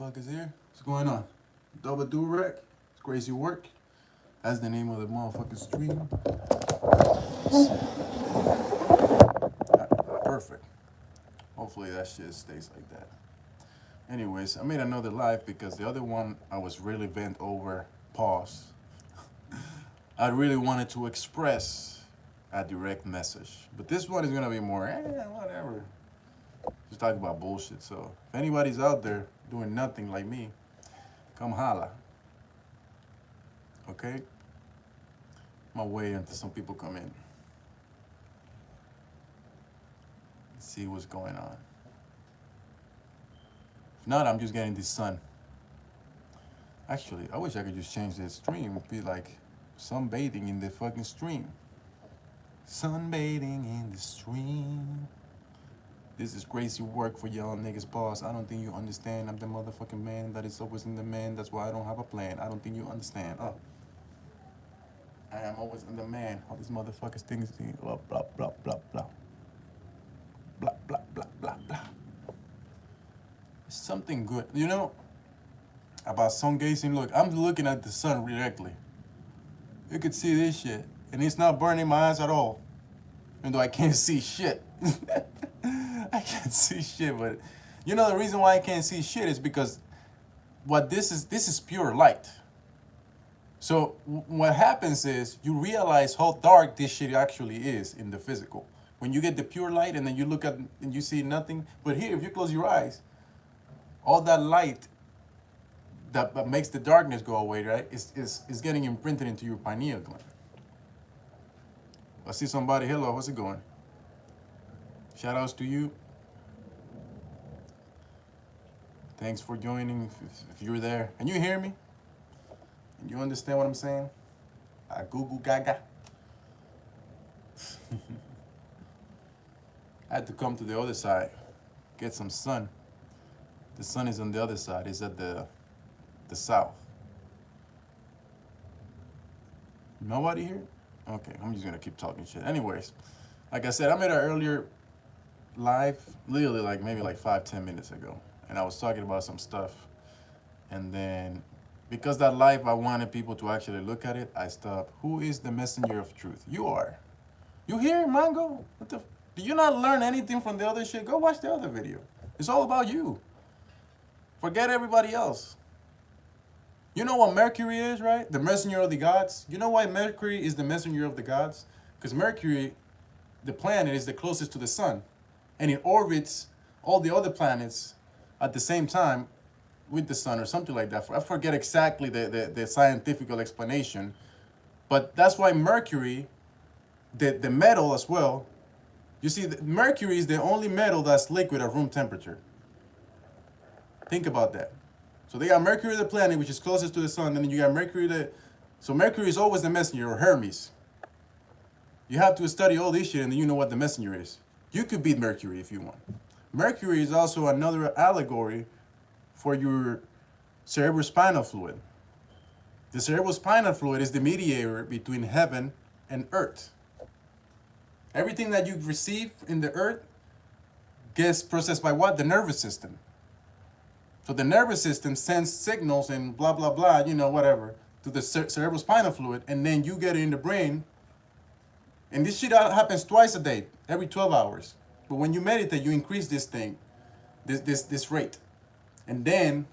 motherfuckers here. What's going on? Double Durag. It's crazy work. That's the name of the motherfucking stream. Perfect. Hopefully that shit stays like that. Anyways, I made another live because the other one I was really bent over. Pause. I really wanted to express a direct message. But this one is gonna be more, whatever. Just talking about bullshit. So if anybody's out there doing nothing like me, come holla. Okay? My way until some people come in. Let's see what's going on. If not, I'm just getting this sun. Actually, I wish I could just change the stream. It'd be like sunbathing in the fucking stream. Sunbathing in the stream. This is crazy work for y'all niggas, boss. I don't think you understand. I'm the motherfucking man that is always in the man. That's why I don't have a plan. I don't think you understand. Oh. I am always in the man. All these motherfuckers things, blah, blah, blah, blah, blah. Blah, blah, blah, blah, blah. It's something good. You know, about sun gazing, look, I'm looking at the sun directly. You could see this shit, and it's not burning my eyes at all. Even though I can't see shit. I can't see shit, but you know the reason why I can't see shit is because this is pure light. So what happens is you realize how dark this shit actually is in the physical. When you get the pure light and then you look at and you see nothing. But here, if you close your eyes, all that light that makes the darkness go away, right, is getting imprinted into your pineal gland. I see somebody. Hello, how's it going? Shout outs to you. Thanks for joining if you're there. And you hear me? And you understand what I'm saying? I Google Gaga. I had to come to the other side, get some sun. The sun is on the other side. It's at the south. Nobody here? Okay, I'm just gonna keep talking shit. Anyways, like I said, I made an earlier live, literally like maybe like 5-10 minutes ago, and I was talking about some stuff, and then because that live I wanted people to actually look at it, I stopped. Who is the messenger of truth? You are. You hear, Mango? What the? Do you not learn anything from the other shit? Go watch the other video. It's all about you. Forget everybody else. You know what Mercury is, right? The messenger of the gods. You know why Mercury is the messenger of the gods? Because Mercury, the planet, is the closest to the sun. And it orbits all the other planets at the same time with the sun or something like that. I forget exactly the scientific explanation. But that's why Mercury, the metal as well, you see, Mercury is the only metal that's liquid at room temperature. Think about that. So they got Mercury, the planet, which is closest to the sun, and then you got Mercury, so Mercury is always the messenger, or Hermes. You have to study all this shit, and then you know what the messenger is. You could beat Mercury if you want. Mercury is also another allegory for your cerebrospinal fluid. The cerebrospinal fluid is the mediator between heaven and earth. Everything that you receive in the earth gets processed by what? The nervous system. So the nervous system sends signals and blah, blah, blah, you know, whatever, to the cerebrospinal fluid, and then you get it in the brain. And this shit happens twice a day, every 12 hours. But when you meditate, you increase this thing, this rate. And then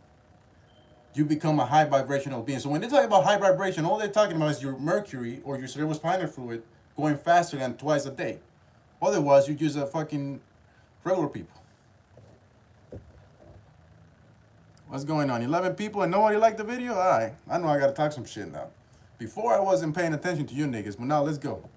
you become a high vibrational being. So when they talk about high vibration, all they're talking about is your mercury or your cerebrospinal fluid going faster than twice a day. Otherwise, you're just a fucking regular people. What's going on? 11 people and nobody liked the video? All right. I know I got to talk some shit now. Before I wasn't paying attention to you niggas, but now let's go.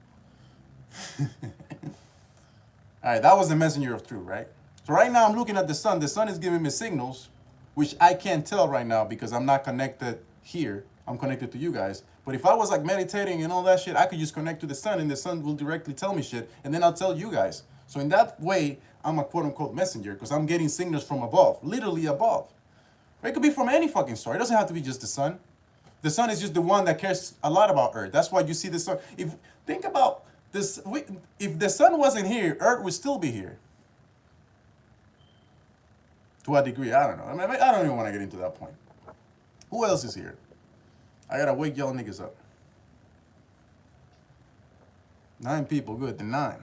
All right, that was the messenger of truth, right? So right now I'm looking at the sun. The sun is giving me signals, which I can't tell right now because I'm not connected here. I'm connected to you guys. But if I was like meditating and all that shit, I could just connect to the sun and the sun will directly tell me shit. And then I'll tell you guys. So in that way, I'm a quote unquote messenger because I'm getting signals from above, literally above. It could be from any fucking source. It doesn't have to be just the sun. The sun is just the one that cares a lot about Earth. That's why you see the sun. Think about this. If the sun wasn't here, Earth would still be here. to a degree. I don't know. I mean, I don't even want to get into that point. Who else is here? I gotta wake y'all niggas up. 9 people, good. The 9.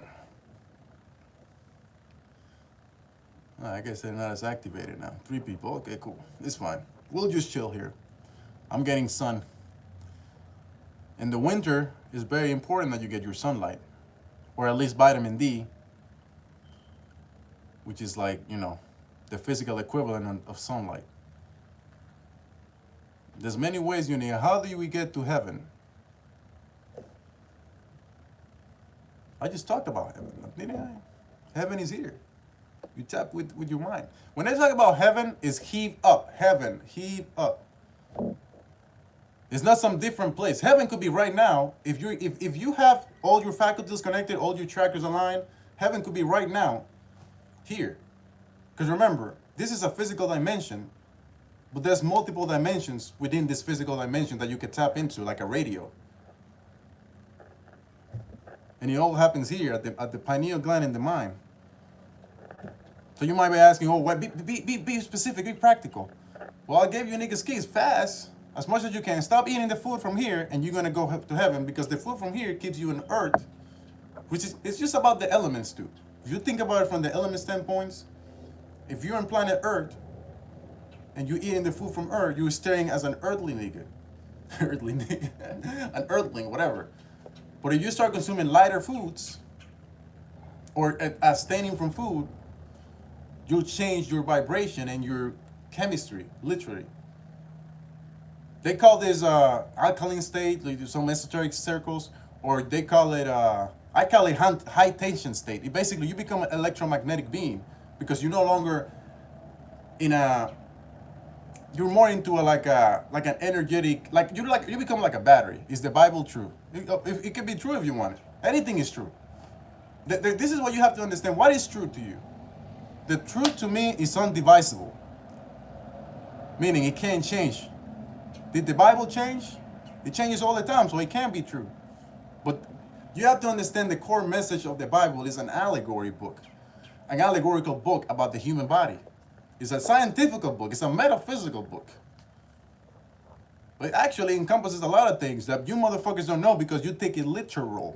I guess they're not as activated now. 3 people. Okay, cool. It's fine. We'll just chill here. I'm getting sun. In the winter, it's very important that you get your sunlight, or at least vitamin D, which is like, you know, the physical equivalent of sunlight. There's many ways you need. How do we get to heaven? I just talked about heaven, didn't I? Heaven is here. You tap with your mind. When they talk about heaven, it's heave up. Heaven, heave up. It's not some different place. Heaven could be right now. If you have all your faculties connected, all your trackers aligned, heaven could be right now, here. Because remember, this is a physical dimension, but there's multiple dimensions within this physical dimension that you can tap into, like a radio. And it all happens here at the pineal gland in the mind. So you might be asking, oh, what? Be specific, be practical. Well, I gave you niggas keys fast, as much as you can. Stop eating the food from here, and you're gonna go to heaven, because the food from here keeps you in earth, which is, it's just about the elements, dude. If you think about it from the element standpoints, if you're on planet Earth, and you're eating the food from Earth, you're staring as an earthly nigga. Earthly nigga. An earthling, whatever. But if you start consuming lighter foods, or abstaining from food, you'll change your vibration and your chemistry, literally. They call this alkaline state, like some esoteric circles, or they call it, I call it high tension state. It basically, you become an electromagnetic being, because you're no longer in a, you're more into like an energetic, you become like a battery. Is the Bible true? It can be true if you want it. Anything is true. This is what you have to understand. What is true to you? The truth to me is undivisible, meaning it can't change. Did the Bible change? It changes all the time, so it can't be true. But you have to understand the core message of the Bible is an allegory book, an allegorical book about the human body. It's a scientific book. It's a metaphysical book. But it actually encompasses a lot of things that you motherfuckers don't know because you take it literal.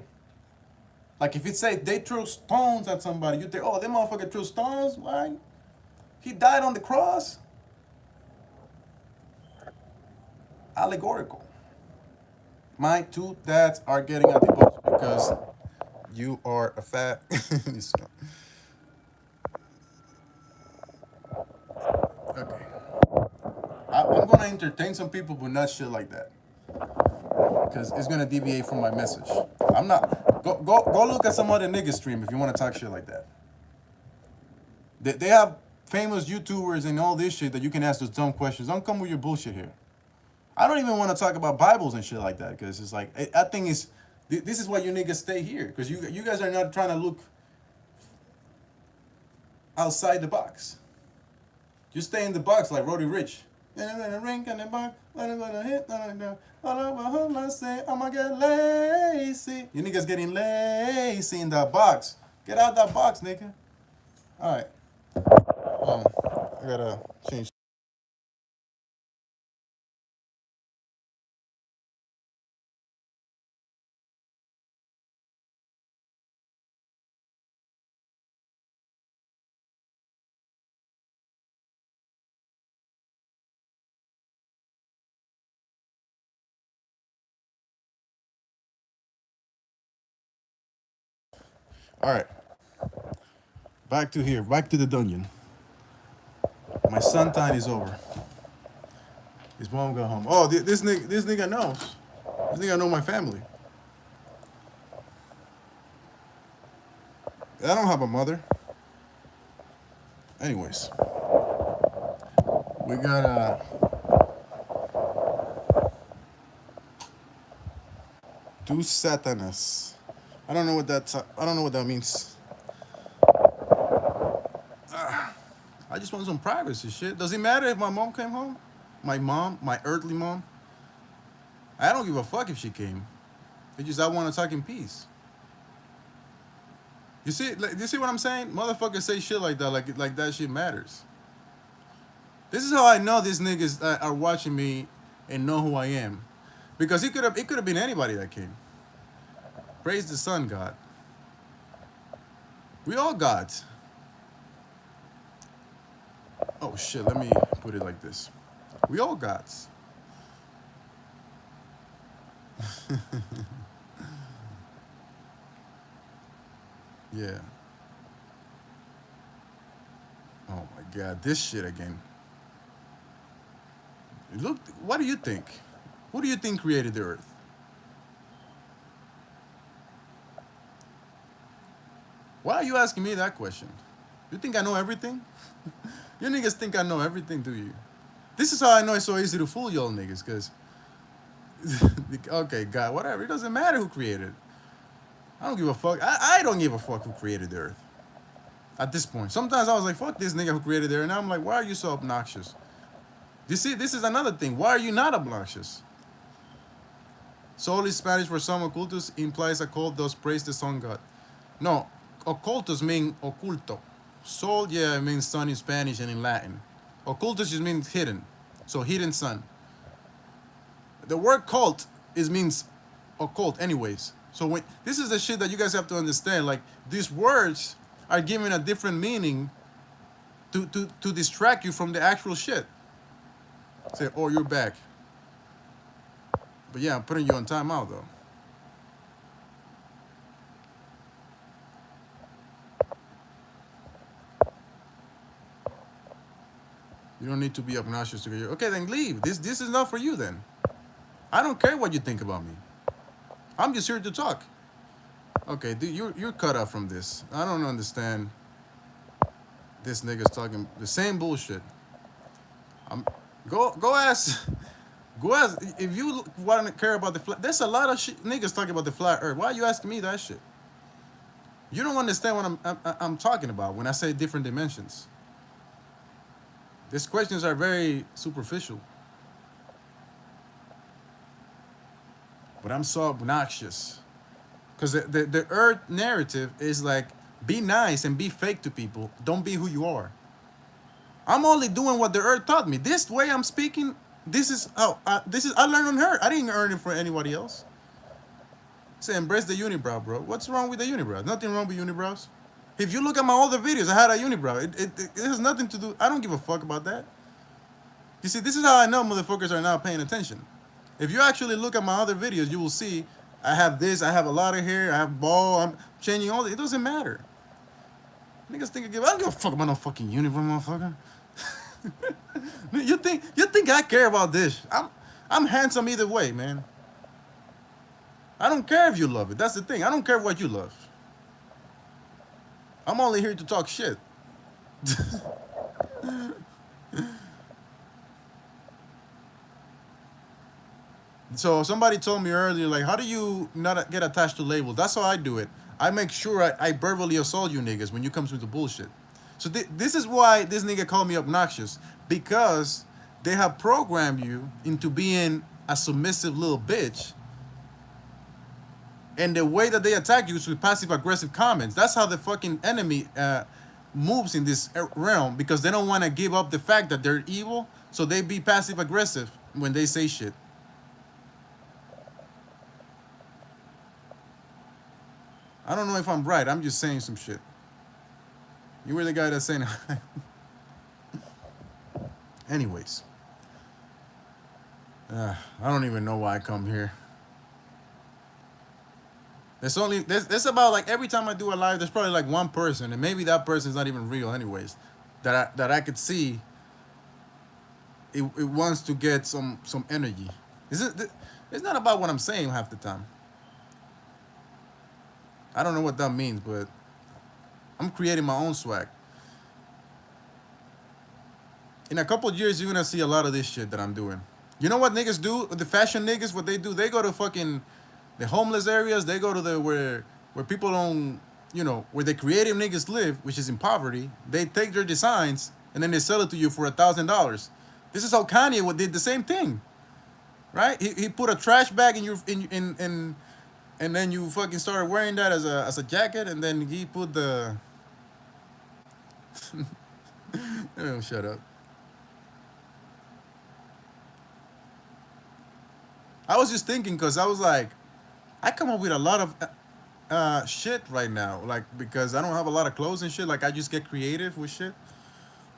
Like if it say they threw stones at somebody, you think, oh, that motherfucker threw stones? Why? He died on the cross. Allegorical. My 2 dads are getting at the books because you are a fat. Okay. I'm gonna entertain some people, but not shit like that, because it's gonna deviate from my message. I'm not. Go look at some other nigga stream if you want to talk shit like that. They have famous YouTubers and all this shit that you can ask those dumb questions. Don't come with your bullshit here. I don't even want to talk about Bibles and shit like that, because it's like, I think this is why you niggas stay here, because you guys are not trying to look outside the box. You stay in the box like Roddy Rich. I'm gonna hit, I'ma get lazy. You niggas getting lazy in that box. Get out that box, nigga. All right. I gotta change. All right. Back to here. Back to the dungeon. My sun time is over. His mom got home. Oh, this nigga knows. This nigga know my family. I don't have a mother. Anyways, we got two Satanas. I don't know what that means. I just want some privacy, shit. Does it matter if my mom came home? My earthly mom. I don't give a fuck if she came. It's just I want to talk in peace. You see what I'm saying? Motherfuckers say shit like that, like that shit matters. This is how I know these niggas are watching me and know who I am, because it could have been anybody that came. Praise the sun god. We all gods. Oh shit, let me put it like this. We all gods. Yeah. Oh my god, this shit again. Look, what do you think? Who do you think created the earth? Why are you asking me that question? You think I know everything? You niggas think I know everything, do you? This is how I know it's so easy to fool y'all niggas, because, okay, God, whatever. It doesn't matter who created it. I don't give a fuck. I don't give a fuck who created the earth at this point. Sometimes I was like, fuck this nigga who created the earth. And now I'm like, why are you so obnoxious? You see, this is another thing. Why are you not obnoxious? Sol is Spanish for some. Occultus implies a cult, thus praise the sun god. No, occultus means oculto. Sol, yeah, it means sun in Spanish and in Latin. Occultus just means hidden. So hidden sun. The word cult is means occult anyways. So when this is the shit that you guys have to understand. Like, these words are given a different meaning to distract you from the actual shit. Say, oh, you're back. But yeah, I'm putting you on timeout though. You don't need to be obnoxious to get your. Okay, then leave. This is not for you then. I don't care what you think about me. I'm just here to talk. Okay, dude, you're cut off from this. I don't understand. This nigga's talking the same bullshit. I'm go ask. Go ask if you want to care about the flat. There's a lot of shit niggas talking about the flat Earth. Why are you asking me that shit? You don't understand what I'm talking about when I say different dimensions. These questions are very superficial. But I'm so obnoxious. Because the Earth narrative is like, be nice and be fake to people. Don't be who you are. I'm only doing what the Earth taught me. This way I'm speaking, this is how I learned on her. I didn't earn it for anybody else. Say embrace the unibrow, bro. What's wrong with the unibrow? Nothing wrong with unibrows. If you look at my older videos, I had a unibrow. It has nothing to do. I don't give a fuck about that. You see, this is how I know motherfuckers are not paying attention. If you actually look at my other videos, you will see I have this, I have a lot of hair, I have ball, I'm changing all that. It doesn't matter. Niggas think I don't give a fuck about no fucking unibrow, motherfucker. you think I care about this? I'm handsome either way, man. I don't care if you love it. That's the thing. I don't care what you love. I'm only here to talk shit. So somebody told me earlier, like, how do you not get attached to labels? That's how I do it. I make sure I verbally assault you niggas when you come with the bullshit. So this is why this nigga called me obnoxious, because they have programmed you into being a submissive little bitch. And the way that they attack you is with passive aggressive comments. That's how the fucking enemy moves in this realm, because they don't want to give up the fact that they're evil. So they be passive aggressive when they say shit. I don't know if I'm right. I'm just saying some shit. You were the guy that's saying. Anyways, I don't even know why I come here. There's about like every time I do a live, there's probably like one person, and maybe that person's not even real, anyways. That I could see. It wants to get some energy. It's not about what I'm saying half the time. I don't know what that means, but I'm creating my own swag. In a couple of years, you're gonna see a lot of this shit that I'm doing. You know what niggas do? The fashion niggas, what they do? They go to fucking the homeless areas. They go to the where people don't, where the creative niggas live, which is in poverty. They take their designs and then they sell it to you for $1,000. This is how Kanye did the same thing, right? He put a trash bag in your in and then you fucking started wearing that as a jacket, and then he put the. Oh, shut up. I was just thinking because I was like, I come up with a lot of shit right now, like because I don't have a lot of clothes and shit. Like I just get creative with shit.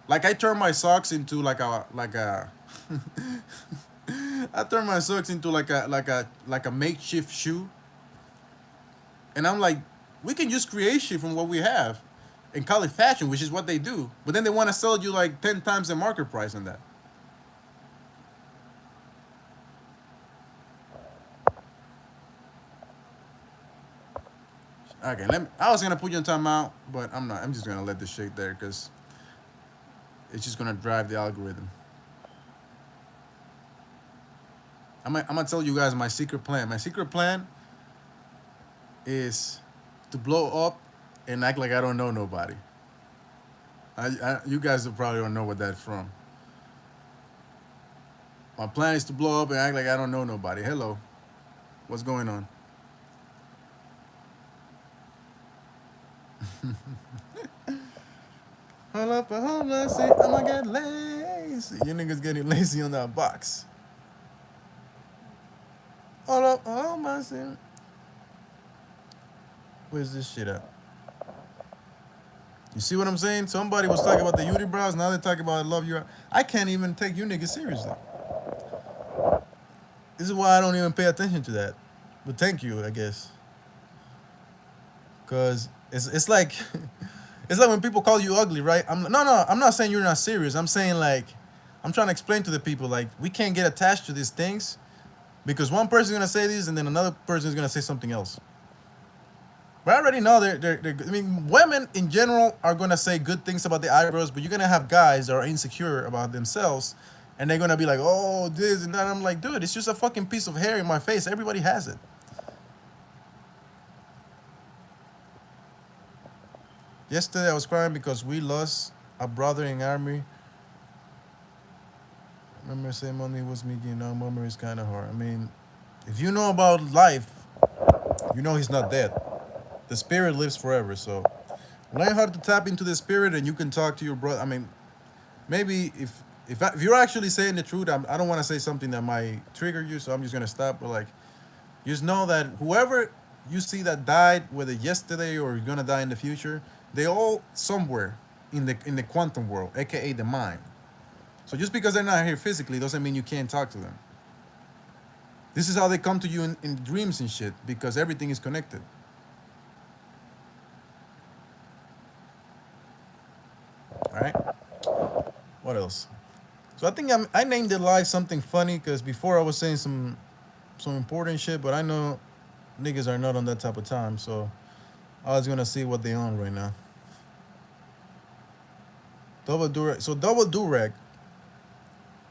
Like I turn my socks into like a I turn my socks into like a makeshift shoe, and I'm like, we can just create shit from what we have, and call it fashion, which is what they do. But then they want to sell you like 10 times the market price on that. Okay, let me. I was gonna put you on timeout, but I'm not. I'm just gonna let this shit there because it's just gonna drive the algorithm. I'm gonna tell you guys my secret plan. My secret plan is to blow up and act like I don't know nobody. You guys probably don't know what that's from. My plan is to blow up and act like I don't know nobody. Hello, what's going on? Hold up, see, I'ma get lazy. You niggas getting lazy on that box. Hold up, hold my see. Where's this shit at? You see what I'm saying? Somebody was talking about the unibrows, now they're talking about I love you. I can't even take you niggas seriously. This is why I don't even pay attention to that. But thank you, I guess. Cause it's like it's like when people call you ugly, right? I'm not saying you're not serious. I'm saying like I'm trying to explain to the people like we can't get attached to these things because one person's gonna say this and then another person is gonna say something else. But I already know they're I mean, women in general are gonna say good things about the eyebrows, but you're gonna have guys that are insecure about themselves, and they're gonna be like, "Oh, this and that." I'm like, dude, it's just a fucking piece of hair in my face. Everybody has it. Yesterday I was crying because we lost a brother in army. Remember, saying money was me, you know, memory is kind of hard. I mean, if you know about life, you know he's not dead. The spirit lives forever, so learn how to tap into the spirit, and you can talk to your brother. I mean, maybe if you're actually saying the truth, I don't want to say something that might trigger you, so I'm just gonna stop. But like, just know that whoever you see that died, whether yesterday or gonna die in the future, they all somewhere in the quantum world, aka the mind. So just because they're not here physically doesn't mean you can't talk to them. This is how they come to you in dreams and shit because everything is connected. All right. What else? So I think I named it live something funny because before I was saying some important shit, but I know niggas are not on that type of time, so I was gonna see what they on right now. Double Durag. So double Durag.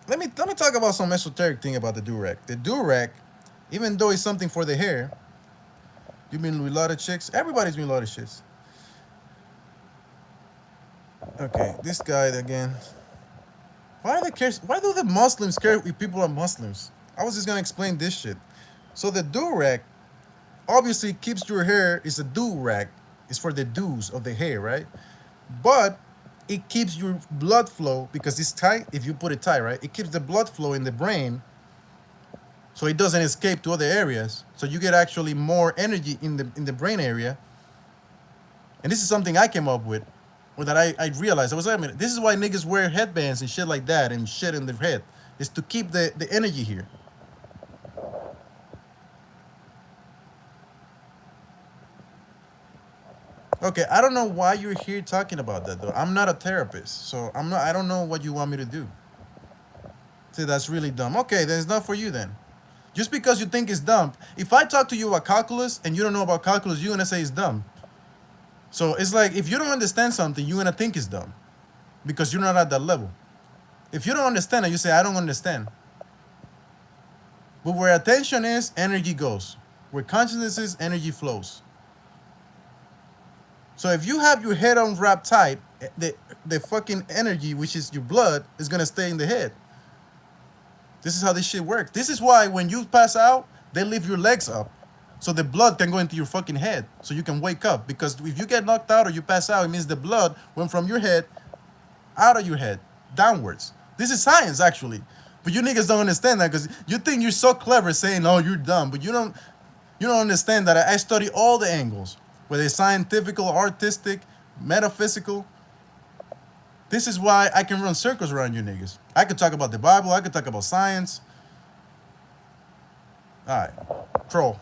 Let me talk about some esoteric thing about the Durag. The Durag, even though it's something for the hair, you've been with a lot of chicks. Everybody's been with a lot of chicks. Okay, this guy again. Why do the Muslims care if people are Muslims? I was just gonna explain this shit. So the Durag obviously keeps your hair. It's a do-rag. It's for the dews of the hair, right? But it keeps your blood flow because it's tight. If you put it tight, right, it keeps the blood flow in the brain, so it doesn't escape to other areas. So you get actually more energy in the brain area. And this is something I came up with, or that I realized. I was like, I mean, this is why niggas wear headbands and shit like that and shit in their head. Is to keep the energy here. Okay, I don't know why you're here talking about that though. I'm not a therapist, so I don't know what you want me to do. See, that's really dumb. Okay, then it's not for you then. Just because you think it's dumb. If I talk to you about calculus and you don't know about calculus, you're gonna say it's dumb. So it's like if you don't understand something, you're gonna think it's dumb. Because you're not at that level. If you don't understand it, you say, I don't understand. But where attention is, energy goes. Where consciousness is, energy flows. So if you have your head on wrapped tight, the fucking energy, which is your blood, is gonna stay in the head. This is how this shit works. This is why when you pass out, they lift your legs up. So the blood can go into your fucking head. So you can wake up. Because if you get knocked out or you pass out, it means the blood went from your head out of your head, downwards. This is science, actually. But you niggas don't understand that because you think you're so clever saying, "Oh, you're dumb," but you don't understand that I study all the angles, whether it's scientific, artistic, metaphysical. This is why I can run circles around you niggas. I could talk about the Bible. I could talk about science. All right, troll.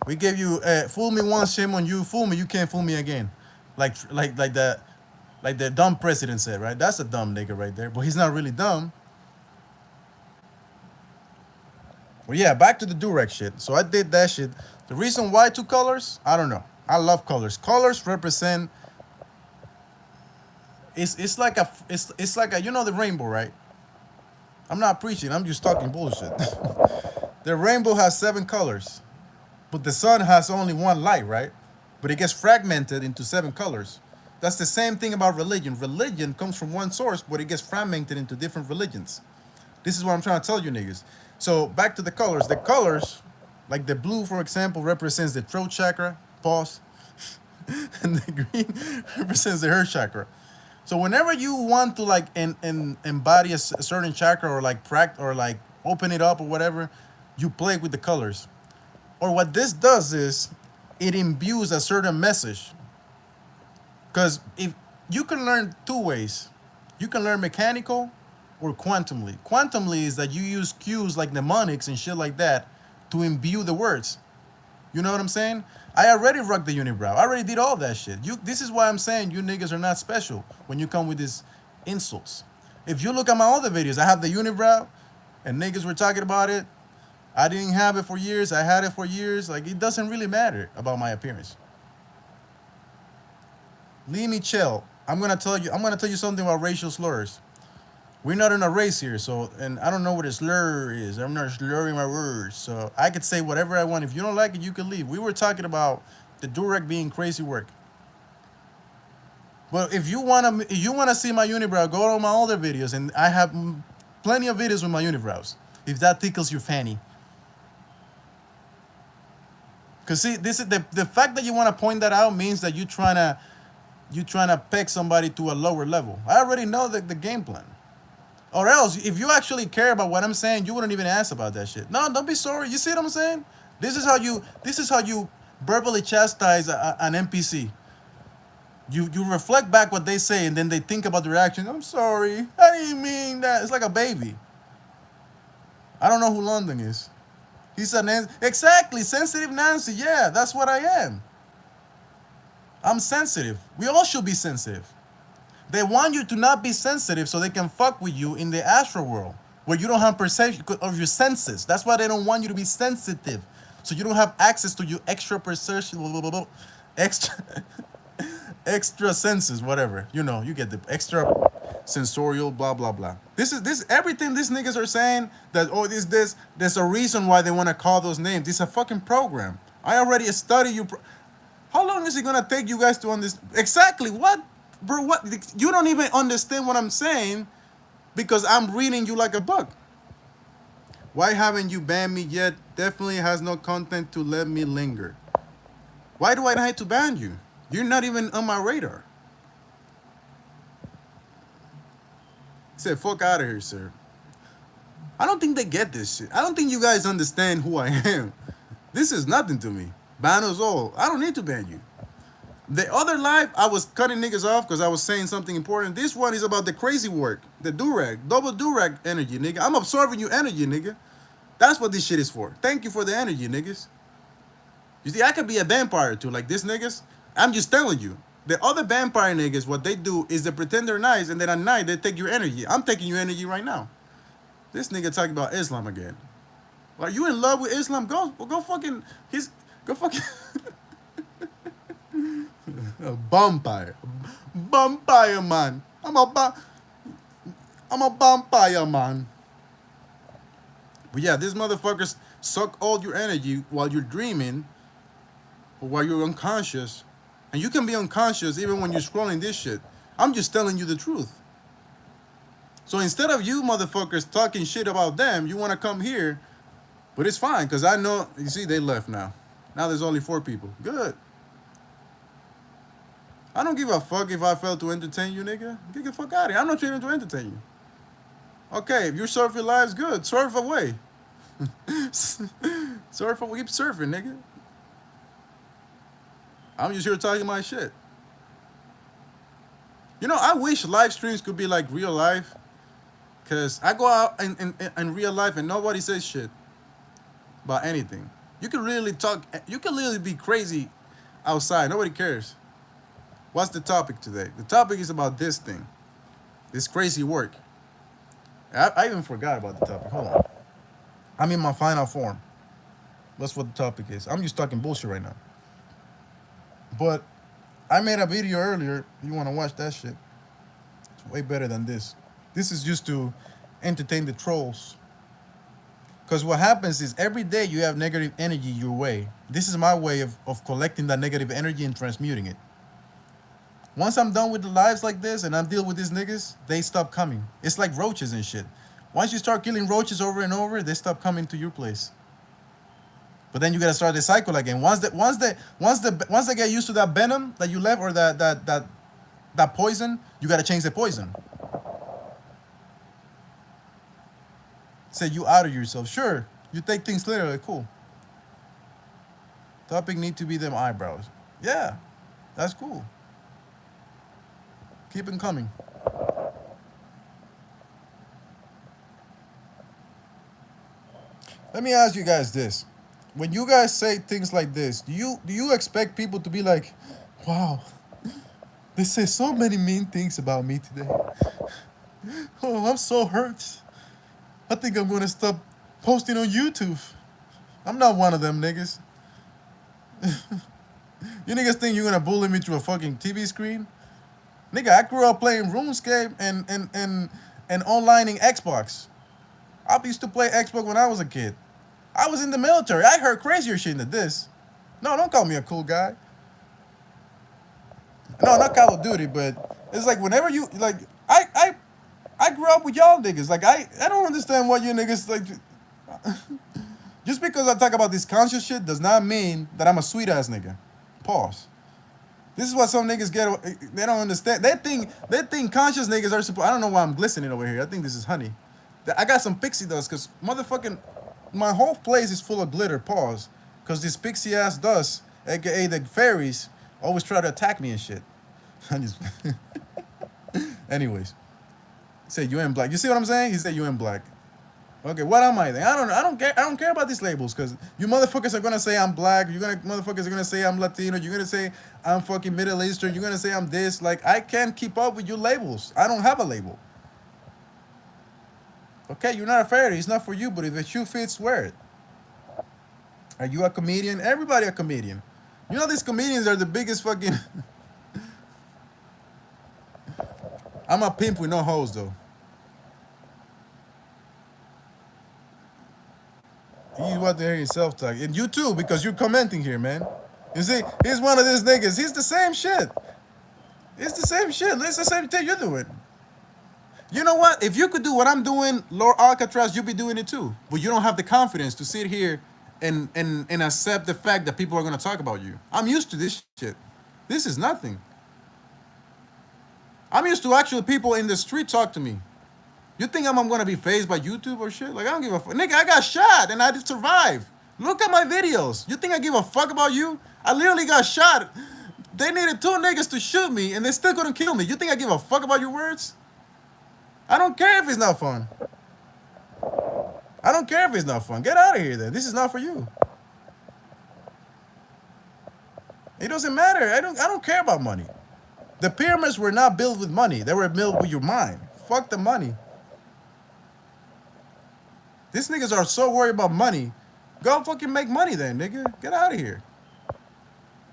We gave you fool me once, shame on you. Fool me, you can't fool me again. Like the dumb president said, right? That's a dumb nigga right there. But he's not really dumb. Well, yeah, back to the Durag shit. So I did that shit. The reason why two colors, I don't know. I love colors. Colors represent. It's like a it's like a, you know, the rainbow, right? I'm not preaching. I'm just talking bullshit. The rainbow has 7 colors, but the sun has only one light, right? But it gets fragmented into 7 colors. That's the same thing about religion. Religion comes from one source, but it gets fragmented into different religions. This is what I'm trying to tell you niggas. So back to the colors. The colors, like the blue, for example, represents the throat chakra. Pause. And the green represents the heart chakra. So whenever you want to like embody a certain chakra or like practice or like open it up or whatever, you play with the colors. Or what this does is it imbues a certain message. Because if you can learn 2 ways, you can learn mechanical or quantumly. Quantumly is that you use cues like mnemonics and shit like that to imbue the words. You know what I'm saying? I already rocked the unibrow. I already did all that shit. This is why I'm saying you niggas are not special when you come with these insults. If you look at my other videos, I have the unibrow, and niggas were talking about it. I didn't have it for years. I had it for years. Like, it doesn't really matter about my appearance. Leave me chill. I'm gonna tell you something about racial slurs. We're not in a race here, so, and I don't know what a slur is. I'm not slurring my words, so I could say whatever I want. If you don't like it, you can leave. We were talking about the Durag being crazy work. But if you wanna see my unibrow, go to my other videos, and I have plenty of videos with my unibrows. If that tickles your fanny. Cause see, this is the fact that you want to point that out means that you're trying to peg somebody to a lower level. I already know the game plan. Or else, if you actually care about what I'm saying, you wouldn't even ask about that shit. No, don't be sorry. You see what I'm saying? This is how you verbally chastise an NPC. You reflect back what they say, and then they think about the reaction. I'm sorry. I didn't mean that. It's like a baby. I don't know who London is. He said, exactly, sensitive Nancy. Yeah, that's what I am. I'm sensitive. We all should be sensitive. They want you to not be sensitive so they can fuck with you in the astral world where you don't have perception of your senses. That's why they don't want you to be sensitive. So you don't have access to your extra perception, extra senses, whatever. You know, you get the extra sensorial, blah, blah, blah. This everything these niggas are saying that, oh, there's a reason why they want to call those names. This is a fucking program. I already studied you. How long is it going to take you guys to understand? Exactly. What? Bro, what? You don't even understand what I'm saying because I'm reading you like a book. Why haven't you banned me yet? Definitely has no content to let me linger. Why do I have to ban you? You're not even on my radar. He said, fuck out of here, sir. I don't think they get this shit. I don't think you guys understand who I am. This is nothing to me. Ban us all. I don't need to ban you. The other live, I was cutting niggas off because I was saying something important. This one is about the crazy work. The Durag. Double Durag energy, nigga. I'm absorbing your energy, nigga. That's what this shit is for. Thank you for the energy, niggas. You see, I could be a vampire too, like this niggas. I'm just telling you. The other vampire niggas, what they do is they pretend they're nice, and then at night they take your energy. I'm taking your energy right now. This nigga talking about Islam again. Are you in love with Islam? Go fucking. Go fucking. A vampire. Vampire man. I'm a vampire man. But yeah, these motherfuckers suck all your energy while you're dreaming or while you're unconscious. And you can be unconscious even when you're scrolling this shit. I'm just telling you the truth. So instead of you motherfuckers talking shit about them, you want to come here. But it's fine, because I know, you see, they left now. Now there's only 4 people. Good. I don't give a fuck if I fail to entertain you, nigga. Get the fuck out of here. I'm not trying to entertain you. Okay, if you're surfing lives, good. Surf away. Surf away. Keep surfing, nigga. I'm just here talking my shit. You know, I wish live streams could be like real life. Because I go out in real life and nobody says shit about anything. You can really talk, you can literally be crazy outside. Nobody cares. What's the topic today? The topic is about this thing, this crazy work. I even forgot about the topic. Hold on. I'm in my final form. That's what the topic is. I'm just talking bullshit right now. But I made a video earlier. You want to watch that shit? It's way better than this. This is just to entertain the trolls. Because what happens is every day you have negative energy your way. This is my way of collecting that negative energy and transmuting it. Once I'm done with the lives like this and I'm dealing with these niggas, they stop coming. It's like roaches and shit. Once you start killing roaches over and over, they stop coming to your place. But then you gotta start the cycle again. Once they get used to that venom that you left or that poison, you gotta change the poison. Say you out of yourself. Sure, you take things literally. Cool. Topic need to be them eyebrows. Yeah, that's cool. Keep them coming. Let me ask you guys this: when you guys say things like this, do you expect people to be like, "Wow, they say so many mean things about me today. Oh, I'm so hurt. I think I'm gonna stop posting on YouTube." I'm not one of them niggas. You niggas think you're gonna bully me through a fucking TV screen? Nigga, I grew up playing RuneScape and onlining Xbox. I used to play Xbox when I was a kid. I was in the military. I heard crazier shit than this. No, don't call me a cool guy. No, not Call of Duty, but it's like whenever you like I grew up with y'all niggas. Like I don't understand what you niggas like. Just because I talk about this conscious shit does not mean that I'm a sweet ass nigga. Pause. This is what some niggas get. They don't understand. They think conscious niggas are supposed. I don't know why I'm glistening over here. I think this is honey. I got some pixie dust because motherfucking my whole place is full of glitter. Pause. Because this pixie ass dust, aka the fairies, always try to attack me and shit. I just. Anyways, say you in black. You see what I'm saying? He said you in black. Okay, what am I then? I don't care. I don't care about these labels because you motherfuckers are gonna say I'm black. Motherfuckers are gonna say I'm Latino. You're gonna say I'm fucking Middle Eastern. You're gonna say I'm this. Like I can't keep up with your labels. I don't have a label. Okay, you're not a fairy. It's not for you. But if the shoe fits, wear it. Are you a comedian? Everybody a comedian. You know these comedians are the biggest fucking. I'm a pimp with no hoes though. You want to hear yourself talk. And you too, because you're commenting here, man. You see, he's one of these niggas. He's the same shit. It's the same shit. It's the same thing you're doing. You know what? If you could do what I'm doing, Lord Alcatraz, you'd be doing it too. But you don't have the confidence to sit here and accept the fact that people are going to talk about you. I'm used to this shit. This is nothing. I'm used to actually people in the street talk to me. You think I'm gonna be phased by YouTube or shit? Like I don't give a fuck. Nigga, I got shot and I did survive. Look at my videos. You think I give a fuck about you? I literally got shot. They needed two niggas to shoot me and they still couldn't kill me. You think I give a fuck about your words? I don't care if it's not fun. I don't care if it's not fun. Get out of here then. This is not for you. It doesn't matter. I don't care about money. The pyramids were not built with money. They were built with your mind. Fuck the money. These niggas are so worried about money. Go fucking make money then, nigga. Get out of here.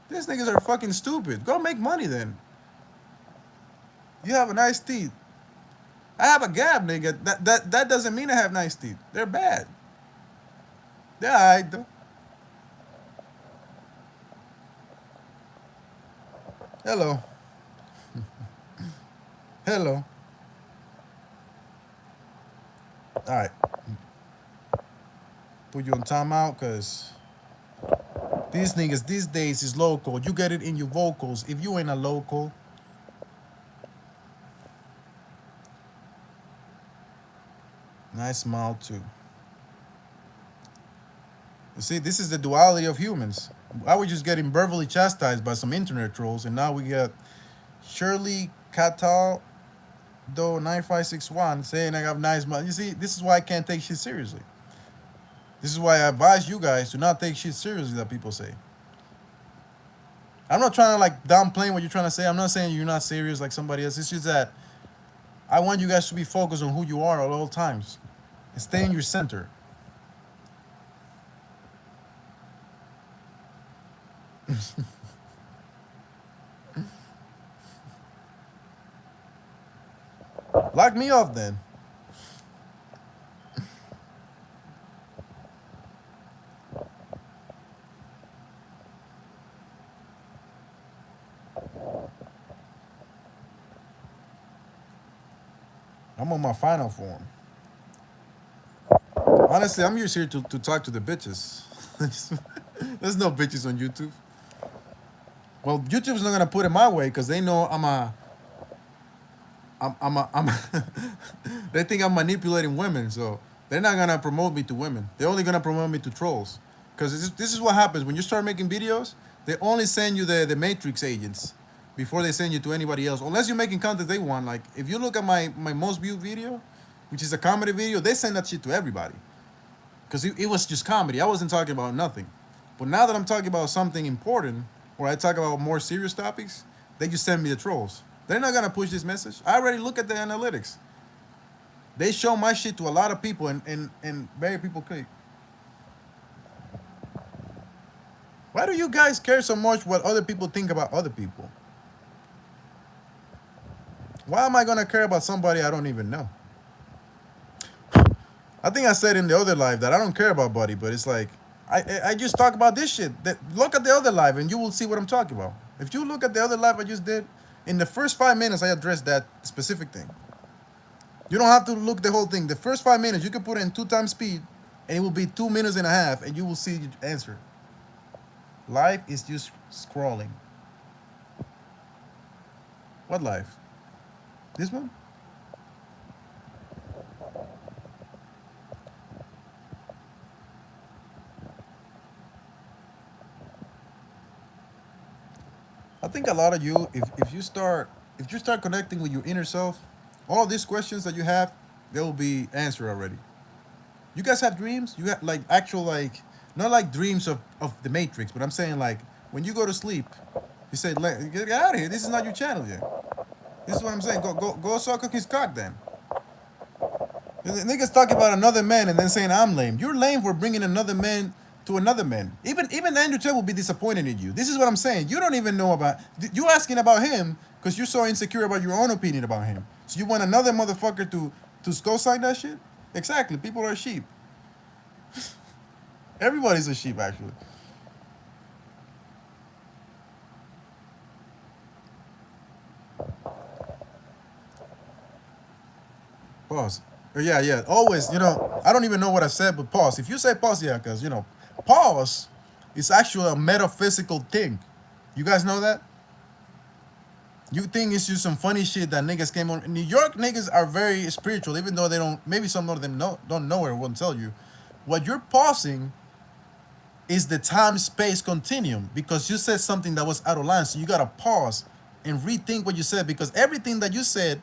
These niggas are fucking stupid. Go make money then. You have a nice teeth. I have a gap, nigga. That doesn't mean I have nice teeth. They're bad. They're alright though. Hello. Hello. Alright. Put you on timeout because these niggas these days is local. You get it in your vocals. If you ain't a local, Nice smile too. You see, this is the duality of humans. I was just getting verbally chastised by some internet trolls, and now we get Shirley Catal though 9561 saying I have nice smile. You see, this is why I can't take shit seriously. This is why I advise you guys to not take shit seriously that people say. I'm not trying to like downplay what you're trying to say. I'm not saying you're not serious like somebody else. It's just that I want you guys to be focused on who you are at all times and stay in your center. Lock me off then. I'm on my final form. Honestly, I'm just here to talk to the bitches. There's no bitches on YouTube. Well, YouTube's not gonna put it my way because they know I'm they think I'm manipulating women, so they're not gonna promote me to women. They're only gonna promote me to trolls. Because this is what happens when you start making videos. They only send you the Matrix agents before they send you to anybody else. Unless you're making content they want. Like if you look at my most viewed video, which is a comedy video, they send that shit to everybody. Because it was just comedy. I wasn't talking about nothing. But now that I'm talking about something important, or I talk about more serious topics, they just send me the trolls. They're not gonna push this message. I already look at the analytics. They show my shit to a lot of people, and very people click. Why do you guys care so much what other people think about other people? Why am I gonna care about somebody I don't even know? I think I said in the other live that I don't care about Buddy, but it's like I just talk about this shit. Look at the other live and you will see what I'm talking about. If you look at the other live I just did, in the first 5 minutes I addressed that specific thing. You don't have to look the whole thing. The first 5 minutes you can put it in 2 times speed, and it will be 2 minutes and a half, and you will see the answer. Life is just scrolling. What life? This one? I think a lot of you, if you start connecting with your inner self, all these questions that you have, they will be answered already. You guys have dreams? You have like actual like not like dreams of the Matrix, but I'm saying like when you go to sleep, you say, Get out of here. This is not your channel yet." This is what I'm saying. Go suck his cock then. The niggas talking about another man and then saying I'm lame. You're lame for bringing another man to another man. Even Andrew Tate will be disappointed in you. This is what I'm saying. You don't even know about. You asking about him because you're so insecure about your own opinion about him. So you want another motherfucker to co-sign that shit? Exactly. People are sheep. Everybody's a sheep actually. Pause. Yeah, yeah. Always, I don't even know what I said, but pause. If you say pause, yeah, because, pause is actually a metaphysical thing. You guys know that? You think it's just some funny shit that niggas came on. In New York niggas are very spiritual, even though they don't, maybe some of them don't know it or won't tell you. What you're pausing is the time-space continuum because you said something that was out of line. So you got to pause and rethink what you said because everything that you said,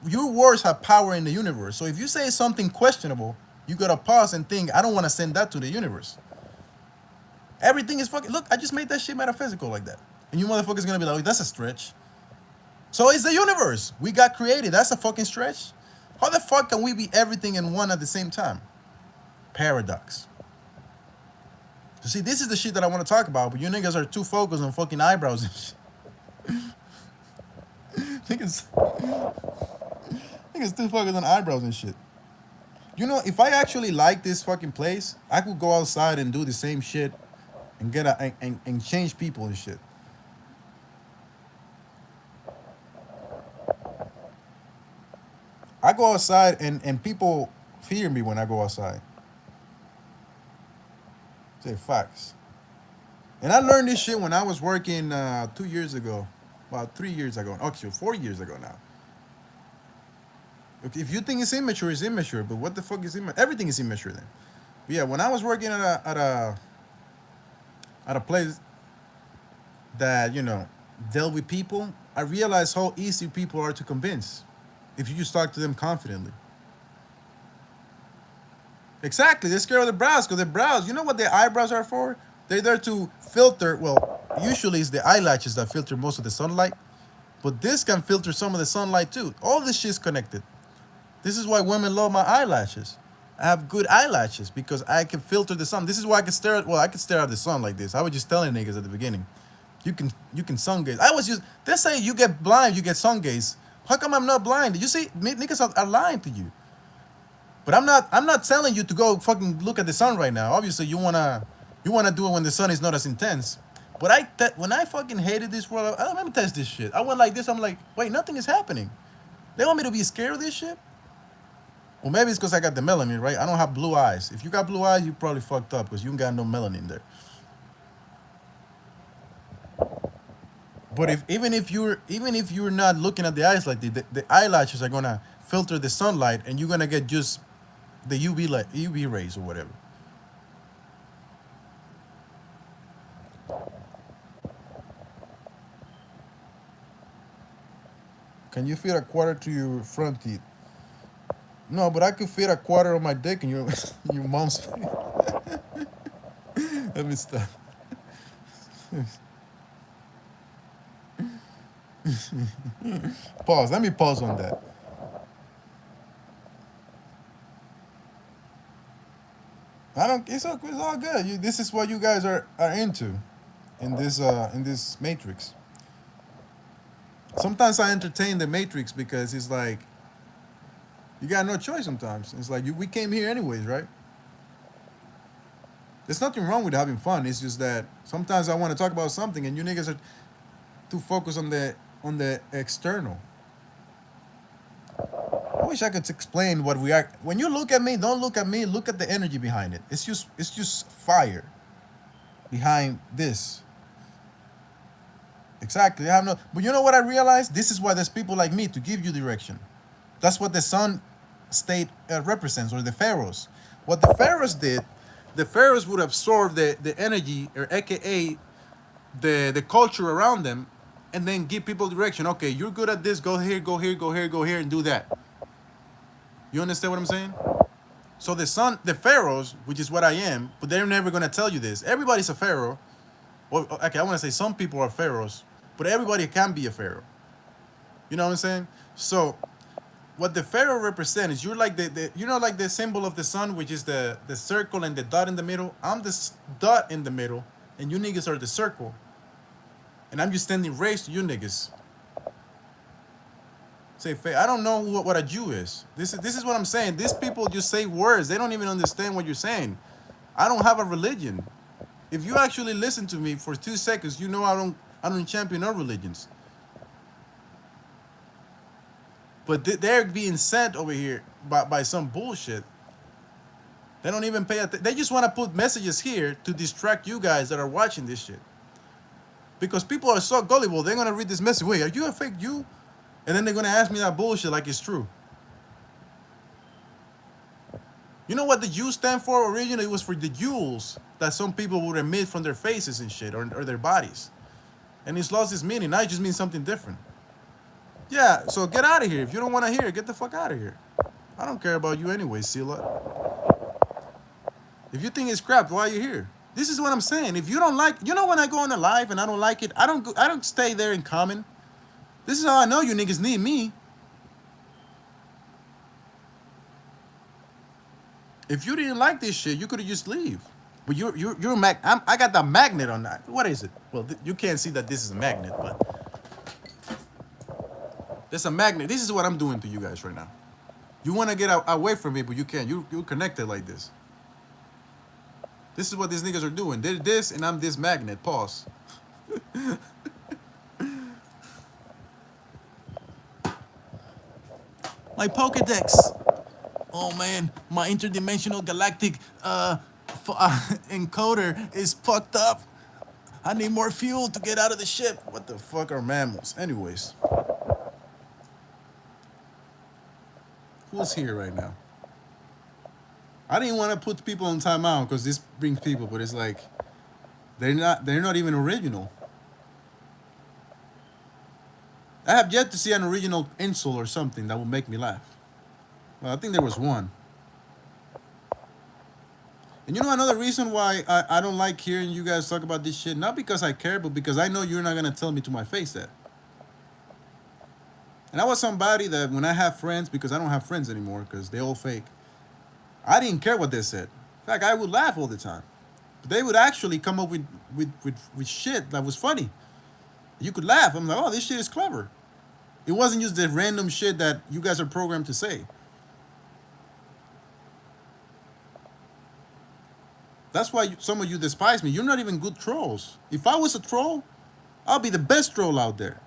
your words have power in the universe. So if you say something questionable, you gotta pause and think, I don't want to send that to the universe. Everything is fucking. Look, I just made that shit metaphysical like that. And you motherfuckers gonna be like, that's a stretch. So it's the universe. We got created. That's a fucking stretch. How the fuck can we be everything in one at the same time? Paradox. So see, this is the shit that I want to talk about, but you niggas are too focused on fucking eyebrows and shit. Niggas too focused on eyebrows and shit. If I actually like this fucking place, I could go outside and do the same shit and and change people and shit. I go outside and people fear me when I go outside. Say facts. And I learned this shit when I was working 2 years ago. About 3 years ago. Actually, 4 years ago now. Okay, if you think it's immature, it's immature. But what the fuck is immature? Everything is immature then. But yeah, when I was working at a place that dealt with people, I realized how easy people are to convince if you just talk to them confidently. Exactly, they're scared of the brows because the brows. You know what the eyebrows are for? They're there to filter. Well, usually it's the eyelashes that filter most of the sunlight, but this can filter some of the sunlight too. All this shit's connected. This is why women love my eyelashes. I have good eyelashes because I can filter the sun. This is why I can stare at. Well, I can stare at the sun like this. I was just telling niggas at the beginning. You can sun gaze. I was just. They're saying you get blind, you get sun gaze. How come I'm not blind? You see, niggas are lying to you. But I'm not telling you to go fucking look at the sun right now. Obviously, you wanna do it when the sun is not as intense. But when I fucking hated this world, let me test this shit. I went like this. I'm like, wait, nothing is happening. They want me to be scared of this shit? Well, maybe it's because I got the melanin, right? I don't have blue eyes. If you got blue eyes, you probably fucked up because you ain't got no melanin there. But if even if you're not looking at the eyes like the eyelashes are gonna filter the sunlight and you're gonna get just the UV rays or whatever. Can you fit a quarter to your front teeth? No, but I could fit a quarter of my dick in your your mom's face. Let me stop. Pause. Let me pause on that. I don't. It's all good. This is what you guys are into in this matrix. Sometimes I entertain the matrix because it's like you got no choice. Sometimes it's like we came here anyways, right? There's nothing wrong with having fun. It's just that sometimes I want to talk about something and you niggas are too focused on the external. I wish I could explain what we are. When you look at me, don't look at me. Look at the energy behind it. It's just fire behind this. Exactly. I have no. But you know what I realized? This is why there's people like me to give you direction. That's what the sun state represents, or the pharaohs. What the pharaohs did, the pharaohs would absorb the energy, or AKA the culture around them, and then give people direction. Okay, you're good at this. Go here. Go here. Go here. Go here, and do that. You understand what I'm saying? So the pharaohs, which is what I am, but they're never gonna tell you this. Everybody's a pharaoh. Well, okay, I want to say some people are pharaohs, but everybody can be a pharaoh. You know what I'm saying? So what the pharaoh represents is you're like like the symbol of the sun, which is the circle and the dot in the middle. I'm the dot in the middle, and you niggas are the circle, and I'm just standing raised to you niggas. Say, I don't know what a Jew is. This is what I'm saying. These people just say words. They don't even understand what you're saying. I don't have a religion. If you actually listen to me for 2 seconds, you know I don't champion no religions. But they're being sent over here by some bullshit. They don't even pay attention. They just want to put messages here to distract you guys that are watching this shit. Because people are so gullible, they're gonna read this message. Wait, are you a fake Jew? And then they're gonna ask me that bullshit like it's true. You know what the Jews stand for? Originally, it was for the jewels that some people would emit from their faces and shit, or their bodies. And it's lost its meaning. Now it just means something different. Yeah, so get out of here. If you don't want to hear it, get the fuck out of here. I don't care about you anyway, Sila. If you think it's crap, why are you here? This is what I'm saying. If you don't like, when I go on a live and I don't like it, I don't stay there in comment. This is how I know you niggas need me. If you didn't like this shit, you could have just leave. But you're I got the magnet on that. What is it? Well, you can't see that this is a magnet, but there's a magnet. This is what I'm doing to you guys right now. You want to get away from me, but you can't. You're connected like this. This is what these niggas are doing. They're this, and I'm this magnet. Pause. My Pokedex. Oh man, my interdimensional galactic encoder is fucked up. I need more fuel to get out of the ship. What the fuck are mammals? Anyways. Who's here right now? I didn't want to put people on timeout because this brings people, but it's like they're not even original. I have yet to see an original insult or something that will make me laugh. Well, I think there was one. And you know another reason why I don't like hearing you guys talk about this shit? Not because I care, but because I know you're not gonna tell me to my face that. And I was somebody that when I have friends, because I don't have friends anymore, because they all fake, I didn't care what they said. In fact, I would laugh all the time. But they would actually come up with shit that was funny. You could laugh. I'm like, oh, this shit is clever. It wasn't just the random shit that you guys are programmed to say. That's why some of you despise me. You're not even good trolls. If I was a troll, I'll be the best troll out there.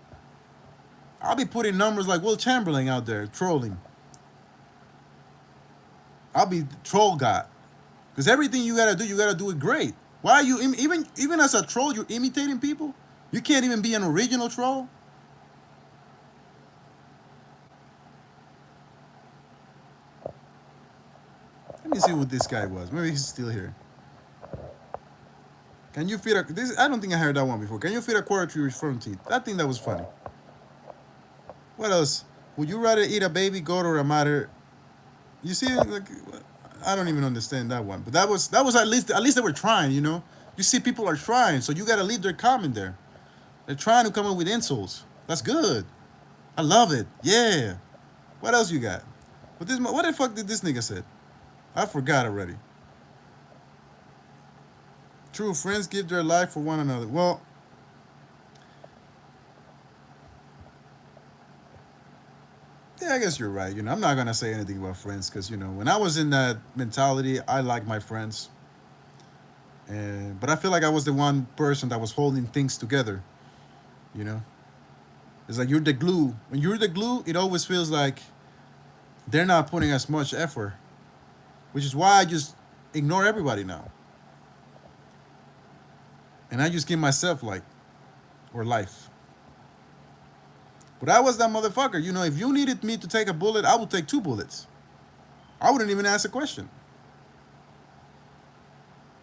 I'll be putting numbers like Will Chamberlain out there trolling. I'll be the troll god. Because everything you gotta do it great. Why are you even as a troll, you're imitating people? You can't even be an original troll. Let me see what this guy was. Maybe he's still here. Can you feed a this? I don't think I heard that one before. Can you feed a quarter to your front teeth? I think that was funny. What else? Would you rather eat a baby goat or a mother? You see, like, I don't even understand that one. But that was at least they were trying. You know, you see, people are trying, so you gotta leave their comment there. They're trying to come up with insults. That's good. I love it. Yeah. What else you got? What the fuck did this nigga say? I forgot already. True friends give their life for one another. Well, yeah, I guess you're right. I'm not gonna say anything about friends because when I was in that mentality, I like my friends, and but I feel like I was the one person that was holding things together. You know, it's like you're the glue. When you're the glue, it always feels like they're not putting as much effort, which is why I just ignore everybody now, and I just give myself life. But I was that motherfucker. If you needed me to take a bullet, I would take two bullets. I wouldn't even ask a question.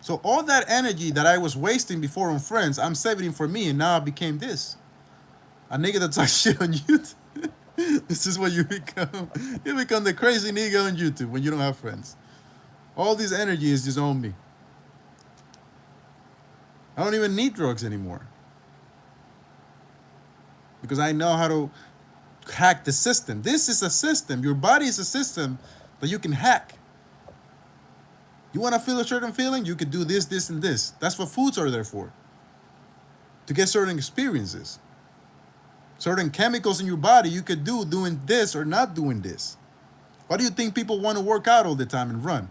So all that energy that I was wasting before on friends, I'm saving it for me, and now I became this. A nigga that talks shit on YouTube. This is what you become. You become the crazy nigga on YouTube when you don't have friends. All this energy is just on me. I don't even need drugs anymore. Because I know how to hack the system. This is a system. Your body is a system that you can hack. You want to feel a certain feeling? You could do this, this, and this. That's what foods are there for. To get certain experiences. Certain chemicals in your body you could do doing this or not doing this. Why do you think people want to work out all the time and run?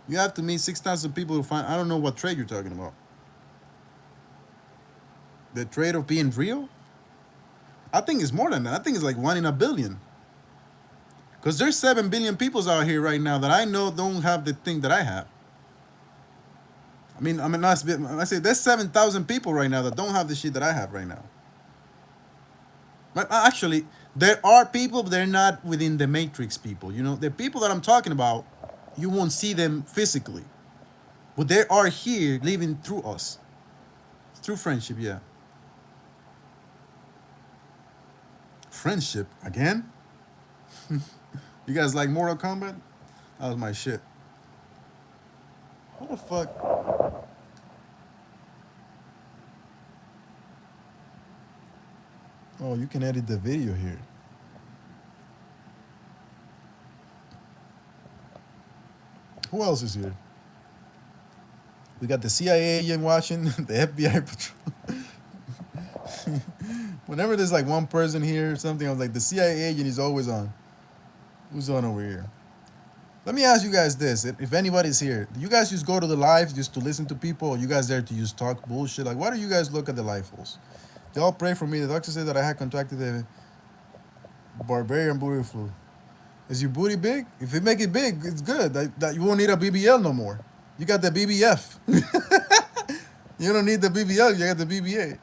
You have to meet 6,000 people to find. I don't know what trade you're talking about. The trade of being real? I think it's more than that. I think it's like 1 in a billion. Because there's 7 billion people out here right now that I know don't have the thing that I have. I say there's 7,000 people right now that don't have the shit that I have right now. But actually, there are people, but they're not within the matrix people. The people that I'm talking about, you won't see them physically. But they are here living through us. Through friendship, yeah. Friendship again? You guys like Mortal Kombat? That was my shit. What the fuck? Oh, you can edit the video here. Who else is here? We got the CIA agent watching, the FBI patrol. Whenever there's like one person here or something, I was like, the CIA agent is always on. Who's on over here? Let me ask you guys this. If anybody's here, do you guys just go to the live just to listen to people, or you guys there to just talk bullshit? Like, why do you guys look at the live holes? They all pray for me. The doctor said that I had contracted the barbarian booty flu. Is your booty big? If it make it big, it's good. That you won't need a BBL no more. You got the BBF. You don't need the BBL. You got the BBA.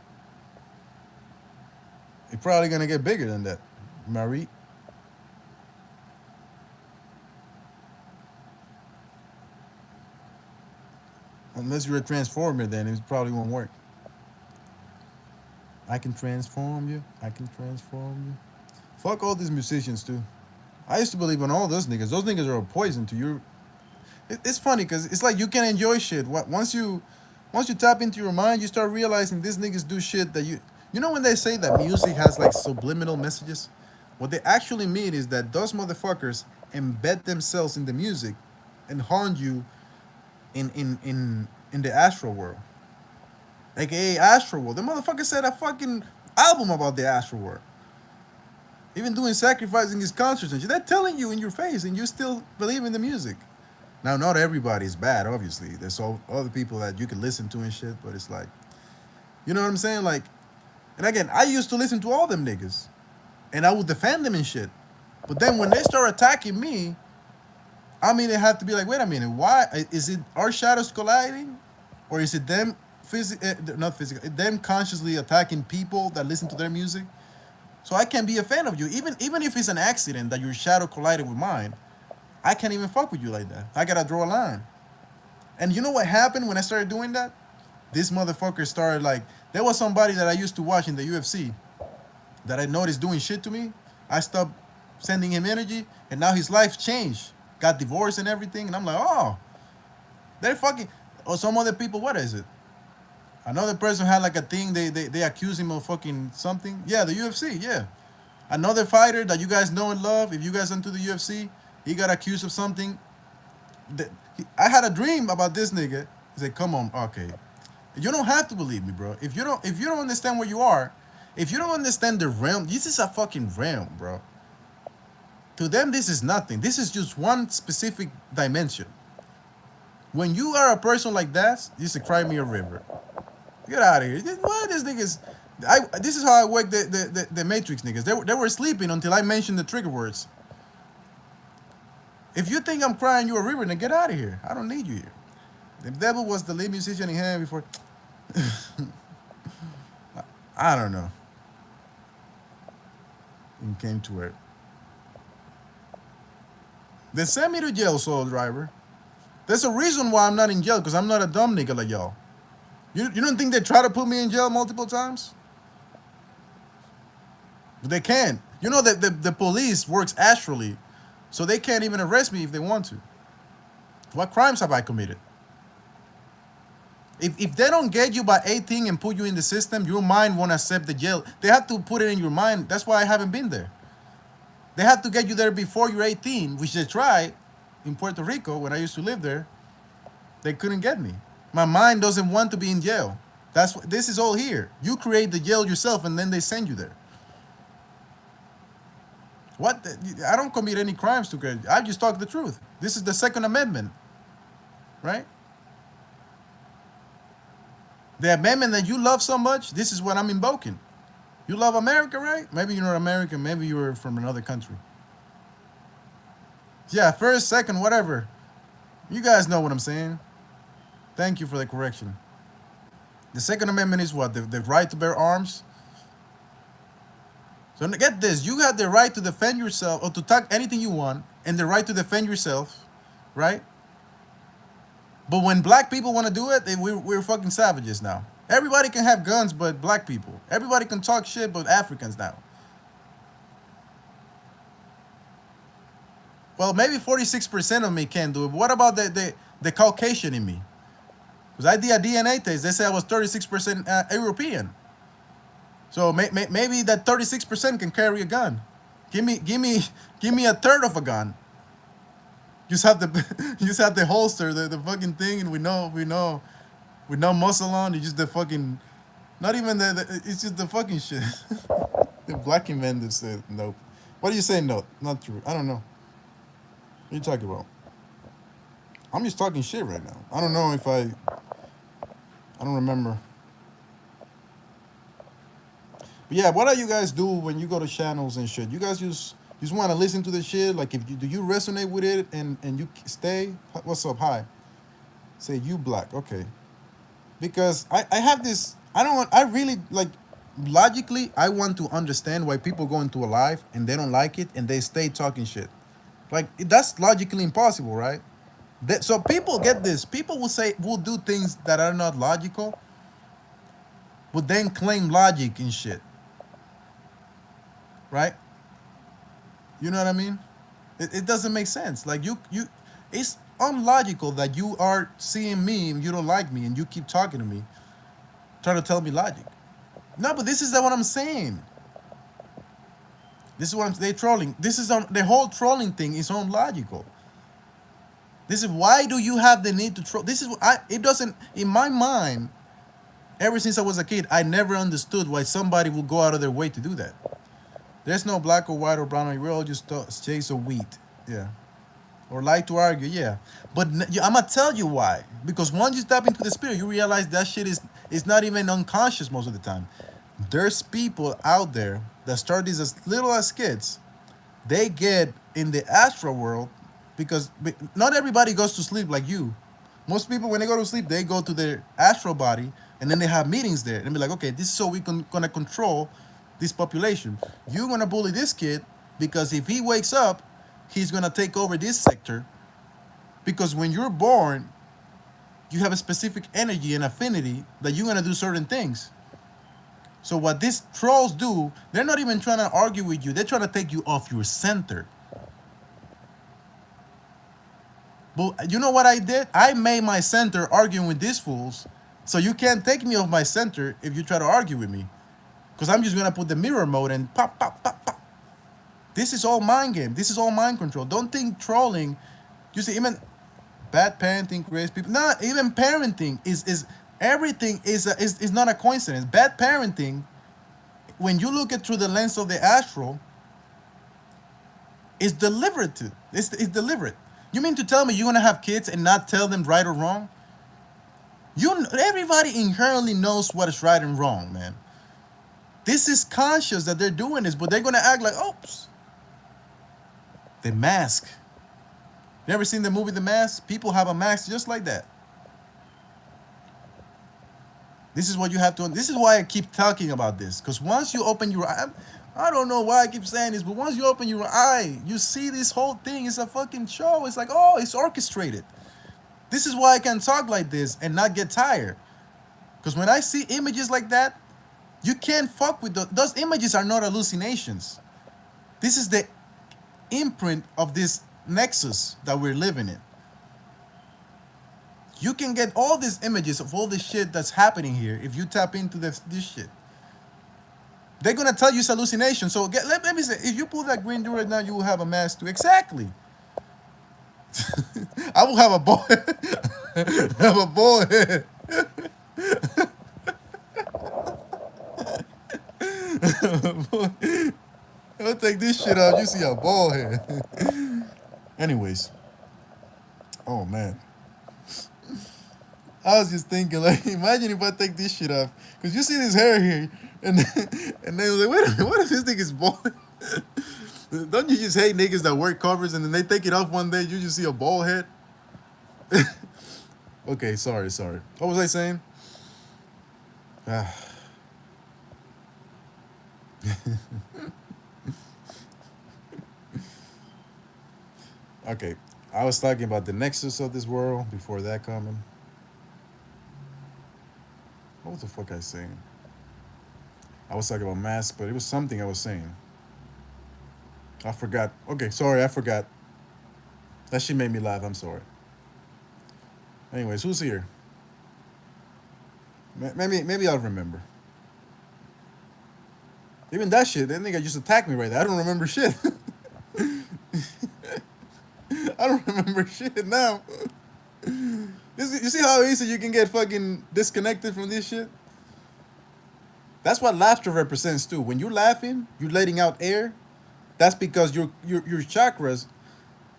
You're probably gonna get bigger than that. Marie. Unless you're a transformer, then it probably won't work. I can transform you. I can transform you. Fuck all these musicians too. I used to believe in all those niggas. Those niggas are a poison to your. It's funny because it's like you can enjoy shit. Once you tap into your mind, you start realizing these niggas do shit that you. You know when they say that music has like subliminal messages, what they actually mean is that those motherfuckers embed themselves in the music, and haunt you in the astral world, aka astral world. The motherfucker said a fucking album about the astral world. Even doing sacrificing his concerts and shit. They're telling you in your face, and you still believe in the music. Now, not everybody is bad, obviously. There's all other people that you can listen to and shit, but it's like, you know what I'm saying? Like, and again, I used to listen to all them niggas, and I would defend them and shit. But then when they start attacking me, I mean, it had to be like, wait a minute, why is it our shadows colliding, or is it them not physical, them consciously attacking people that listen to their music? So I can't be a fan of you, even if it's an accident that your shadow collided with mine. I can't even fuck with you like that. I gotta draw a line. And you know what happened when I started doing that? This motherfucker started like there was somebody that I used to watch in the UFC that I noticed doing shit to me. I stopped sending him energy, and now his life changed. Got divorced and everything, and I'm like, oh, they're fucking. Or some other people, what is it? Another person had like a thing. They accuse him of fucking something. Yeah, the UFC. Yeah, another fighter that you guys know and love. If you guys into the UFC, he got accused of something. I had a dream about this nigga. He said, "Come on, okay, you don't have to believe me, bro. If you don't understand where you are, if you don't understand the realm, this is a fucking realm, bro. To them, this is nothing. This is just one specific dimension. When you are a person like that, this is a cry me a river. Get out of here. Why these niggas? This is how I wake the Matrix niggas. They were sleeping until I mentioned the trigger words. If you think I'm crying you a river, then get out of here. I don't need you here. The devil was the lead musician in heaven before. I don't know. And came to it. They sent me to jail, soul driver. There's a reason why I'm not in jail, because I'm not a dumb nigga like y'all. You don't think they try to put me in jail multiple times? But they can't. You know that the police works astrally, so they can't even arrest me if they want to. What crimes have I committed? If they don't get you by 18 and put you in the system, your mind won't accept the jail. They have to put it in your mind. That's why I haven't been there. They have to get you there before you're 18, which they tried in Puerto Rico when I used to live there. They couldn't get me. My mind doesn't want to be in jail. This is all here. You create the jail yourself, and then they send you there. What? I don't commit any crimes to get. I just talk the truth. This is the Second Amendment, right? The amendment that you love so much. This is what I'm invoking. You love America, right? Maybe you're not American. Maybe you're from another country. Yeah, first, second, whatever. You guys know what I'm saying. Thank you for the correction. The Second Amendment is what? The right to bear arms? So get this. You have the right to defend yourself or to talk anything you want and the right to defend yourself, right? But when black people want to do it, we're fucking savages now. Everybody can have guns but black people. Everybody can talk shit but Africans now. Well, maybe 46% of me can do it. But what about the Caucasian in me? Because I did a DNA test. They said I was 36% European. So maybe that 36% can carry a gun. Give me a third of a gun. You just have the holster, the fucking thing, and we know with no muscle on. You just the fucking, not even it's just the fucking shit. The black inventor said nope. What do you say? No, not true. I don't know. What are you talking about? I'm just talking shit right now. I don't know if I don't remember. But yeah, what do you guys do when you go to channels and shit? You guys just want to listen to the shit? Like, do you resonate with it and you stay? What's up? Hi. Say you black. Okay. Because I have this, I really like, logically, I want to understand why people go into a life and they don't like it and they stay talking shit. Like that's logically impossible, right? So people get this. People will do things that are not logical, but then claim logic and shit, right? You know what I mean? It doesn't make sense. Like it's unlogical that you are seeing me and you don't like me and you keep talking to me, trying to tell me logic. No, but this is what I'm saying. This is what they trolling. This is the whole trolling thing is unlogical. This is why do you have the need to troll? This is it doesn't in my mind. Ever since I was a kid, I never understood why somebody would go out of their way to do that. There's no black or white or brown. We're all just shades of wheat. Yeah. Or like to argue, yeah. But I'm gonna tell you why. Because once you step into the spirit, you realize that shit is not even unconscious most of the time. There's people out there that start these as little as kids. They get in the astral world because not everybody goes to sleep like you. Most people, when they go to sleep, they go to their astral body and then they have meetings there and be like, okay, this is so gonna control this population. You're gonna bully this kid because if he wakes up, he's gonna take over this sector. Because when you're born, you have a specific energy and affinity that you're gonna do certain things. So what these trolls do, they're not even trying to argue with you. They're trying to take you off your center. But you know what I did? I made my center arguing with these fools. So you can't take me off my center if you try to argue with me. Because I'm just gonna put the mirror mode and pop, pop, pop, pop. This is all mind game. This is all mind control. Don't think trolling. You see, even bad parenting creates people. Not even parenting is everything is not a coincidence. Bad parenting, when you look at through the lens of the astral, is deliberate. It's deliberate. You mean to tell me you're gonna have kids and not tell them right or wrong? Everybody inherently knows what is right and wrong, man. This is conscious that they're doing this, but they're gonna act like, oops. The mask. You ever seen the movie The Mask? People have a mask just like that. This is what you have to. This is why I keep talking about this. Because once you open your eye, I don't know why I keep saying this, but once you open your eye, you see this whole thing is a fucking show. It's like, oh, it's orchestrated. This is why I can talk like this and not get tired. Because when I see images like that, you can't fuck with those images are not hallucinations. This is the imprint of this nexus that we're living in. You can get all these images of all this shit that's happening here if you tap into this shit. They're gonna tell you it's hallucination. So let me say, if you pull that green Durag now, you will have a mask too. Exactly. I will have a boy. Have a boy head. I'll take this shit off. You see a bald head. Anyways. Oh man. I was just thinking, like, imagine if I take this shit off. Because you see this hair here. And then I was like, wait a minute, what if this thing is bald? Don't you just hate niggas that wear covers and then they take it off one day, you just see a bald head? Okay, sorry. What was I saying? Okay, I was talking about the nexus of this world before that coming. What was the fuck I saying? I was talking about masks, but it was something I was saying. I forgot. Okay, sorry, I forgot. That shit made me laugh. I'm sorry. Anyways, who's here? Maybe I'll remember. Even that shit, that nigga just attacked me right there. I don't remember shit. I don't remember shit now. You see how easy you can get fucking disconnected from this shit? That's what laughter represents too. When you're laughing, you're letting out air. That's because your chakras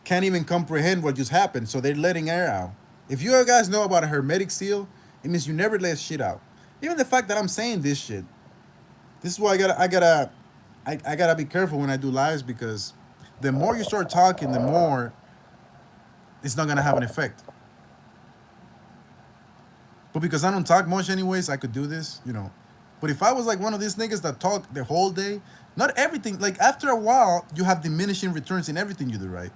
can't even comprehend what just happened, so they're letting air out. If you guys know about a hermetic seal, it means you never let shit out. Even the fact that I'm saying this shit, this is why I gotta be careful when I do lives because the more you start talking, the more it's not gonna have an effect. But because I don't talk much anyways, I could do this, you know. But if I was like one of these niggas that talk the whole day, not everything, like after a while, you have diminishing returns in everything you do, right?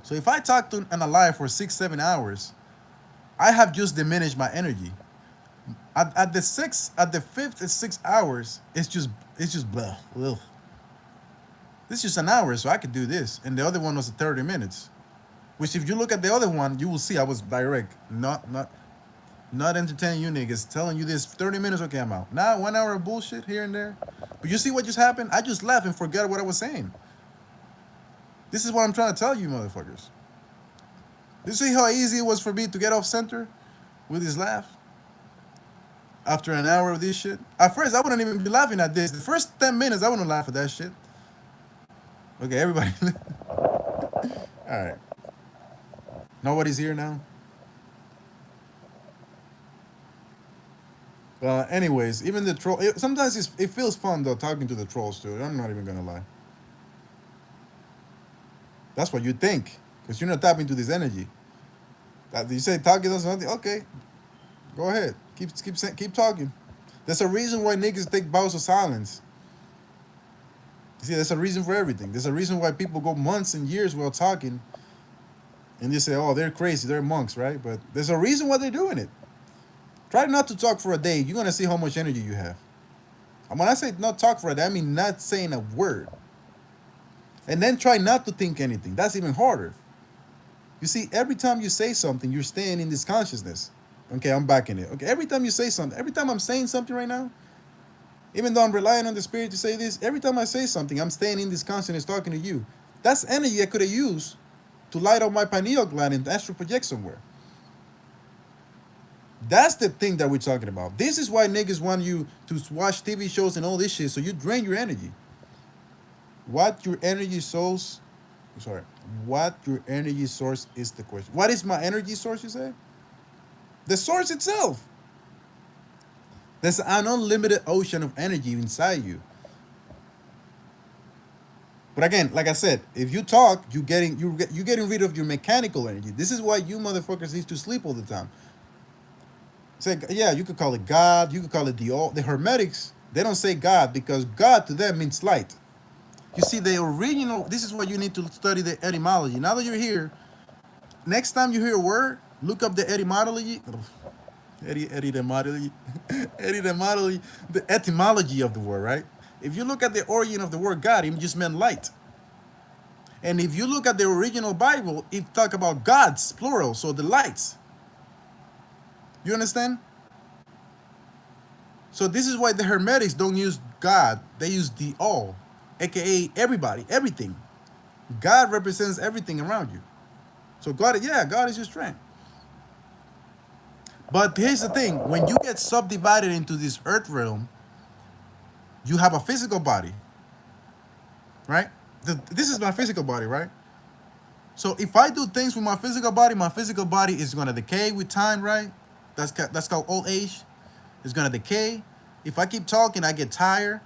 So if I talk to an alive for 6, 7 hours, I have just diminished my energy. At the fifth and 6 hours, it's just blah. Ugh. This is just an hour, so I could do this. And the other one was 30 minutes. Which if you look at the other one, you will see I was direct. Not entertaining you niggas, telling you this 30 minutes, okay, I'm out. Now 1 hour of bullshit here and there. But you see what just happened? I just laughed and forgot what I was saying. This is what I'm trying to tell you, motherfuckers. You see how easy it was for me to get off center with this laugh? After an hour of this shit? At first, I wouldn't even be laughing at this. The first 10 minutes, I wouldn't laugh at that shit. Okay, everybody. Alright. Nobody's here now? Anyways, even the troll. Sometimes it feels fun though talking to the trolls too. I'm not even gonna lie. That's what you think, because you're not tapping into this energy. That you say talking does nothing. Okay, go ahead. Keep talking. There's a reason why niggas take vows of silence. You see, there's a reason for everything. There's a reason why people go months and years without talking, and you say, "Oh, they're crazy. They're monks, right?" But there's a reason why they're doing it. Try not to talk for a day. You're gonna see how much energy you have. And when I say not talk for a day, I mean not saying a word. And then try not to think anything. That's even harder. You see, every time you say something, you're staying in this consciousness. Okay, I'm back in it. Okay, every time you say something, every time I'm saying something right now, even though I'm relying on the spirit to say this, every time I say something, I'm staying in this consciousness talking to you. That's energy I could have used to light up my pineal gland and astral project somewhere. That's the thing that we're talking about. This is why niggas want you to watch TV shows and all this shit, so you drain your energy. What your energy source, sorry, what your energy source is the question. What is my energy source, you say? The source itself. There's an unlimited ocean of energy inside you. But again, like I said, if you talk, you're getting rid of your mechanical energy. This is why you motherfuckers need to sleep all the time. Say, yeah, you could call it God, you could call it the all. The Hermetics, they don't say God because God to them means light. You see, the original, this is why you need to study the etymology. Now that you're here, next time you hear a word, look up the etymology. Etymology. Etymology. The etymology of the word, right? If you look at the origin of the word God, it just meant light. And if you look at the original Bible, it talk about gods, plural, so the lights. You understand? So this is why the Hermetics don't use God. They use the all, aka everybody, everything. God represents everything around you. So God, yeah, God is your strength. But here's the thing: when you get subdivided into this earth realm, you have a physical body, right? This is my physical body, right? So if I do things with my physical body is gonna decay with time, right? That's called old age. It's gonna decay. If I keep talking, I get tired.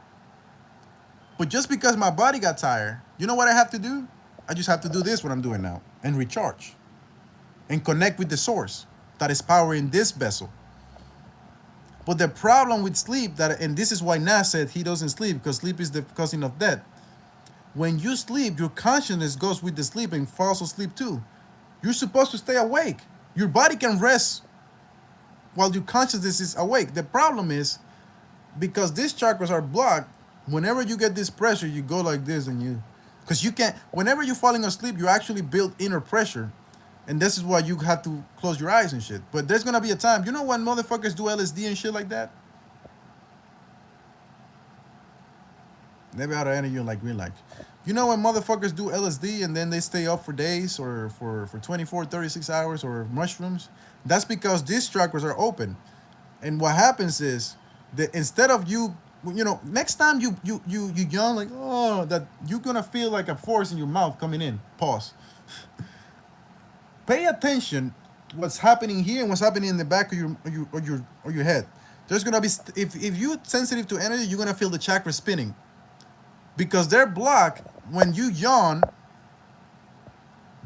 But just because my body got tired, you know what I have to do? I just have to do this, what I'm doing now, and recharge. And connect with the source that is powering this vessel. But the problem with sleep, and this is why Nas said he doesn't sleep, because sleep is the cousin of death. When you sleep, your consciousness goes with the sleep and falls asleep too. You're supposed to stay awake. Your body can rest while your consciousness is awake. The problem is, because these chakras are blocked, whenever you get this pressure, you go like this and because you can't, whenever you're falling asleep, you actually build inner pressure. And this is why you have to close your eyes and shit. But there's going to be a time, you know when motherfuckers do LSD and shit like that? Maybe out of energy like green light. You know when motherfuckers do LSD and then they stay up for days or for 24, 36 hours or mushrooms? That's because these chakras are open. And what happens is that instead of next time you yawn like, oh, that you're going to feel like a force in your mouth coming in. Pause. Pay attention what's happening here and what's happening in the back of your head. There's going to be, if you're sensitive to energy, you're going to feel the chakra spinning. Because they're blocked. When you yawn,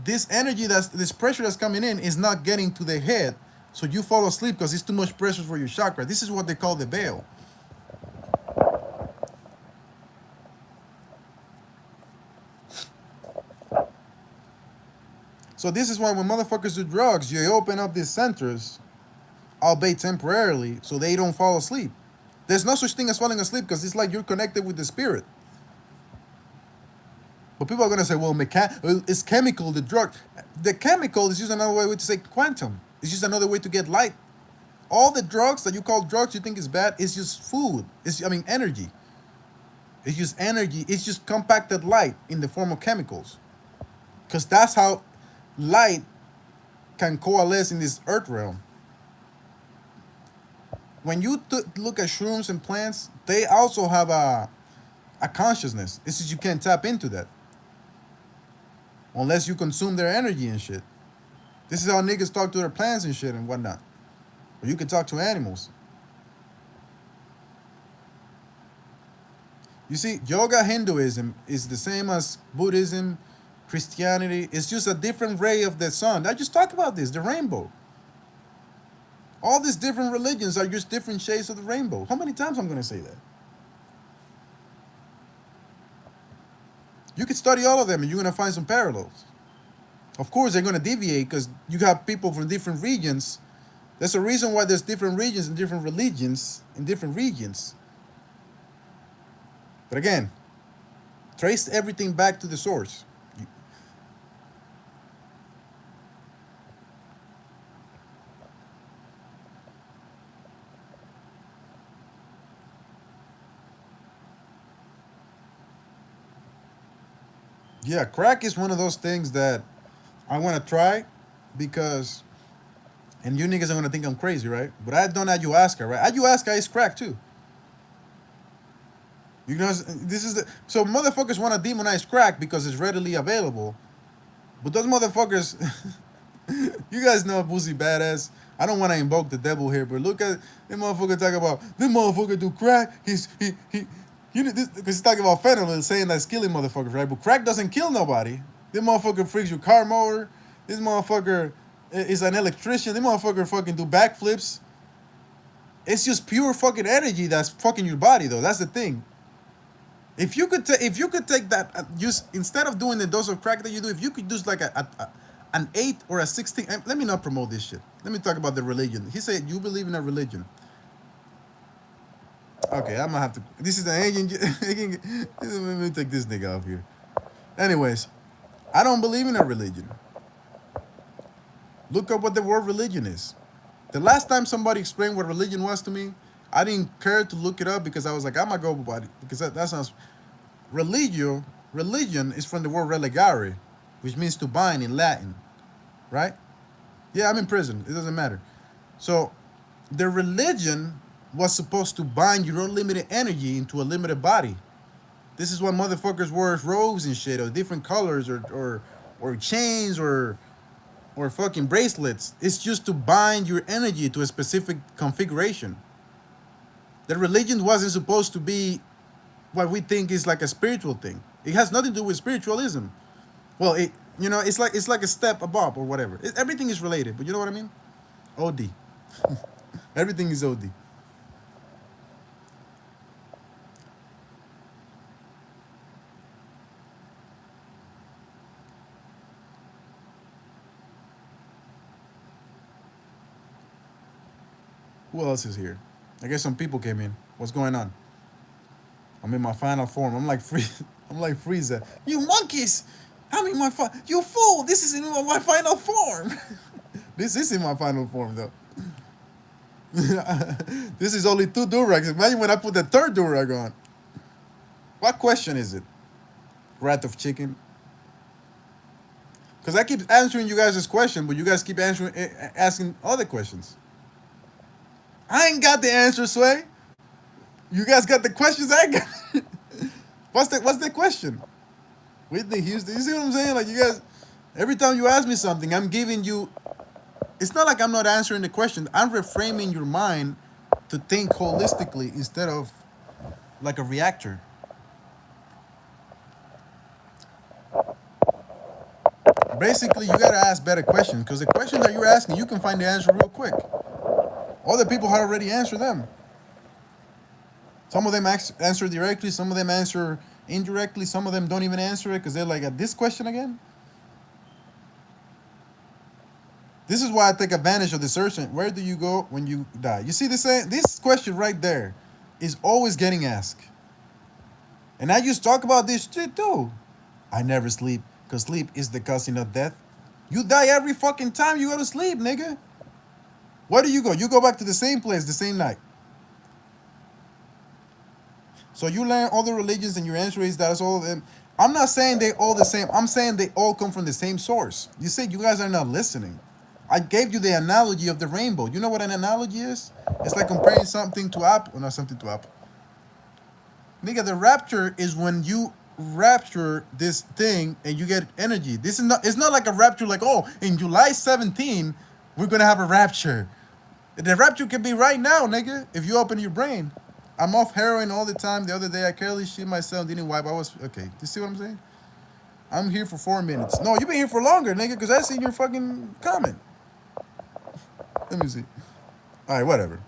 this energy, this pressure that's coming in is not getting to the head. So you fall asleep because it's too much pressure for your chakra. This is what they call the veil. So this is why when motherfuckers do drugs, you open up these centers, albeit temporarily, so they don't fall asleep. There's no such thing as falling asleep because it's like you're connected with the spirit. But people are gonna say, well, it's chemical, the drug. The chemical is just another way to say quantum. It's just another way to get light. All the drugs that you call drugs you think is bad is just food. Energy. It's just energy. It's just compacted light in the form of chemicals. Because that's how light can coalesce in this earth realm. When you look at shrooms and plants, they also have a consciousness. It's just you can't tap into that unless you consume their energy and shit. This is how niggas talk to their plants and shit and whatnot. Or you can talk to animals. You see, yoga Hinduism is the same as Buddhism, Christianity. It's just a different ray of the sun. I just talked about this, the rainbow. All these different religions are just different shades of the rainbow. How many times I'm going to say that? You could study all of them and you're going to find some parallels. Of course, they're going to deviate because you have people from different regions. There's a reason why there's different regions and different religions in different regions. But again, trace everything back to the source. Yeah, crack is one of those things that I want to try because, and you niggas are going to think I'm crazy, right? But I've done ayahuasca, right? Ayahuasca is crack too. You know, this is so motherfuckers want to demonize crack because it's readily available. But those motherfuckers, you guys know Boosie Badass. I don't want to invoke the devil here, but look at this motherfucker talk about this motherfucker do crack. You know, because he's talking about fentanyl, saying that's killing motherfuckers, right? But crack doesn't kill nobody. This motherfucker freaks your car motor. This motherfucker is an electrician. This motherfucker fucking do backflips. It's just pure fucking energy that's fucking your body, though. That's the thing. If you could take that, just instead of doing the dose of crack that you do, if you could do like an 8 or a 16. Let me not promote this shit. Let me talk about the religion. He said you believe in a religion. Okay, I'm gonna have to. This is an agent. Let me take this nigga off here. Anyways, I don't believe in a religion. Look up what the word religion is. The last time somebody explained what religion was to me, I didn't care to look it up because I was like, I'm gonna go about it because that sounds. Religion is from the word religare, which means to bind in Latin, right? Yeah, I'm in prison. It doesn't matter. So, the religion was supposed to bind your unlimited energy into a limited body. This is why motherfuckers wear robes and shit, or different colors, or chains, or fucking bracelets. It's just to bind your energy to a specific configuration. The religion wasn't supposed to be what we think is like a spiritual thing. It has nothing to do with spiritualism. Well, it's like a step above or whatever. Everything is related, but you know what I mean? OD. Everything is OD. Who else is here? I guess some people came in. What's going on? I'm in my final form. I'm like I'm like Frieza. You monkeys! I'm in my you fool! This is in my final form. This is in my final form though. This is only 2 Durags. Imagine when I put the 3rd Durag on. What question is it? Wrath of chicken. Because I keep answering you guys' question, but you guys keep asking other questions. I ain't got the answer, Sway. You guys got the questions I got. What's the question? Whitney Houston. You see what I'm saying? Like you guys, every time you ask me something, I'm giving you. It's not like I'm not answering the question. I'm reframing your mind to think holistically instead of like a reactor. Basically, you gotta ask better questions because the questions that you're asking, you can find the answer real quick. Other people have already answered them. Some of them answer directly, some of them answer indirectly, some of them don't even answer it because they're like, at this question again? This is why I take advantage of the search. Where do you go when you die? You see this question right there is always getting asked. And I used to talk about this shit too. I never sleep because sleep is the cousin of death. You die every fucking time you go to sleep, nigga. Where do you go? You go back to the same place the same night. So you learn all the religions and your answer is that's all of them. I'm not saying they all the same. I'm saying they all come from the same source. You said you guys are not listening. I gave you the analogy of the rainbow. You know what an analogy is? It's like comparing something to apple. Well, not something to apple. Nigga, the rapture is when you rapture this thing and you get energy. This is not. It's not like a rapture. Like, oh, in July 17, we're gonna have a rapture. The rapture could be right now, nigga. If you open your brain. I'm off heroin all the time. The other day, I carelessly shit myself. Didn't wipe. I was okay. You see what I'm saying? I'm here for 4 minutes. No, you've been here for longer, nigga. Because I seen your fucking comment. Let me see. All right, whatever.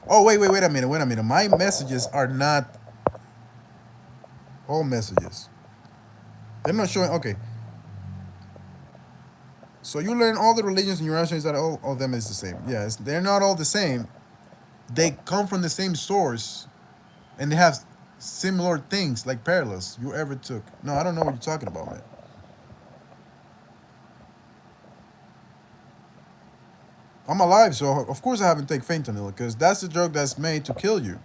Oh, wait a minute. My messages are not all messages. They're not showing. Okay. So you learn all the religions and your answer is that all of them is the same. Yes, they're not all the same. They come from the same source, and they have similar things like parallels you ever took. No, I don't know what you're talking about, man. I'm alive, so of course I haven't taken fentanyl because that's the drug that's made to kill you.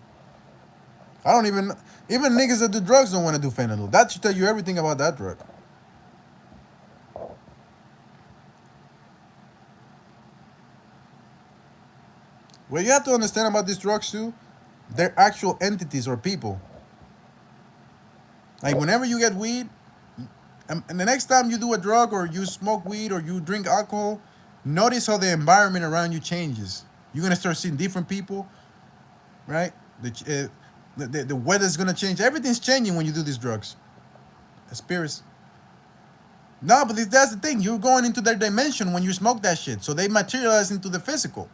I don't even niggas that do drugs don't want to do fentanyl. That should tell you everything about that drug. What you have to understand about these drugs too, they're actual entities or people. Like whenever you get weed, and the next time you do a drug or you smoke weed or you drink alcohol, notice how the environment around you changes. You're gonna start seeing different people, right? The weather's gonna change. Everything's changing when you do these drugs. Spirits. No, but that's the thing. You're going into their dimension when you smoke that shit. So they materialize into the physical.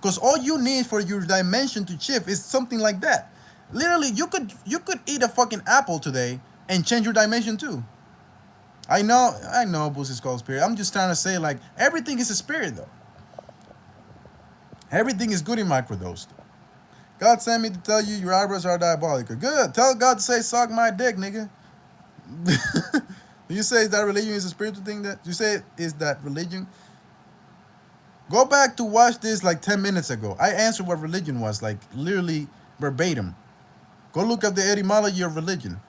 Because all you need for your dimension to shift is something like that. Literally, you could eat a fucking apple today and change your dimension too. I know Boost is called spirit. I'm just trying to say like everything is a spirit though. Everything is good in microdose. God sent me to tell you your eyebrows are diabolical. Good. Tell God to say suck my dick, nigga. You say that religion is a spiritual thing that you say is that religion? Go back to watch this like 10 minutes ago. I answered what religion was, like literally verbatim. Go look up the etymology of religion.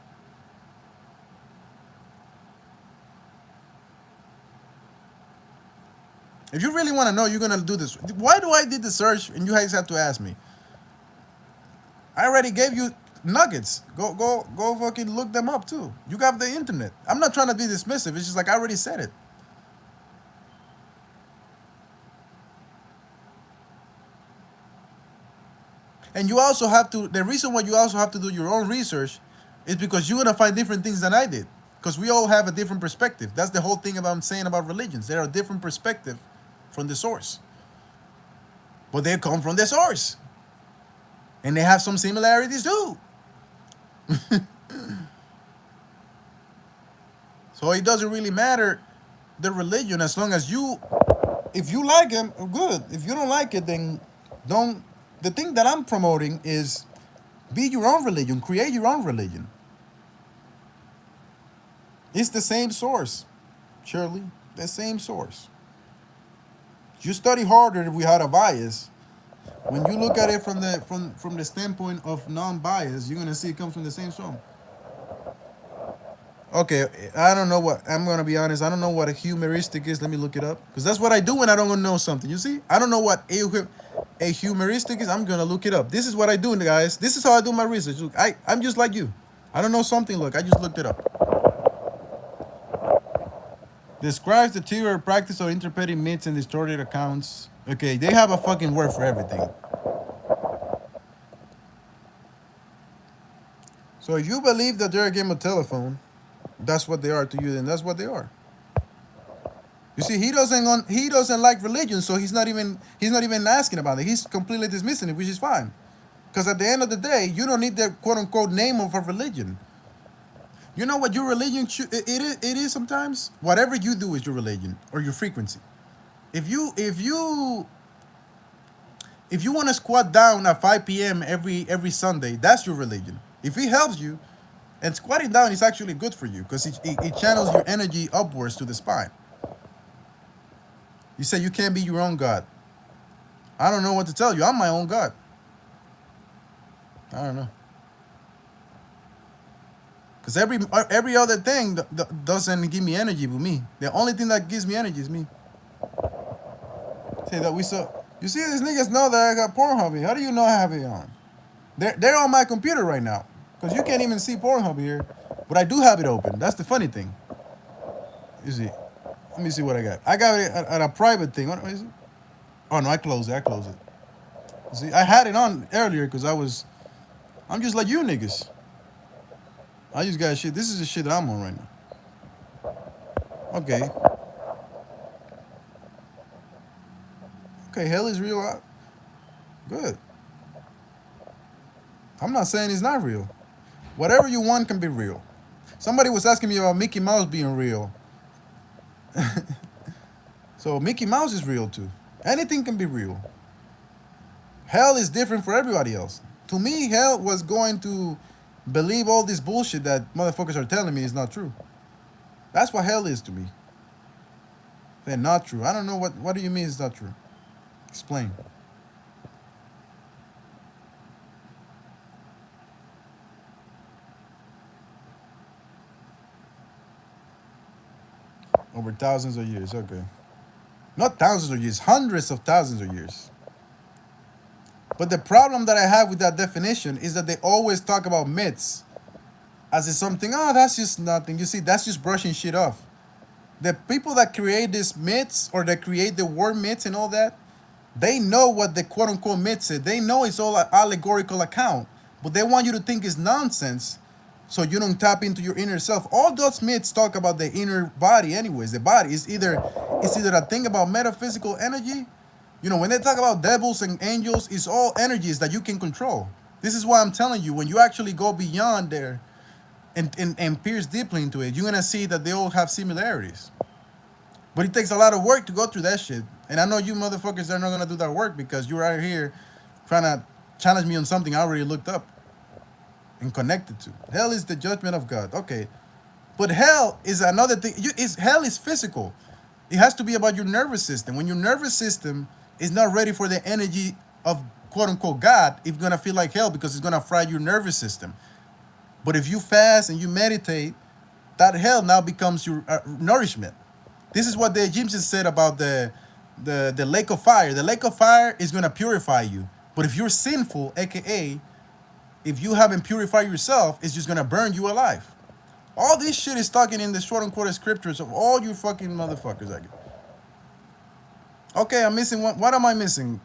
If you really want to know, you're gonna do this. Why do I did the search and you guys have to ask me? I already gave you nuggets. Go fucking look them up too. You got the internet. I'm not trying to be dismissive. It's just like I already said it. And you also have to, the reason why you also have to do your own research is because you're going to find different things than I did. Because we all have a different perspective. That's the whole thing about I'm saying about religions. They're a different perspective from the source. But they come from the source. And they have some similarities too. So it doesn't really matter the religion as long as you, if you like it, good. If you don't like it, then don't. The thing that I'm promoting is be your own religion, create your own religion. It's the same source, Shirley, the same source. You study harder if we had a bias. When you look at it from the standpoint of non-bias, you're gonna see it comes from the same source. Okay, I don't know what I'm gonna be honest. I don't know what a humoristic is. Let me look it up because that's what I do when I don't know something. You see, I don't know what a humoristic is. I'm gonna look it up. This is what I do, guys. This is how I do my research. Look, I'm just like you. I don't know something. Look, I just looked it up. Describes the theory or practice of interpreting myths and distorted accounts. Okay, they have a fucking word for everything. So if you believe that they're a game of telephone, that's what they are to you, then that's what they are. You see, he doesn't like religion, so he's not even asking about it. He's completely dismissing it, which is fine. Because at the end of the day, you don't need the quote unquote name of a religion. You know what your religion it is sometimes? Whatever you do is your religion or your frequency. If you if you want to squat down at 5 p.m. every Sunday, that's your religion. If it helps you, and squatting down is actually good for you because it channels your energy upwards to the spine. You say you can't be your own God. I don't know what to tell you. I'm my own God. I don't know. Because every other thing doesn't give me energy but me. The only thing that gives me energy is me. Say that we saw. You see, these niggas know that I got Pornhub. How do you know I have it on? They're on my computer right now. Because you can't even see Pornhub here. But I do have it open. That's the funny thing. You see. Let me see what I got. I got it at a private thing. What is it? Oh no, I closed it. I closed it. See, I had it on earlier because I'm just like you niggas. I just got shit. This is the shit that I'm on right now. Okay. Okay, hell is real. Good. I'm not saying it's not real. Whatever you want can be real. Somebody was asking me about Mickey Mouse being real. So Mickey Mouse is real too. Anything can be real. Hell is different for everybody else. To me, hell was going to believe all this bullshit that motherfuckers are telling me is not true. That's what hell is to me. They're not true. I don't know what do you mean it's not true? Explain. Over thousands of years, okay. Not thousands of years, hundreds of thousands of years. But the problem that I have with that definition is that they always talk about myths as if something, oh, that's just nothing. You see, that's just brushing shit off. The people that create these myths or that create the word myths and all that, they know what the quote unquote myths is. They know it's all an allegorical account, but they want you to think it's nonsense so you don't tap into your inner self. All those myths talk about the inner body, anyways. The body is either a thing about metaphysical energy. You know, when they talk about devils and angels, it's all energies that you can control. This is why I'm telling you, when you actually go beyond there and pierce deeply into it, you're gonna see that they all have similarities. But it takes a lot of work to go through that shit. And I know you motherfuckers are not gonna do that work because you're out here trying to challenge me on something I already looked up and connected to. Hell is the judgment of God. Okay. But hell is another thing. Hell is physical. It has to be about your nervous system. When your nervous system is not ready for the energy of quote unquote God, it's gonna feel like hell because it's gonna fry your nervous system. But if you fast and you meditate, that hell now becomes your nourishment. This is what the Egyptians said about the lake of fire. The lake of fire is gonna purify you. But if you're sinful, aka if you haven't purified yourself, it's just gonna burn you alive. All this shit is talking in the short and quoted scriptures of all you fucking motherfuckers. I get. Okay, I'm missing one. What am I missing,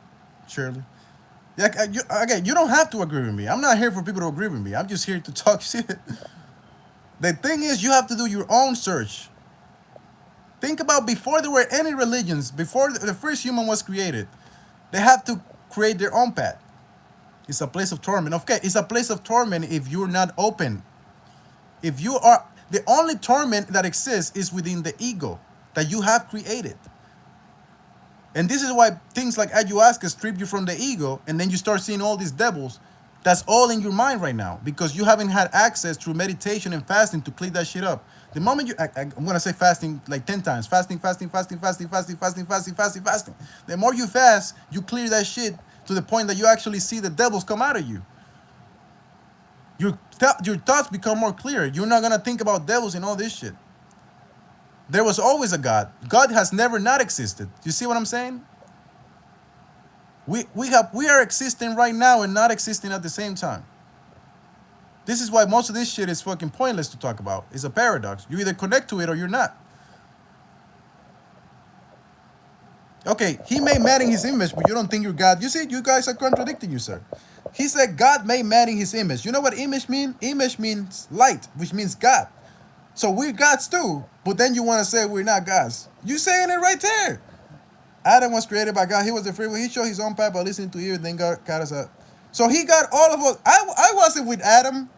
Shirley? Yeah, again, you don't have to agree with me. I'm not here for people to agree with me. I'm just here to talk shit. The thing is, you have to do your own search. Think about before there were any religions, before the first human was created, they have to create their own path. It's a place of torment. Okay, it's a place of torment if you're not open. If you are, the only torment that exists is within the ego that you have created. And this is why things like ayahuasca strip you from the ego, and then you start seeing all these devils. That's all in your mind right now because you haven't had access through meditation and fasting to clean that shit up. The moment I'm gonna say fasting like 10 times, fasting, fasting, fasting, fasting, fasting, fasting, fasting, fasting, fasting. The more you fast, you clear that shit to the point that you actually see the devils come out of you. Your thoughts become more clear. You're not gonna think about devils and all this shit. There was always a God. God has never not existed. You see what I'm saying? We are existing right now and not existing at the same time. This is why most of this shit is fucking pointless to talk about. It's a paradox. You either connect to it or you're not. Okay, he made man in his image, but you don't think you're God. You see, you guys are contradicting you, sir. He said God made man in his image. You know what image means? Image means light, which means God. So we're gods too, but then you want to say we're not gods. You saying it right there. Adam was created by God. He was the free will. He showed his own path by listening to you, and then God got us up. So he got all of us. I wasn't with Adam.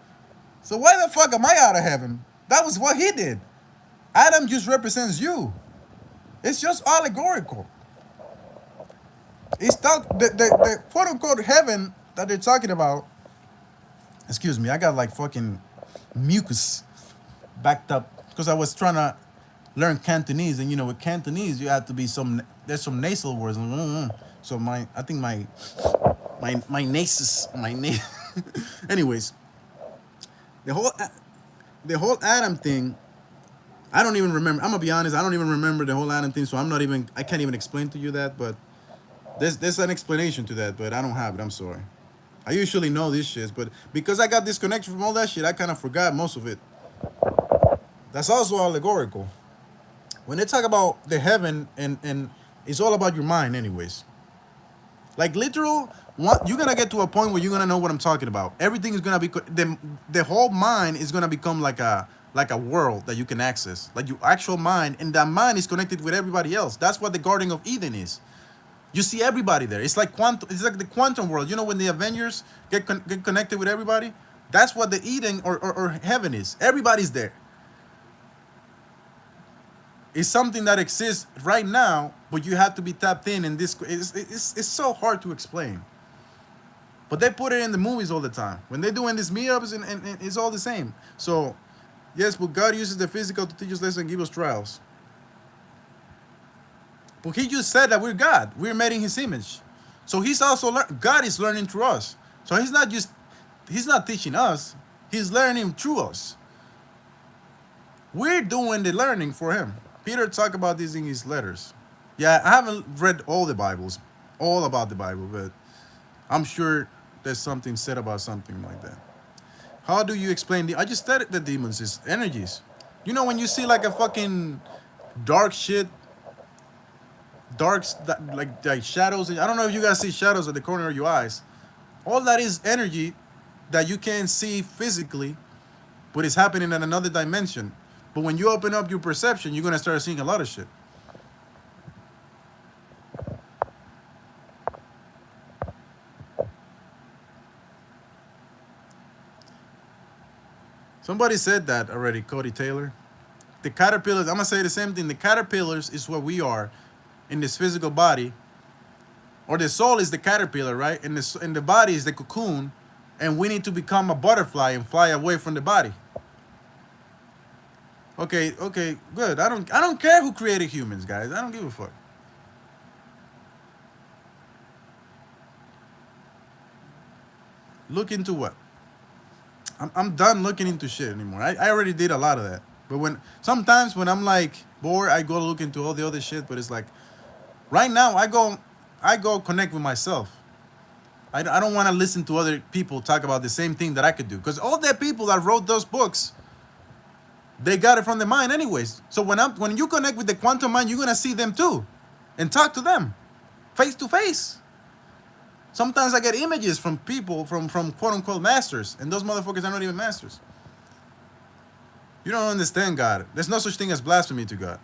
So why the fuck am I out of heaven? That was what he did. Adam just represents you. It's just allegorical. It's not the quote unquote heaven that they're talking about. Excuse me, I got like fucking mucus backed up because I was trying to learn Cantonese, and you know with Cantonese you have to be some there's some nasal words. So my I think my nasus my na anyways, the whole the whole Adam thing, I don't even remember. I'm gonna be honest, I don't even remember the whole Adam thing, so I can't even explain to you that, but there's an explanation to that, but I don't have it. I'm sorry. I usually know these shits, but because I got disconnected from all that shit, I kind of forgot most of it. That's also allegorical. When they talk about the heaven and it's all about your mind, anyways. Like literal, you're gonna get to a point where you're gonna know what I'm talking about. Everything is gonna be the whole mind is gonna become like a world that you can access, like your actual mind, and that mind is connected with everybody else. That's what the Garden of Eden is. You see everybody there. It's like quantum. It's like the quantum world. You know when the Avengers get connected with everybody. That's what the Eden or heaven is. Everybody's there. It's something that exists right now, but you have to be tapped in. And this it's so hard to explain. But they put it in the movies all the time. When they're doing these meetups, and it's all the same. So, yes, but God uses the physical to teach us lessons and give us trials. But He just said that we're God. We're made in His image. So He's also God is learning through us. So He's not teaching us. He's learning through us. We're doing the learning for Him. Peter talked about this in his letters. Yeah, I haven't read all the Bibles, all about the Bible, but I'm sure there's something said about something like that. How do you explain I just studied the demons, is energies. You know when you see like a fucking dark shit, like shadows. I don't know if you guys see shadows at the corner of your eyes. All that is energy that you can't see physically, but it's happening in another dimension. But when you open up your perception, you're gonna start seeing a lot of shit. Somebody said that already, Cody Taylor. The caterpillars, I'm gonna say the same thing. The caterpillars is what we are in this physical body, or the soul is the caterpillar, right? And the body is the cocoon, and we need to become a butterfly and fly away from the body. Okay, good. I don't care who created humans, guys. I don't give a fuck. Look into what? I'm done looking into shit anymore. I already did a lot of that. But sometimes when I'm like bored, I go look into all the other shit. But it's like right now I go connect with myself. I don't want to listen to other people talk about the same thing that I could do, because all the people that wrote those books, they got it from the mind anyways. So when you connect with the quantum mind, you're gonna see them too, and talk to them face to face. Sometimes I get images from people from quote unquote masters, and those motherfuckers are not even masters. You don't understand God. There's no such thing as blasphemy to God.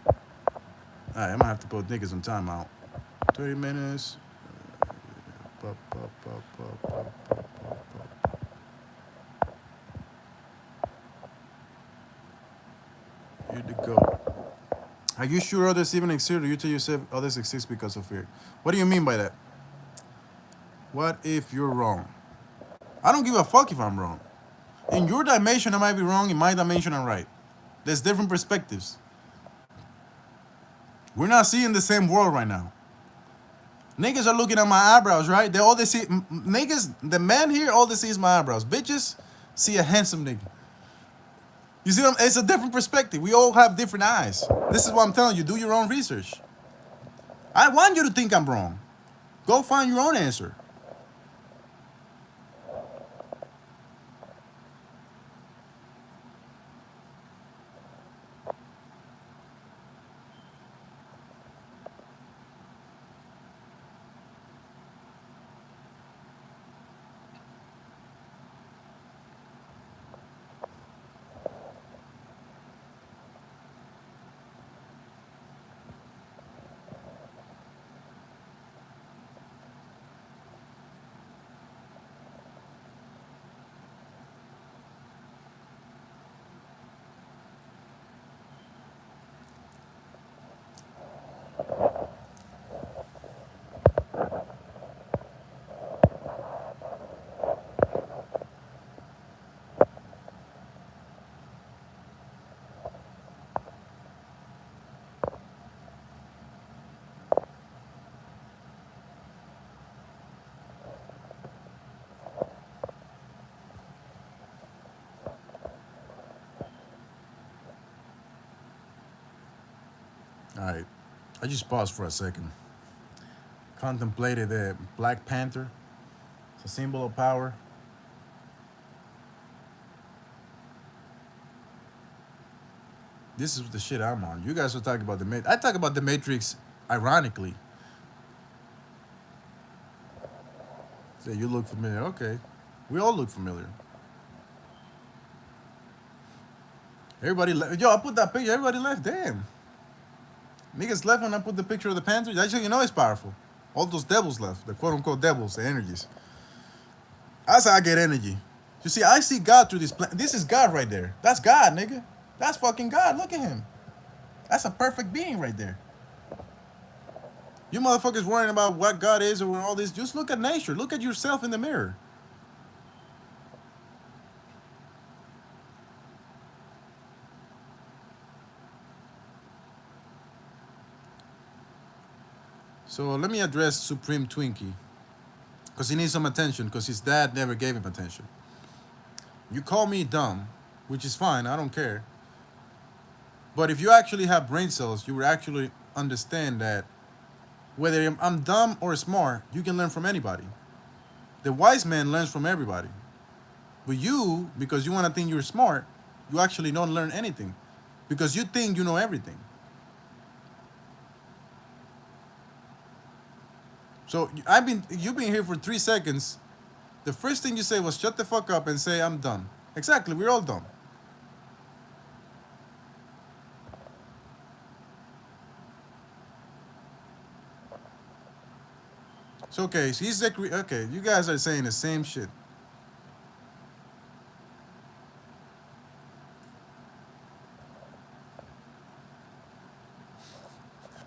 Alright, I'm gonna have to put niggas some time out. 30 minutes. Pop, pop, pop, pop, pop, pop, pop. Here to go. Are you sure others even exist, or you tell yourself others exist because of fear? What do you mean by that? What if you're wrong? I don't give a fuck if I'm wrong. In your dimension, I might be wrong. In my dimension, I'm right. There's different perspectives. We're not seeing the same world right now. Niggas are looking at my eyebrows, right? All they see, niggas, the men here, all they see is my eyebrows. Bitches see a handsome nigga. You see, it's a different perspective. We all have different eyes. This is what I'm telling you. Do your own research. I want you to think I'm wrong. Go find your own answer. I just paused for a second. Contemplated the Black Panther. It's a symbol of power. This is the shit I'm on. You guys are talking about the Matrix. I talk about the Matrix ironically. Say you look familiar. Okay, we all look familiar. Everybody left. Yo, I put that picture. Everybody left. Damn. Niggas left when I put the picture of the Panthers. That's how you know it's powerful. All those devils left. The quote unquote devils, the energies. That's how I get energy. You see, I see God through this. This is God right there. That's God, nigga. That's fucking God. Look at him. That's a perfect being right there. You motherfuckers worrying about what God is or all this. Just look at nature. Look at yourself in the mirror. So let me address Supreme Twinkie. Because he needs some attention because his dad never gave him attention. You call me dumb, which is fine. I don't care. But if you actually have brain cells, you will actually understand that whether I'm dumb or smart, you can learn from anybody. The wise man learns from everybody. But you, because you want to think you're smart, you actually don't learn anything. Because you think you know everything. So you've been here for 3 seconds. The first thing you say was shut the fuck up and say I'm dumb. Exactly, we're all dumb. So okay, so he's okay. You guys are saying the same shit.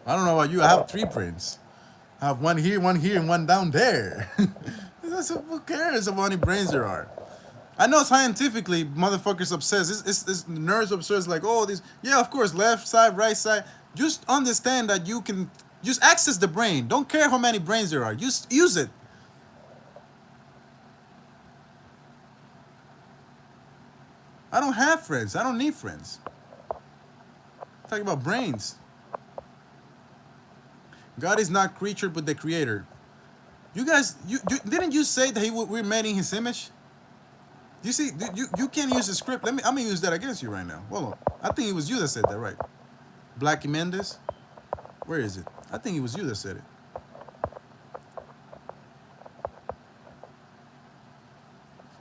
I don't know about you. I have three brains. I have one here, and one down there. Who cares how many brains there are? I know scientifically, motherfuckers obsessed. It's nerds obsessed. Like, oh, this. Yeah, of course, left side, right side. Just understand that you can just access the brain. Don't care how many brains there are. Just use it. I don't have friends. I don't need friends. I'm talking about brains. God is not creature, but the creator. You guys, you didn't you say that we're made in His image? You see, you can't use the script. I'm gonna use that against you right now. Hold on. I think it was you that said that, right? Blackie Mendes. Where is it? I think it was you that said it.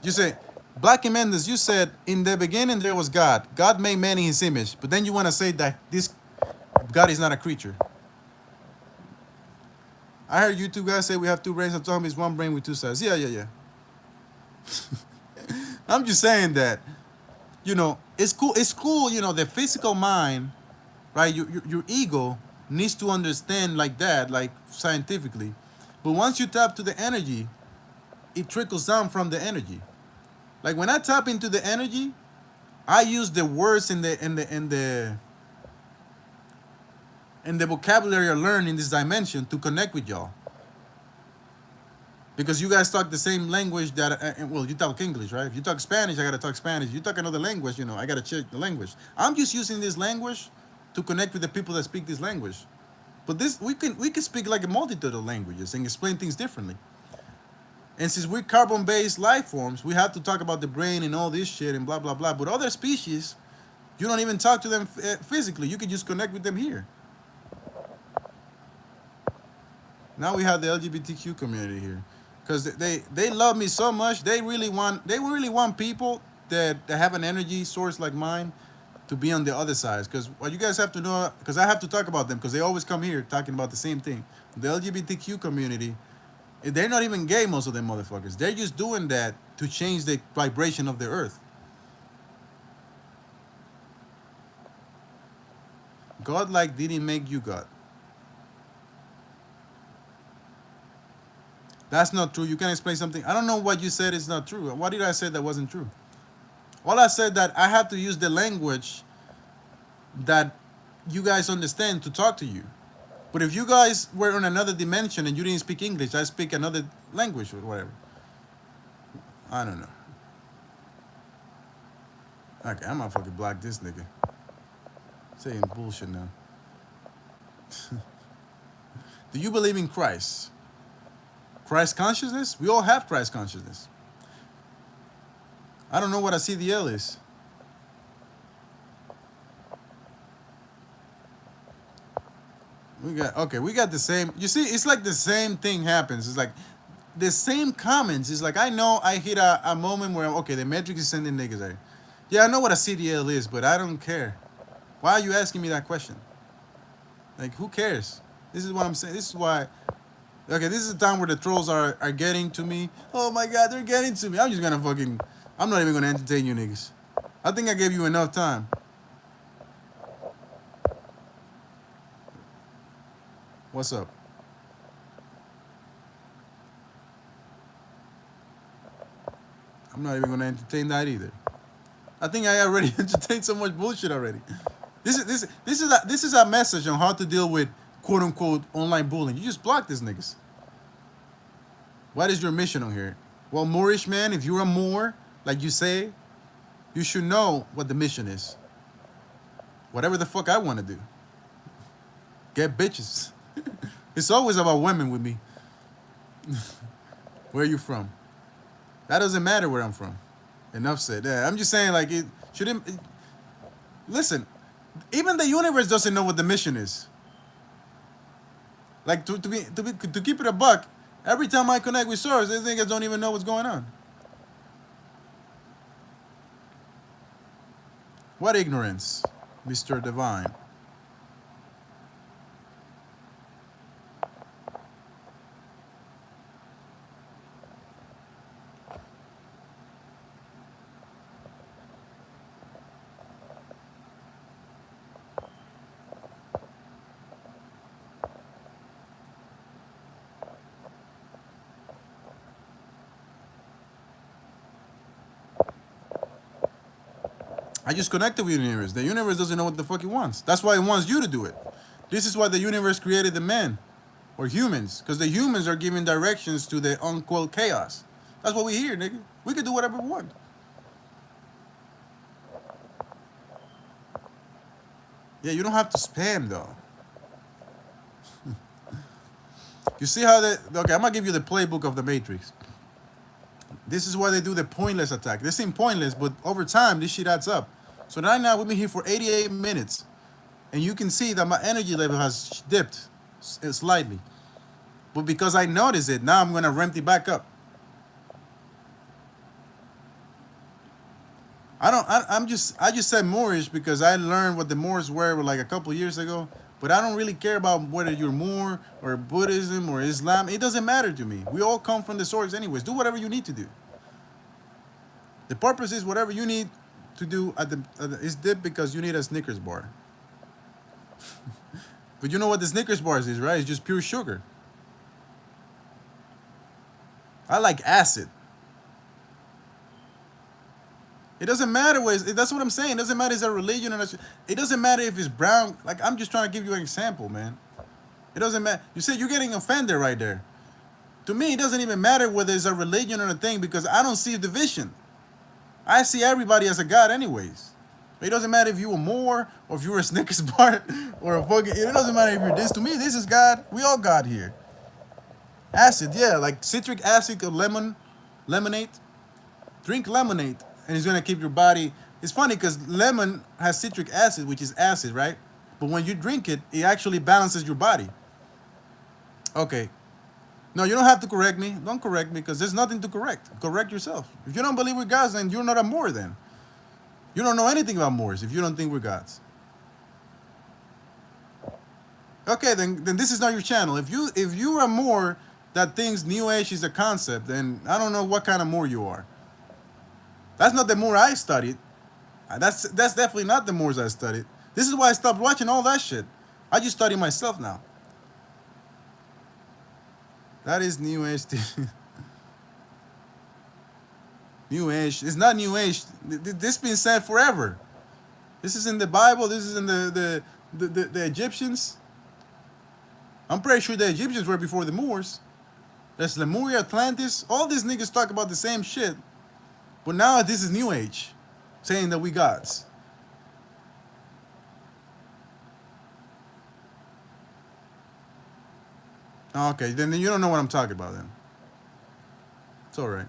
You say, Blackie Mendes. You said in the beginning there was God. God made man in His image, but then you want to say that this God is not a creature. I heard you two guys say we have two brains. I'm talking about one brain with two sides. Yeah, yeah, yeah. I'm just saying that, it's cool. It's cool, the physical mind, right? Your ego needs to understand like that, like scientifically. But once you tap to the energy, it trickles down from the energy. Like when I tap into the energy, I use the words in the vocabulary I learned in this dimension to connect with y'all. Because you guys talk the same language that, well, you talk English, right? If you talk Spanish, I gotta talk Spanish. If you talk another language, I gotta check the language. I'm just using this language to connect with the people that speak this language. But this we can speak like a multitude of languages and explain things differently. And since we're carbon-based life forms, we have to talk about the brain and all this shit and blah blah blah. But other species, you don't even talk to them physically. You can just connect with them here. Now we have the LGBTQ community here, because they love me so much. They really want people that have an energy source like mine to be on the other side. Because what you guys have to know, because I have to talk about them, because they always come here talking about the same thing. The LGBTQ community, they're not even gay, most of them motherfuckers. They're just doing that to change the vibration of the earth. God like didn't make you God. That's not true. You can explain something. I don't know what you said is not true. What did I say that wasn't true? All I said that I have to use the language that you guys understand to talk to you. But if you guys were on another dimension and you didn't speak English, I speak another language or whatever. I don't know. Okay, I'm gonna fucking block this nigga. Saying bullshit now. Do you believe in Christ? Christ consciousness? We all have Christ consciousness. I don't know what a CDL is. We got the same. You see, it's like the same thing happens. It's like the same comments. It's like I know I hit a moment where okay, the Matrix is sending niggas there. Yeah, I know what a CDL is, but I don't care. Why are you asking me that question? Like, who cares? This is what I'm saying. This is why. Okay, this is the time where the trolls are getting to me. Oh my god, they're getting to me. I'm just gonna fucking. I'm not even gonna entertain you niggas. I think I gave you enough time. What's up? I'm not even gonna entertain that either. I think I already entertained so much bullshit already. This is a message on how to deal with quote unquote online bullying. You just block these niggas. What is your mission on here? Well, Moorish man, if you're a Moor, like you say, you should know what the mission is. Whatever the fuck I want to do. Get bitches. It's always about women with me. Where are you from? That doesn't matter where I'm from. Enough said. Yeah, I'm just saying, like, it shouldn't. Listen, even the universe doesn't know what the mission is. Like, to keep it a buck, every time I connect with source, these niggas don't even know what's going on. What ignorance, Mr. Divine? I just connected with the universe. The universe doesn't know what the fuck it wants. That's why it wants you to do it. This is why the universe created the man or humans, because the humans are giving directions to the unquote chaos. That's what we hear, nigga. We can do whatever we want. Yeah, you don't have to spam though. You see how they? Okay, I'm gonna give you the playbook of the Matrix. This is why they do the pointless attack. They seem pointless, but over time this shit adds up. So right now we've been here for 88 minutes, and you can see that my energy level has dipped slightly. But because I noticed it, now I'm gonna ramp it back up. I just said Moorish because I learned what the Moors were like a couple years ago. But I don't really care about whether you're Moor or Buddhism or Islam. It doesn't matter to me. We all come from the source anyways. Do whatever you need to do. The purpose is whatever you need to do is dip because you need a Snickers bar. But you know what the Snickers bars is, right? It's just pure sugar. I like acid. It doesn't matter that's what I'm saying. It doesn't matter if it's a religion or not. It doesn't matter if it's brown. Like, I'm just trying to give you an example, man. It doesn't matter. You said you're getting offended right there. To me, it doesn't even matter whether it's a religion or a thing because I don't see division. I see everybody as a god anyways. It doesn't matter if you're a Moor or if you're a Snickers bar or a fucking... It doesn't matter if you're this. To me, this is God. We all God here. Acid, yeah. Like citric acid or lemonade. Drink lemonade. And it's gonna keep your body. It's funny because lemon has citric acid, which is acid, right? But when you drink it, it actually balances your body. Okay. No, you don't have to correct me. Don't correct me because there's nothing to correct. Correct yourself. If you don't believe we're gods, then you're not a Moor. Then you don't know anything about Moors if you don't think we're gods. Okay, then this is not your channel. If you're a Moor that thinks New Age is a concept, then I don't know what kind of Moor you are. That's not the Moor I studied. That's definitely not the Moors I studied. This is why I stopped watching all that shit. I just study myself now. That is New Age. New Age. It's not New Age. This been said forever. This is in the Bible. This is in the Egyptians. I'm pretty sure the Egyptians were before the Moors. There's Lemuria, Atlantis. All these niggas talk about the same shit. But now this is New Age, saying that we gods. Okay, then you don't know what I'm talking about then. It's all right.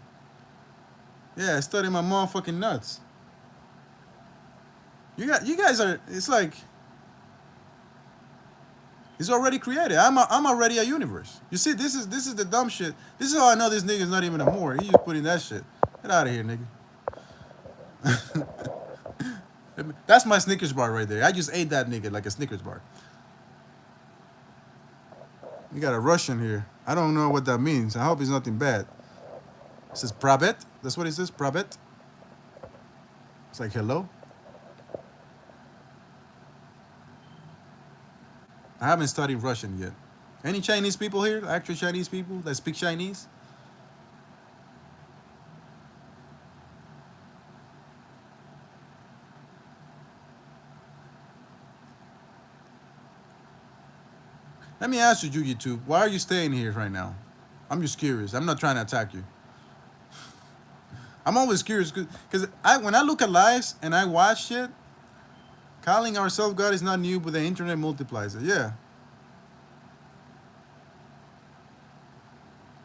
Yeah, I study my motherfucking nuts. You guys are. It's like it's already created. I'm already a universe. You see, this is the dumb shit. This is how I know this nigga's not even a Moor. He just putting that shit. Get out of here, nigga. That's my Snickers bar right there. I just ate that nigga like a Snickers bar. You got a Russian here. I don't know what that means. I hope it's nothing bad. It says Prabet. That's what it says, Prabet. It's like hello. I haven't studied Russian yet. Any Chinese people here? Actual Chinese people that speak Chinese? Let me ask you, YouTube, why are you staying here right now? I'm just curious. I'm not trying to attack you. I'm always curious because when I look at lives and I watch shit, calling ourselves God is not new, but the internet multiplies it. Yeah.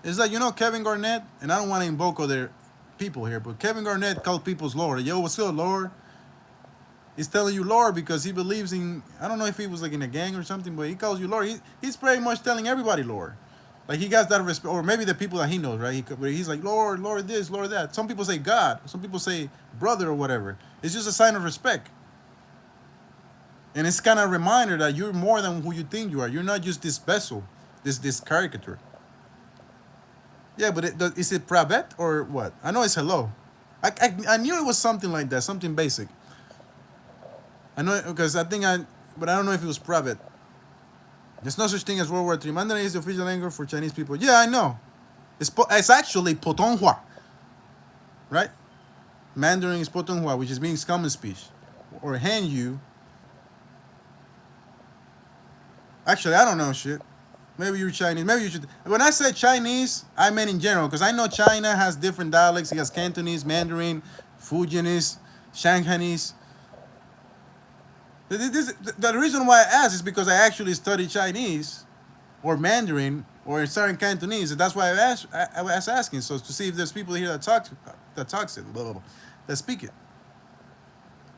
It's like, Kevin Garnett, and I don't want to invoke other people here, but Kevin Garnett called people's Lord. Yo, what's up, Lord? He's telling you Lord because he believes in, I don't know if he was like in a gang or something, but he calls you Lord. He's pretty much telling everybody Lord. Like he got that respect, or maybe the people that he knows, right? He's like, Lord, Lord this, Lord that. Some people say God. Some people say brother or whatever. It's just a sign of respect. And it's kind of a reminder that you're more than who you think you are. You're not just this vessel, this caricature. Yeah, but is it Prabet or what? I know it's hello. I knew it was something like that, something basic. I know because but I don't know if it was Prabet. There's no such thing as World War III. Mandarin is the official language for Chinese people. Yeah, I know. It's actually Putonghua, right? Mandarin is Putonghua, which means common speech, or Hanyu. Actually, I don't know shit. Maybe you're Chinese. Maybe you should. When I say Chinese, I meant in general because I know China has different dialects. It has Cantonese, Mandarin, Fujianese, Shanghainese. The reason why I asked is because I actually studied Chinese or Mandarin or certain Cantonese. And that's why I was asking. So to see if there's people here that talks it, blah, blah, blah, that speak it.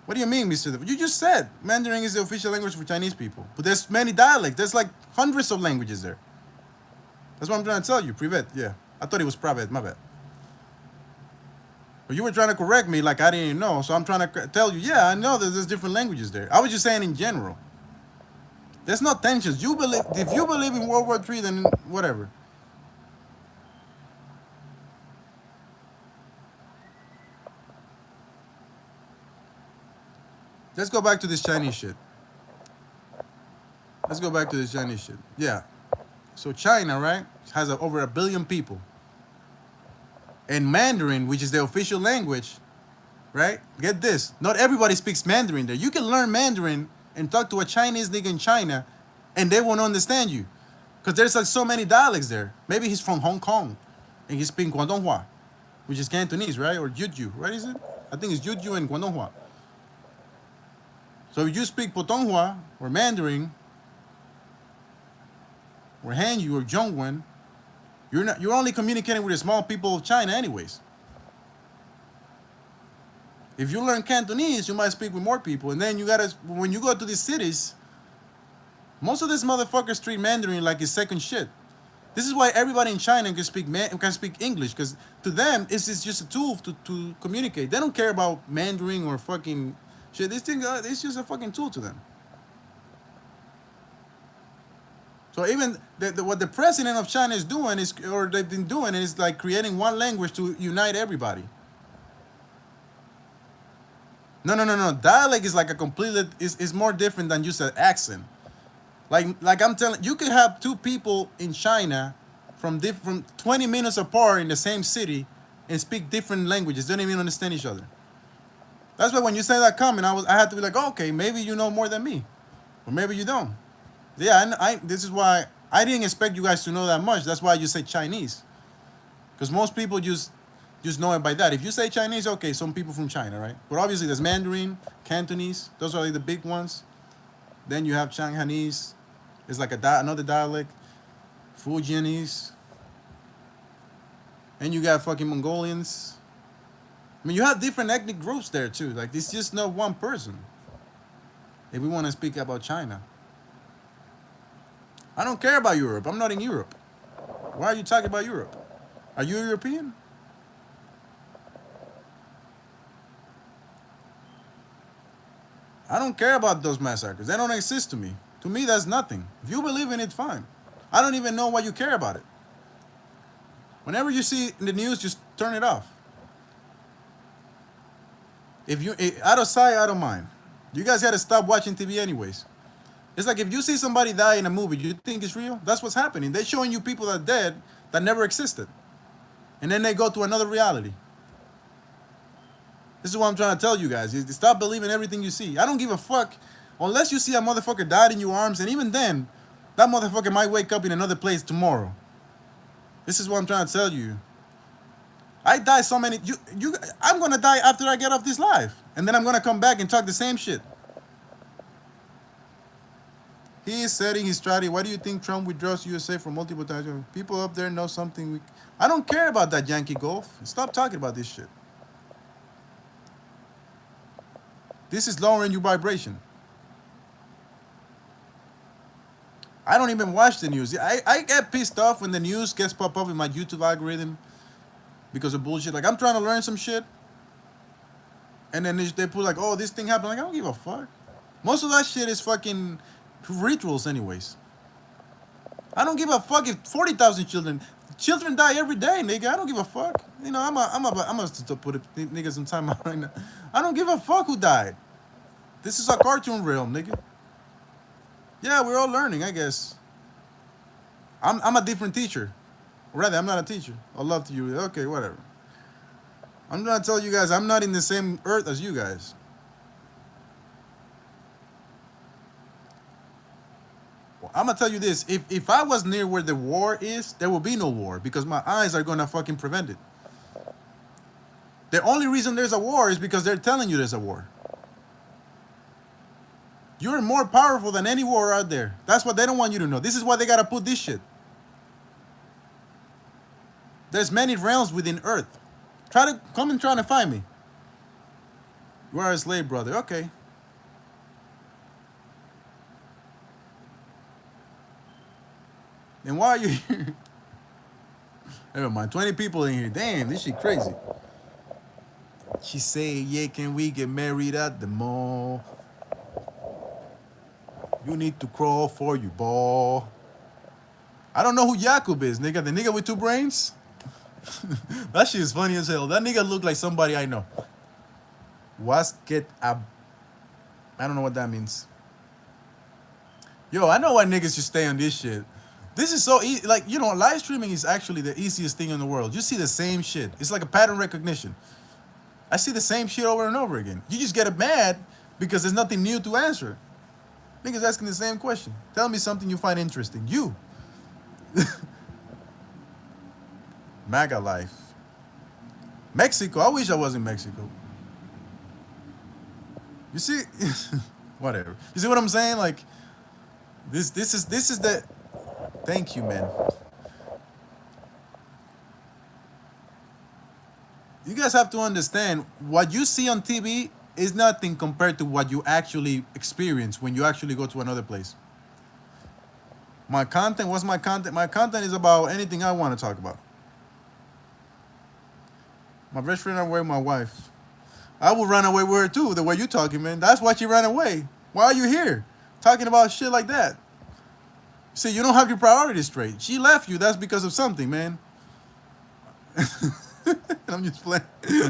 What do you mean, Mr. You just said Mandarin is the official language for Chinese people. But there's many dialects. There's like hundreds of languages there. That's what I'm trying to tell you. Privet, yeah. I thought it was Privet, my bad. But you were trying to correct me like I didn't know. So I'm trying to tell you, yeah, I know that there's different languages there. I was just saying in general. There's no tensions. If you believe in World War III, then whatever. Let's go back to this Chinese shit. Yeah. So China, right, has over 1 billion people. And Mandarin, which is the official language, right? Get this. Not everybody speaks Mandarin there. You can learn Mandarin and talk to a Chinese nigga in China, and they won't understand you. Because there's like so many dialects there. Maybe he's from Hong Kong, and he's speaking Guangdonghua, which is Cantonese, right? Or Juju, right? Is it? I think it's Juju and Guangdonghua. So if you speak Putonghua or Mandarin or Hanyu or Zhongwen, you're only communicating with the small people of China anyways. If you learn Cantonese, you might speak with more people. And then when you go to these cities, most of these motherfuckers treat Mandarin like it's second shit. This is why everybody in China can speak English, because to them, it's just a tool to communicate. They don't care about Mandarin or fucking shit. This thing, it's just a fucking tool to them. So even what the president of China is doing or they've been doing is like creating one language to unite everybody. No. Dialect is like a completely is more different than just an accent. Like I'm telling you, can have two people in China from 20 minutes apart in the same city and speak different languages. They don't even understand each other. That's why when you say that comment, I had to be like, oh, okay, maybe you know more than me, or maybe you don't. Yeah, this is why I didn't expect you guys to know that much. That's why you say Chinese, because most people just know it by that. If you say Chinese, okay, some people from China, right? But obviously there's Mandarin, Cantonese. Those are like the big ones. Then you have Shanghainese. It's like another dialect. Fujianese, and you got fucking Mongolians. I mean, you have different ethnic groups there too. Like, it's just not one person. If we want to speak about China, I don't care about Europe. I'm not in Europe. Why are you talking about Europe? Are you European? I don't care about those massacres. They don't exist to me. To me, that's nothing. If you believe in it, fine. I don't even know why you care about it. Whenever you see in the news, just turn it off. If you out of sight, out of mind. You guys got to stop watching TV anyways. It's like if you see somebody die in a movie, you think it's real? That's what's happening. They're showing you people that are dead that never existed. And then they go to another reality. This is what I'm trying to tell you guys. Is stop believing everything you see. I don't give a fuck. Unless you see a motherfucker died in your arms, and even then, that motherfucker might wake up in another place tomorrow. This is what I'm trying to tell you. I die so many. I'm gonna die after I get off this life, and then I'm gonna come back and talk the same shit. He is setting his strategy. Why do you think Trump withdraws USA from multiple times? People up there know something. I don't care about that Yankee Golf. Stop talking about this shit. This is lowering your vibration. I don't even watch the news. I get pissed off when the news gets popped up in my YouTube algorithm because of bullshit. Like, I'm trying to learn some shit, and then they put like, oh, this thing happened. Like, I don't give a fuck. Most of that shit is fucking rituals anyways. I don't give a fuck if 40,000 children die every day, nigga. I don't give a fuck. You know, I'm a to put niggas in time out right now. I don't give a fuck who died. This is a cartoon realm, nigga. Yeah, we're all learning, I guess. I'm a different teacher. Rather, I'm not a teacher. I love to you. Okay, whatever. I'm trying to tell you guys, I'm not in the same earth as you guys. Well, I'm gonna tell you this. If I was near where the war is, there will be no war because my eyes are gonna fucking prevent it. The only reason there's a war is because they're telling you there's a war. You're more powerful than any war out there. That's what they don't want you to know. This is why they gotta put this shit. There's many realms within Earth. Try to find me. You are a slave, brother. Okay. Then why are you here? Never mind. 20 people in here. Damn, this shit crazy. She say, yeah, can we get married at the mall? You need to crawl for your ball. I don't know who Jakub is, nigga. The nigga with two brains? That shit is funny as hell. That nigga look like somebody I know. Was get ab... I don't know what that means. Yo, I know why niggas should stay on this shit. This is so easy. Like, you know, live streaming is actually the easiest thing in the world. You see the same shit. It's like a pattern recognition. I see the same shit over and over again. You just get mad because there's nothing new to answer. Niggas asking the same question. Tell me something you find interesting. You. MAGA life. Mexico. I wish I was in Mexico. You see, whatever. You see what I'm saying? Like, this is the. Thank you, man. You guys have to understand what you see on TV is nothing compared to what you actually experience when you actually go to another place. My content, what's my content? My content is about anything I want to talk about. My best friend ran away with my wife. I would run away with her too, the way you talking, man. That's why she ran away. Why are you here? Talking about shit like that. See, you don't have your priorities straight. She left you, that's because of something, man. I'm just playing.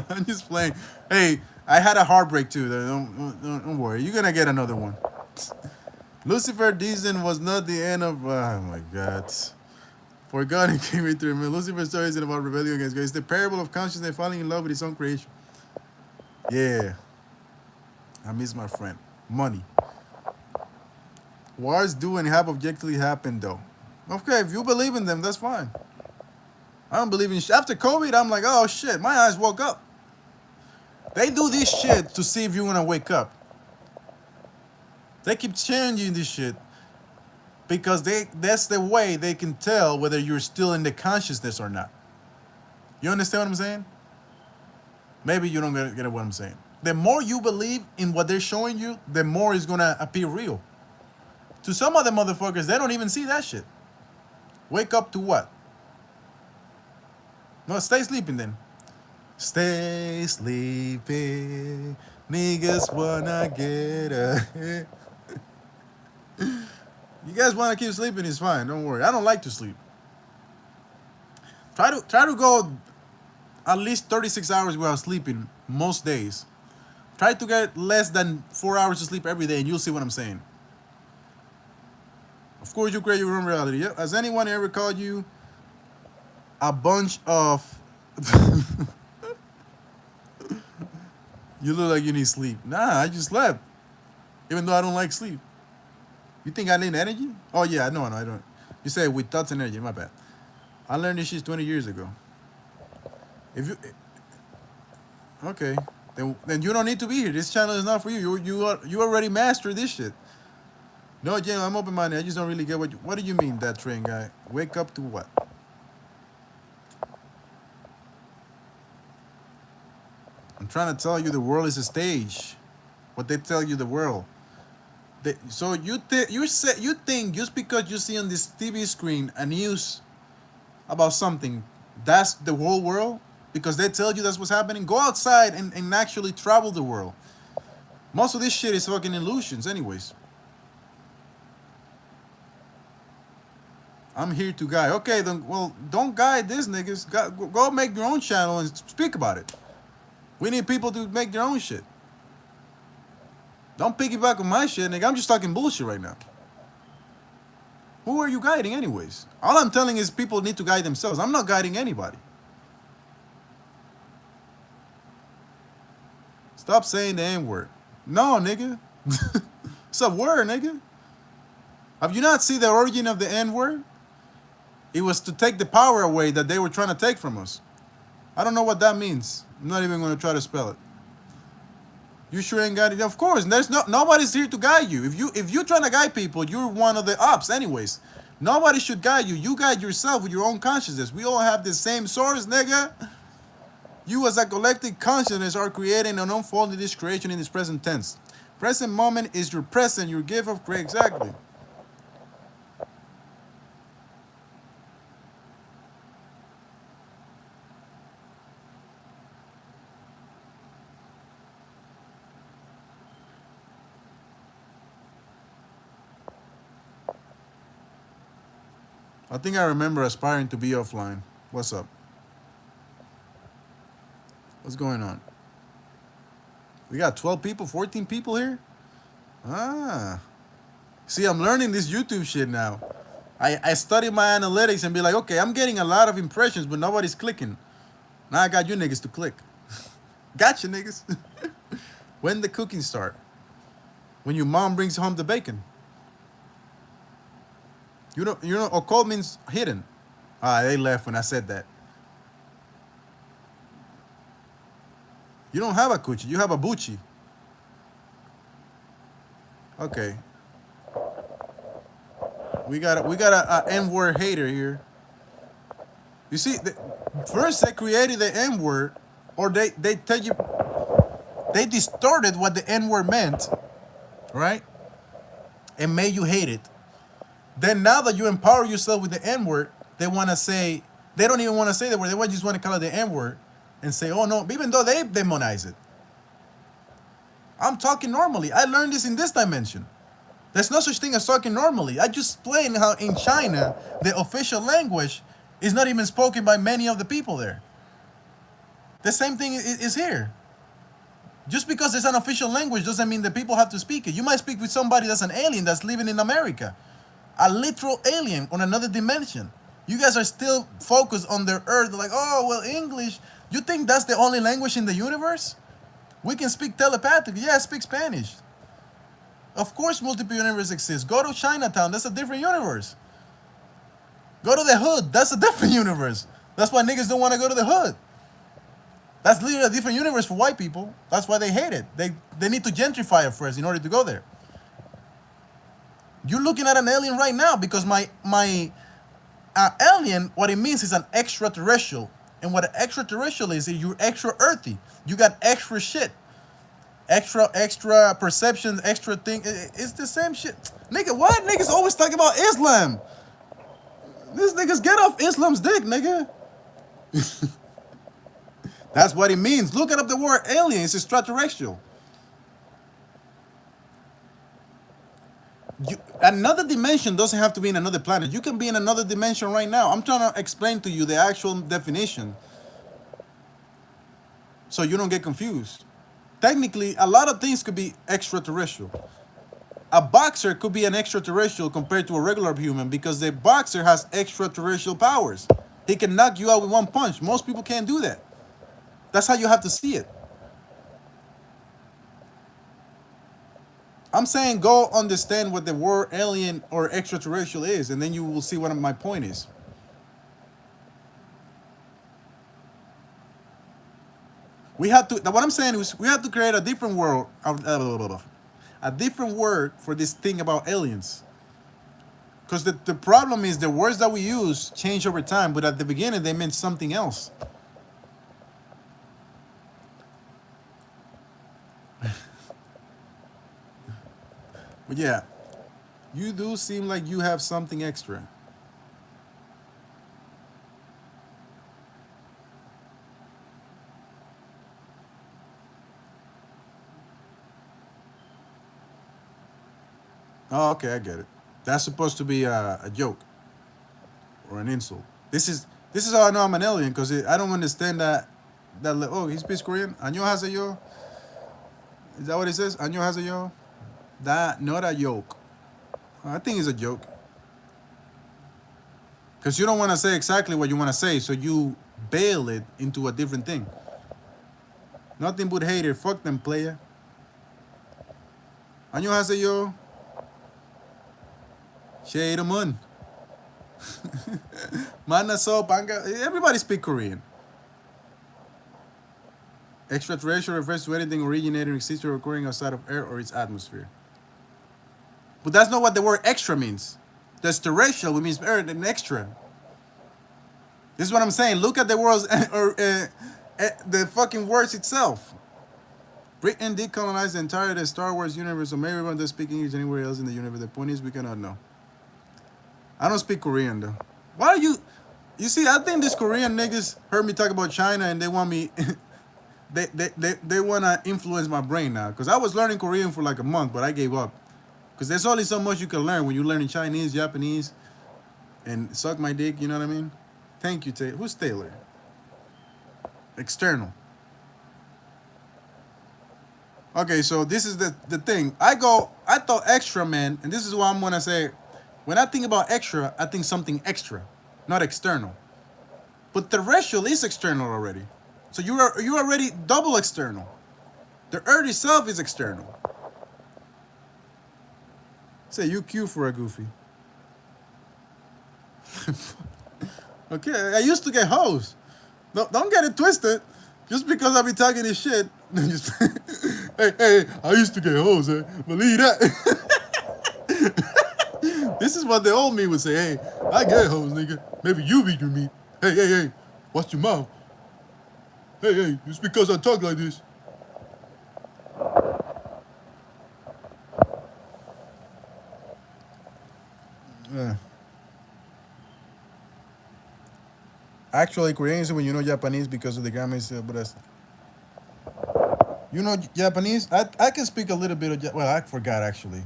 I'm just playing. Hey, I had a heartbreak too. Don't worry. You're going to get another one. Lucifer Deason was not the end of... Oh, my God. For God, he came into him. Lucifer's story isn't about rebellion against God. It's the parable of consciousness falling in love with his own creation. Yeah. I miss my friend. Money. Wars do and have objectively happened, though. Okay, if you believe in them, that's fine. I don't believe in shit. After COVID, I'm like, oh, shit, my eyes woke up. They do this shit to see if you're going to wake up. They keep changing this shit. because that's the way they can tell whether you're still in the consciousness or not. You understand what I'm saying? Maybe you don't get what I'm saying. The more you believe in what they're showing you, the more it's gonna appear real. To some other motherfuckers, they don't even see that shit. Wake up to what? No, stay sleeping then. Stay sleeping. Niggas wanna get a. You guys wanna keep sleeping, it's fine. Don't worry. I don't like to sleep. Try to go at least 36 hours without sleeping most days. Try to get less than 4 hours of sleep every day, and you'll see what I'm saying. Of course, you create your own reality. Yep. Has anyone ever called you a bunch of? You look like you need sleep. Nah, I just slept, even though I don't like sleep. You think I need energy? Oh yeah, no, I don't. You say with thoughts and energy. My bad. I learned this shit 20 years ago. If you okay, then you don't need to be here. This channel is not for you. You already mastered this shit. No, Jim, I'm open minded. I just don't really get what do you mean, that train guy? Wake up to what? I'm trying to tell you the world is a stage. What they tell you the world. So you think just because you see on this TV screen a news about something, that's the whole world? Because they tell you that's what's happening? Go outside and actually travel the world. Most of this shit is fucking illusions anyways. I'm here to guide. Okay, then, well, don't guide this niggas. Go make your own channel and speak about it. We need people to make their own shit. Don't piggyback on my shit, nigga. I'm just talking bullshit right now. Who are you guiding anyways? All I'm telling is people need to guide themselves. I'm not guiding anybody. Stop saying the N-word. No, nigga. It's a word, nigga. Have you not seen the origin of the N-word? It was to take the power away that they were trying to take from us. I don't know what that means. I'm not even going to try to spell it. You sure ain't got it? Of course. There's nobody's here to guide you. If you're trying to guide people, you're one of the ops anyways. Nobody should guide you. You guide yourself with your own consciousness. We all have the same source, nigga. You as a collective consciousness are creating and unfolding this creation in this present tense. Present moment is your present, your gift of creation. Exactly. I think I remember aspiring to be offline. What's up? What's going on? We got 12 people, 14 people here? Ah. See, I'm learning this YouTube shit now. I study my analytics and be like, okay, I'm getting a lot of impressions, but nobody's clicking. Now I got you niggas to click. Gotcha, niggas. When the cooking start? When your mom brings home the bacon. You know, occult means hidden. Ah, they left when I said that. You don't have a coochie, you have a bucci. Okay. We got a N-word hater here. You see, first they created the N-word, or they tell you, they distorted what the N-word meant, right? And made you hate it. Then now that you empower yourself with the N-word, they want to say, they don't even want to say the word, they just want to call it the N-word and say, oh no, even though they demonize it. I'm talking normally. I learned this in this dimension. There's no such thing as talking normally. I just explained how in China, the official language is not even spoken by many of the people there. The same thing is here. Just because it's an official language doesn't mean that people have to speak it. You might speak with somebody that's an alien that's living in America. A literal alien on another dimension. You guys are still focused on their earth. Like, oh, well, English. You think that's the only language in the universe? We can speak telepathically. Yeah, speak Spanish. Of course multiple universes exist. Go to Chinatown. That's a different universe. Go to the hood. That's a different universe. That's why niggas don't want to go to the hood. That's literally a different universe for white people. That's why they hate it. They need to gentrify it first in order to go there. You're looking at an alien right now because my alien, what it means is an extraterrestrial. And what an extraterrestrial is you're extra earthy. You got extra shit. Extra perceptions, extra thing. It's the same shit. Nigga, why niggas always talk about Islam? These niggas get off Islam's dick, nigga. That's what it means. Look up the word alien. It's extraterrestrial. Another dimension doesn't have to be in another planet. You can be in another dimension right now. I'm trying to explain to you the actual definition so you don't get confused. Technically, a lot of things could be extraterrestrial. A boxer could be an extraterrestrial compared to a regular human because the boxer has extraterrestrial powers. He can knock you out with one punch. Most people can't do that. That's how you have to see it. I'm saying go understand what the word alien or extraterrestrial is, and then you will see what my point is. We have to. What I'm saying is we have to create a different world, a different word for this thing about aliens. Because the problem is the words that we use change over time, but at the beginning they meant something else. But yeah, you do seem like you have something extra. Oh, okay, I get it. That's supposed to be a joke or an insult. This is how I know I'm an alien because I don't understand that. Oh, he speaks Korean. 안녕하세요. Is that what it says? 안녕하세요. That not a joke. I think it's a joke. Because you don't want to say exactly what you want to say, so you bail it into a different thing. Nothing but hater. Fuck them, player. 안녕하세요. Shade mun. Manaso, Banga. Everybody speak Korean. Extraterrestrial refers to anything originating, existing, or occurring outside of air or its atmosphere. But that's not what the word extra means. That's terrestrial, which means air and extra. This is what I'm saying. Look at the words or the fucking words itself. Britain decolonized the entire Star Wars universe, so maybe everyone does speak English anywhere else in the universe. The point is, we cannot know. I don't speak Korean though. Why are you? You see, I think these Korean niggas heard me talk about China and they want me. they wanna influence my brain now. Cause I was learning Korean for like a month, but I gave up. Cause there's only so much you can learn when you're learning Chinese, Japanese, and suck my dick. You know what I mean? Thank you, Taylor. Who's Taylor? External. Okay, so this is the thing. I thought extra, man, and this is what I'm gonna say. When I think about extra, I think something extra, not external. But terrestrial is external already. So you're already double external. The earth itself is external. Say you cute for a goofy. Okay, I used to get hoes. No, don't get it twisted. Just because I be talking this shit. Hey, I used to get hoes, eh? Believe that. This is what the old me would say. Hey, I get hoes, nigga. Maybe you beat your meat. Hey, watch your mouth. Hey, it's because I talk like this. Yeah. Actually, Korean is when you know Japanese because of the grammar. But you know Japanese? I can speak a little bit of well, I forgot actually.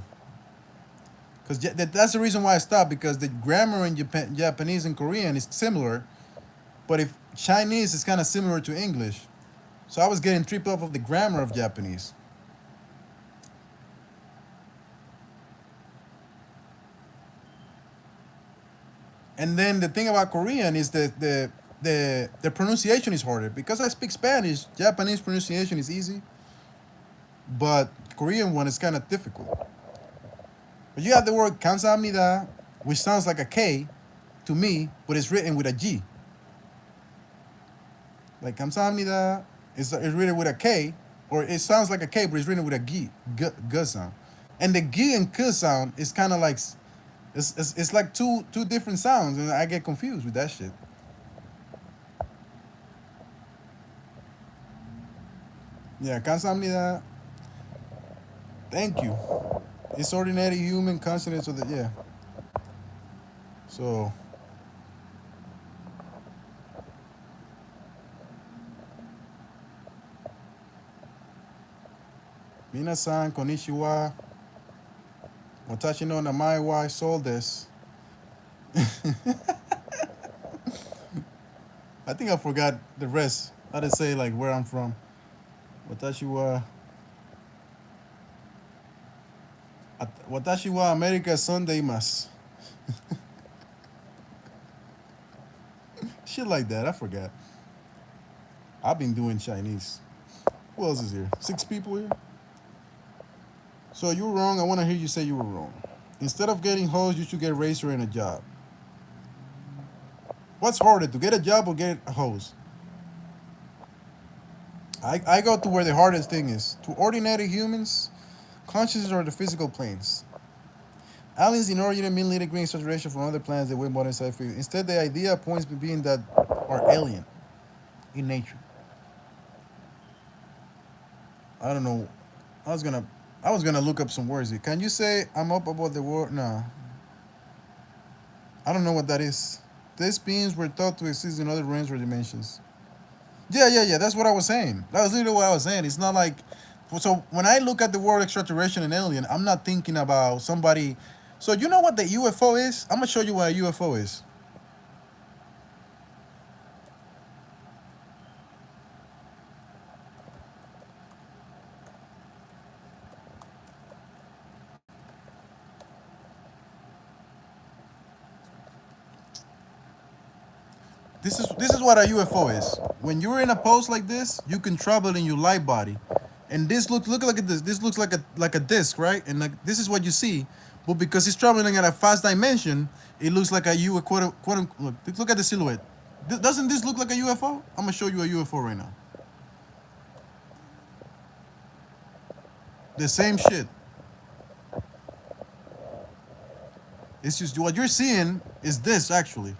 Because that's the reason why I stopped because the grammar in Japanese and Korean is similar, but if Chinese is kind of similar to English, so I was getting tripped off of the grammar of Japanese. And then the thing about Korean is that the pronunciation is harder because I speak Spanish. Japanese pronunciation is easy, but Korean one is kind of difficult. But you have the word 감사합니다, which sounds like a K to me, but it's written with a G. Like 감사합니다 is written with a K, or it sounds like a K, but it's written with a G sound. And the G and K sound is kind of like it's like two different sounds, and I get confused with that shit. Yeah, Kansamnida. Thank you. It's ordinary human consonants of the yeah. So Minasan konnichiwa. Watashi no namae wa soul desu. I think I forgot the rest. How to say like where I'm from. Watashi wa Watashi wa America Sunday mas. Shit like that. I forgot. I've been doing Chinese. Who else is here? 6 people here. So you were wrong. I want to hear you say you were wrong. Instead of getting hoes, you should get razor and a job. What's harder, to get a job or get a hose? I go to where the hardest thing is. To ordinary humans, consciousness are the physical planes. Aliens in origin mean little green saturation from other planets that way more inside for you. Instead, the idea points to being that are alien in nature. I don't know. I was gonna I was gonna look up some words here. Can you say I'm up above the world? No. I don't know what that is. These beings were thought to exist in other realms or dimensions. Yeah. That's what I was saying. That was literally what I was saying. It's not like so when I look at the word extraterrestrial and alien, I'm not thinking about somebody. So you know what the UFO is? I'm gonna show you what a UFO is. This is what a UFO is. When you're in a pose like this, you can travel in your light body, and this look like this. This looks like a disc, right? And like this is what you see, but because it's traveling at a fast dimension, it looks like a UFO. Look at the silhouette. Doesn't this look like a UFO? I'm gonna show you a UFO right now. The same shit. It's just what you're seeing is this actually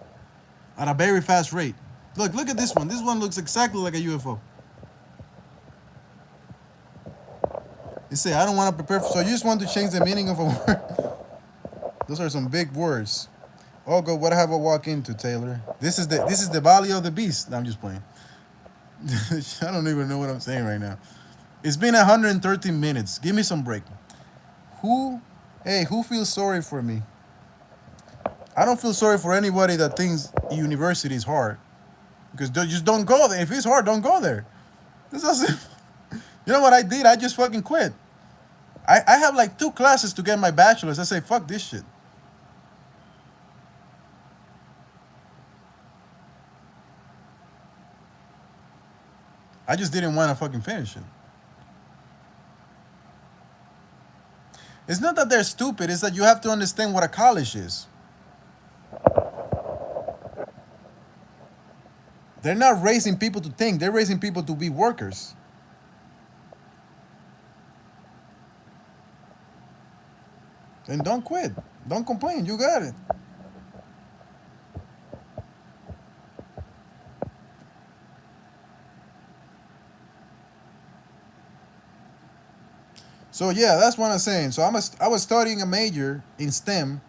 at a very fast rate. Look at this one. This one looks exactly like a UFO. You say, I don't want to prepare for, so you just want to change the meaning of a word. Those are some big words. Oh, God, what have I walk into, Taylor? This is the valley of the beast. No, I'm just playing. I don't even know what I'm saying right now. It's been 113 minutes. Give me some break. Who, hey, who feels sorry for me? I don't feel sorry for anybody that thinks university is hard. Because just don't go there. If it's hard, don't go there. This doesn't. You know what I did? I just fucking quit. I have like 2 classes to get my bachelor's. I say, fuck this shit. I just didn't want to fucking finish it. It's not that they're stupid, it's that you have to understand what a college is. They're not raising people to think, they're raising people to be workers. And don't quit. Don't complain. You got it. So yeah, that's what I'm saying. So I was studying a major in STEM,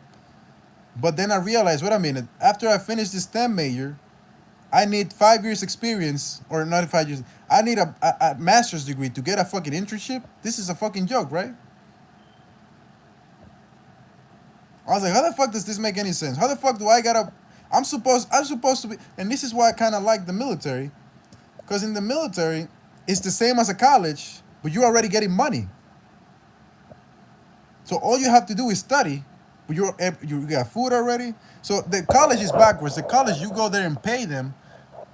but then I realized, wait a minute. After I finish the STEM major, I need 5 years experience, or not 5 years. I need a master's degree to get a fucking internship. This is a fucking joke, right? I was like, how the fuck does this make any sense? How the fuck do I gotta? I'm supposed to be, and this is why I kind of like the military, because in the military, it's the same as a college, but you're already getting money. So all you have to do is study, but you got food already. So the college is backwards. The college you go there and pay them,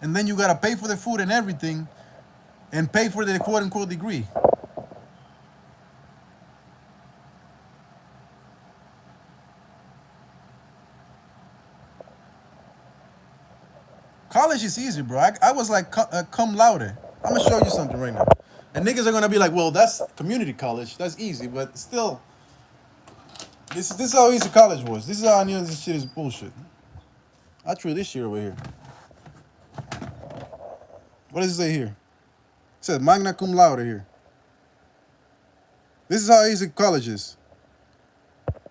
and then you gotta pay for the food and everything, and pay for the quote unquote degree. College is easy, bro. I was like cum laude. I'm gonna show you something right now. And niggas are gonna be like, well, that's community college. That's easy, but still, This is how easy college was. This is how I knew this shit is bullshit. I threw this shit over here. What does it say here? It says magna cum laude here. This is how easy college is.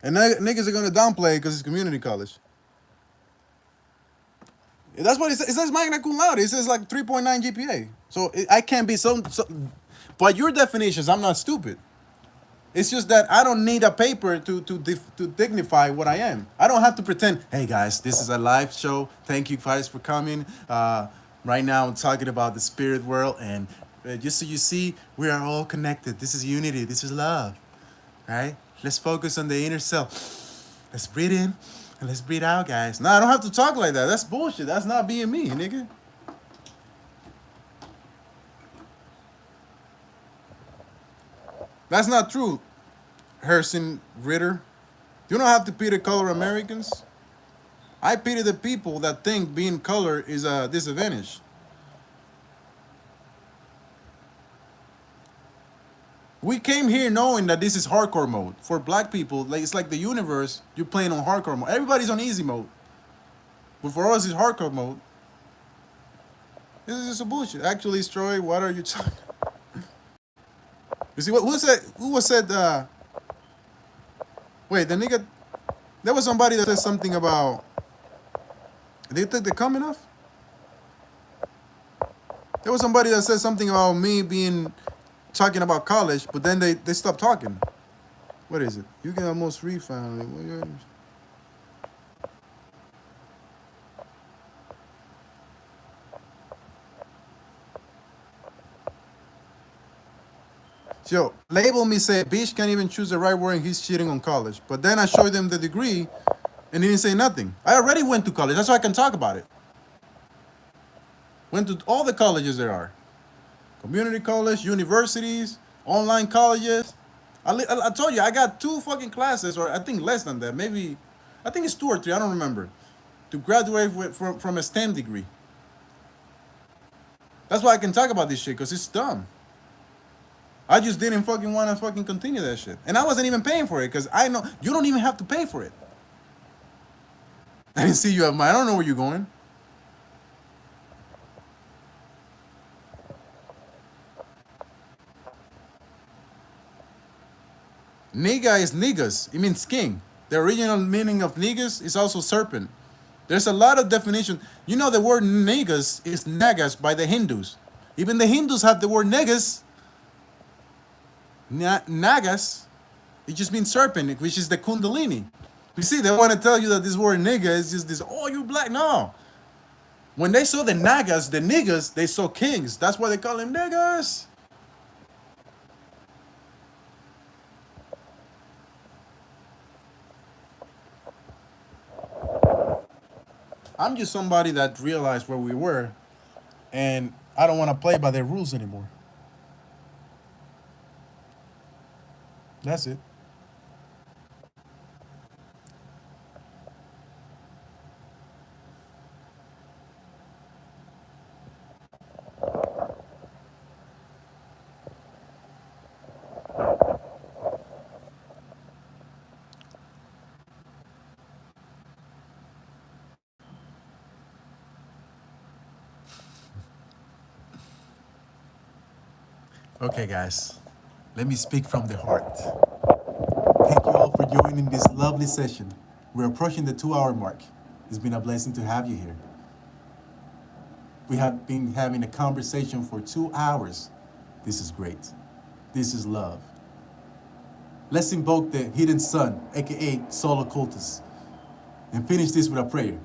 And niggas are gonna downplay it because it's community college. That's what it says. It says magna cum laude. It says like 3.9 GPA. So I can't be so. By your definitions, I'm not stupid. It's just that I don't need a paper to dignify what I am. I don't have to pretend, hey guys, this is a live show. Thank you guys for coming. Right now I'm talking about the spirit world, and just so you see, we are all connected. This is unity. This is love, right? Let's focus on the inner self. Let's breathe in and let's breathe out, guys. No, I don't have to talk like that. That's bullshit. That's not being me, nigga. That's not true, Harrison Ritter. You don't have to pity color Americans. I pity the people that think being color is a disadvantage. We came here knowing that this is hardcore mode. For black people, like it's like the universe, you're playing on hardcore mode. Everybody's on easy mode. But for us, it's hardcore mode. This is just a bullshit. Actually, Stroy, what are you talking? You see what? Who said? Who was said? Wait, the nigga. There was somebody that said something about. They think they're coming off. There was somebody that said something about me being talking about college, but then they stopped talking. What is it? You can almost read finally. Yo, label me say, bitch can't even choose the right word and he's cheating on college. But then I showed them the degree and he didn't say nothing. I already went to college. That's why I can talk about it. Went to all the colleges there are. Community college, universities, online colleges. I told you, I got 2 fucking classes, or I think less than that. Maybe, I think it's 2 or 3, I don't remember. To graduate from a STEM degree. That's why I can talk about this shit, because it's dumb. I just didn't fucking want to fucking continue that shit. And I wasn't even paying for it, because I know, you don't even have to pay for it. I didn't see you at my, I don't know where you're going. Nigga is niggas. It means king. The original meaning of niggas is also serpent. There's a lot of definition. You know the word niggas is nagas by the Hindus. Even the Hindus have the word niggas. Nagas. It just means serpent, which is the kundalini. You see, they want to tell you that this word nigga is just this, oh, you're black. No. When they saw the nagas, the niggas, they saw kings. That's why they call them niggas. I'm just somebody that realized where we were, and I don't want to play by their rules anymore. That's it. Okay, guys, let me speak from the heart. Thank you all for joining this lovely session. We're approaching the 2-hour mark. It's been a blessing to have you here. We have been having a conversation for 2 hours. This is great. This is love. Let's invoke the hidden sun, aka solo cultus, and finish this with a prayer.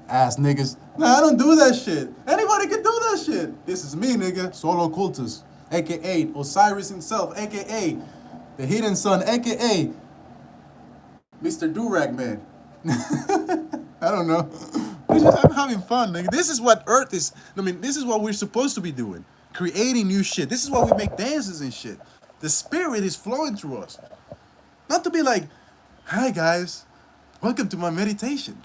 Ass niggas, nah, I don't do that shit. Anybody can do that shit. This is me, nigga, solo cultus, aka Osiris himself, aka the hidden sun, aka Mr. Durag, man. I don't know. I'm having fun, nigga. This is what Earth is. I mean, this is what we're supposed to be doing. Creating new shit. This is why we make dances and shit. The spirit is flowing through us. Not to be like, hi guys, welcome to my meditation.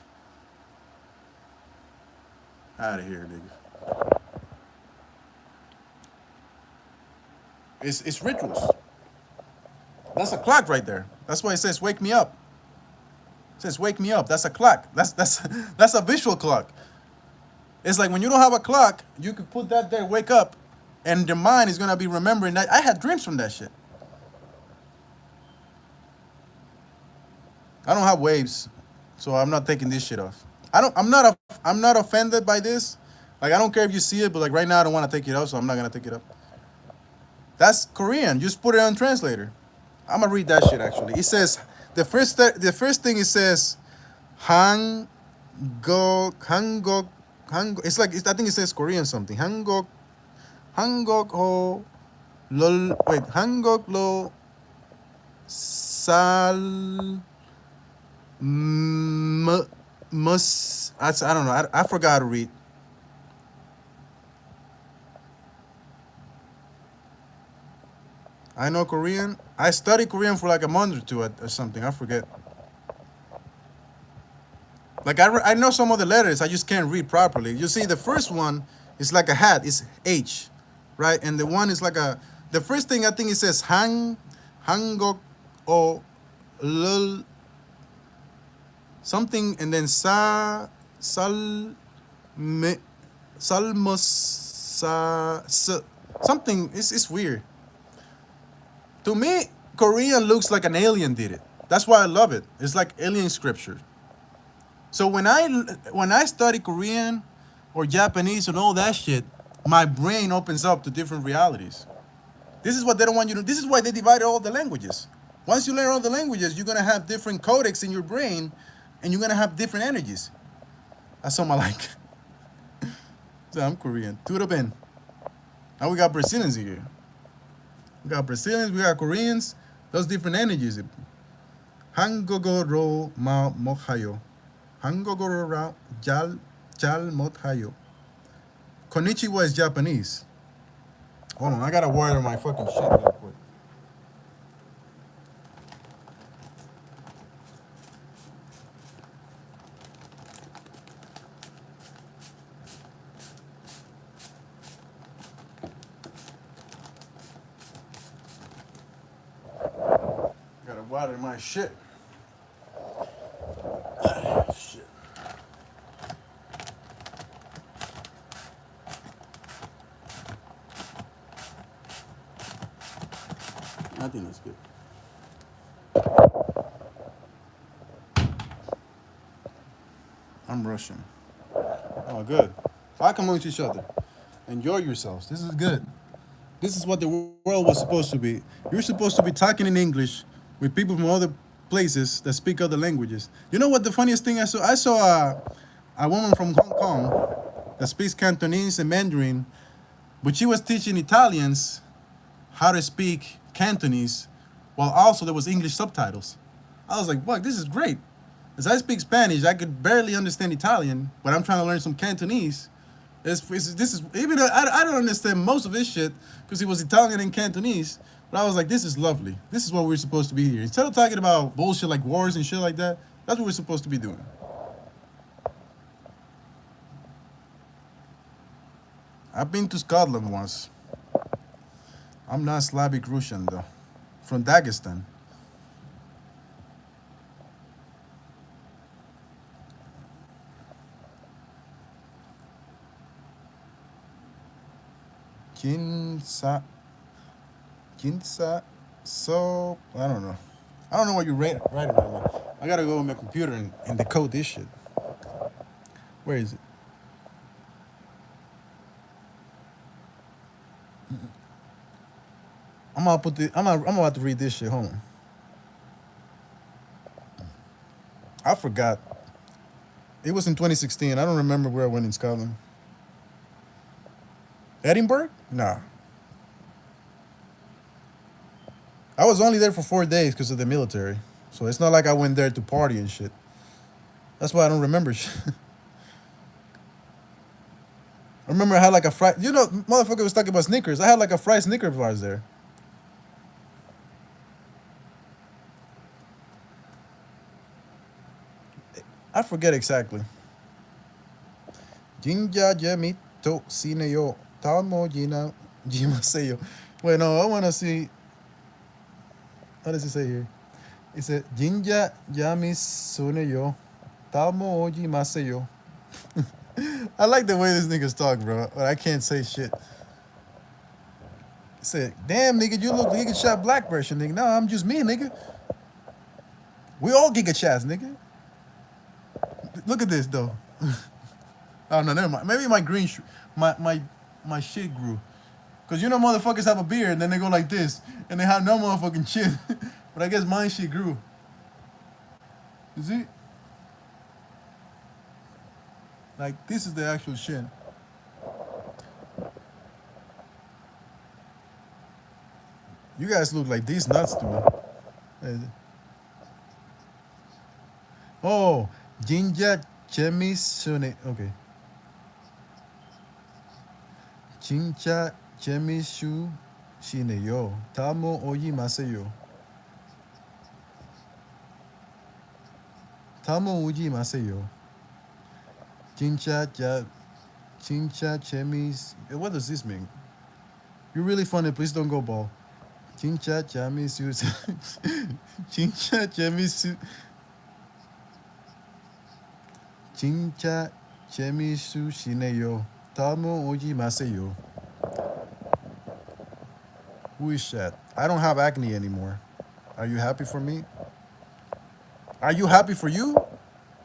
Out of here, nigga. It's rituals. That's a clock right there. That's why it says wake me up. It says wake me up. That's a clock. That's that's a visual clock. It's like when you don't have a clock, you could put that there, wake up, and the mind is gonna be remembering that. I had dreams from that shit. I don't have waves, so I'm not taking this shit off. I don't. I'm not offended by this. Like I don't care if you see it, but like right now I don't want to take it off, so I'm not gonna take it up. That's Korean. Just put it on translator. I'm gonna read that shit actually. It says the first thing it says Hangok Hangok Hangok. It's like I think it says Korean something. Hangok ho lol. Wait, Hangok lo sal mus. I don't know. I forgot how to read. I know Korean. I studied Korean for like a month or two or something. I forget. Like I know some of the letters. I just can't read properly. You see, the first one is like a hat. It's H, right? And the one is like a. The first thing I think it says Hangok o lul something, and then me, salmos something. It's weird. To me, Korean looks like an alien did it. That's why I love it. It's like alien scripture. So when I study Korean or Japanese and all that shit, my brain opens up to different realities. This is what they don't want you to. This is why they divided all the languages. Once you learn all the languages, you're gonna have different codecs in your brain, and you're gonna have different energies. That's something I like. So I'm Korean. Tudo. Now we got Brazilians here. We got Brazilians, we got Koreans. Those different energies. Hangogoro ma mohayo. Hangogoro ra jal mothayo. Konnichiwa is Japanese. Hold on, I gotta water my fucking shit real quick. Gotta water my shit. Shit. I think that's good. I'm Russian. Oh, good. Talk amongst each other. Enjoy yourselves. This is good. This is what the world was supposed to be. You're supposed to be talking in English with people from other places that speak other languages. You know what the funniest thing I saw? I saw a woman from Hong Kong that speaks Cantonese and Mandarin, but she was teaching Italians how to speak Cantonese while also there was English subtitles. I was like, fuck, this is great. As I speak Spanish, I could barely understand Italian, but I'm trying to learn some Cantonese. This is even I don't understand most of this shit because it was Italian and Cantonese. But I was like, this is lovely. This is what we're supposed to be here. Instead of talking about bullshit like wars and shit like that, that's what we're supposed to be doing. I've been to Scotland once. I'm not Slavic Russian though. From Dagestan. Kinsa. Kinsa. So I don't know. I don't know what you write right now. I gotta go on my computer and decode this shit. Where is it? I'm about to read this shit. Hold on. I forgot. It was in 2016. I don't remember where I went in Scotland. Edinburgh? Nah. I was only there for 4 days because of the military. So it's not like I went there to party and shit. That's why I don't remember shit. I remember I had like a fried, motherfucker was talking about Snickers. I had like a fried Snickers bars there. I forget exactly. Jinja Jemito Sineyo Tamo Jina Jimaseyo. Wait, no, I want to see. What does it say here? He said, Jinja Yami Suneyo, Tamo Oji Maseyo. I like the way this niggas talk, bro, but I can't say shit. He said, damn, nigga, you look Giga Shot Black version, nigga. No, I'm just me, nigga. We all Giga Shots, nigga. Look at this, though. Oh, no, never mind. Maybe my green, my shit grew. Because you know motherfuckers have a beard and then they go like this. And they have no motherfucking chin. But I guess mine shit grew. You see? Like, this is the actual chin. You guys look like these nuts to me. Oh, Jinja Chemi Sune. Okay. Jinja Chemi Shu Shine Yo. Tamo Oji Maseyo. Tamo Uji Maseyo. Jinja Ja. Jinja Chemis. What does this mean? You're really funny. Please don't go ball. Jinja Chamis. Jinja Chemis. Jinja Chemisu Shineyo. Tamo Oji Maseyo. Who is that? I don't have acne anymore. Are you happy for me? Are you happy for you?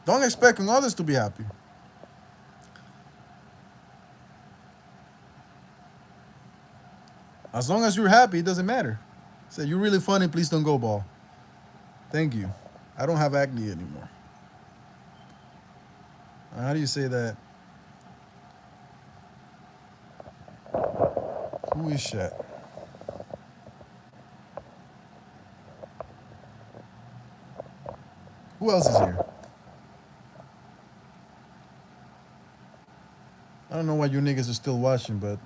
Don't expect others to be happy. As long as you're happy, it doesn't matter. Say, you're really funny, please don't go ball. Thank you. I don't have acne anymore. How do you say that? Who is that? Who else is here? I don't know why you niggas are still watching, but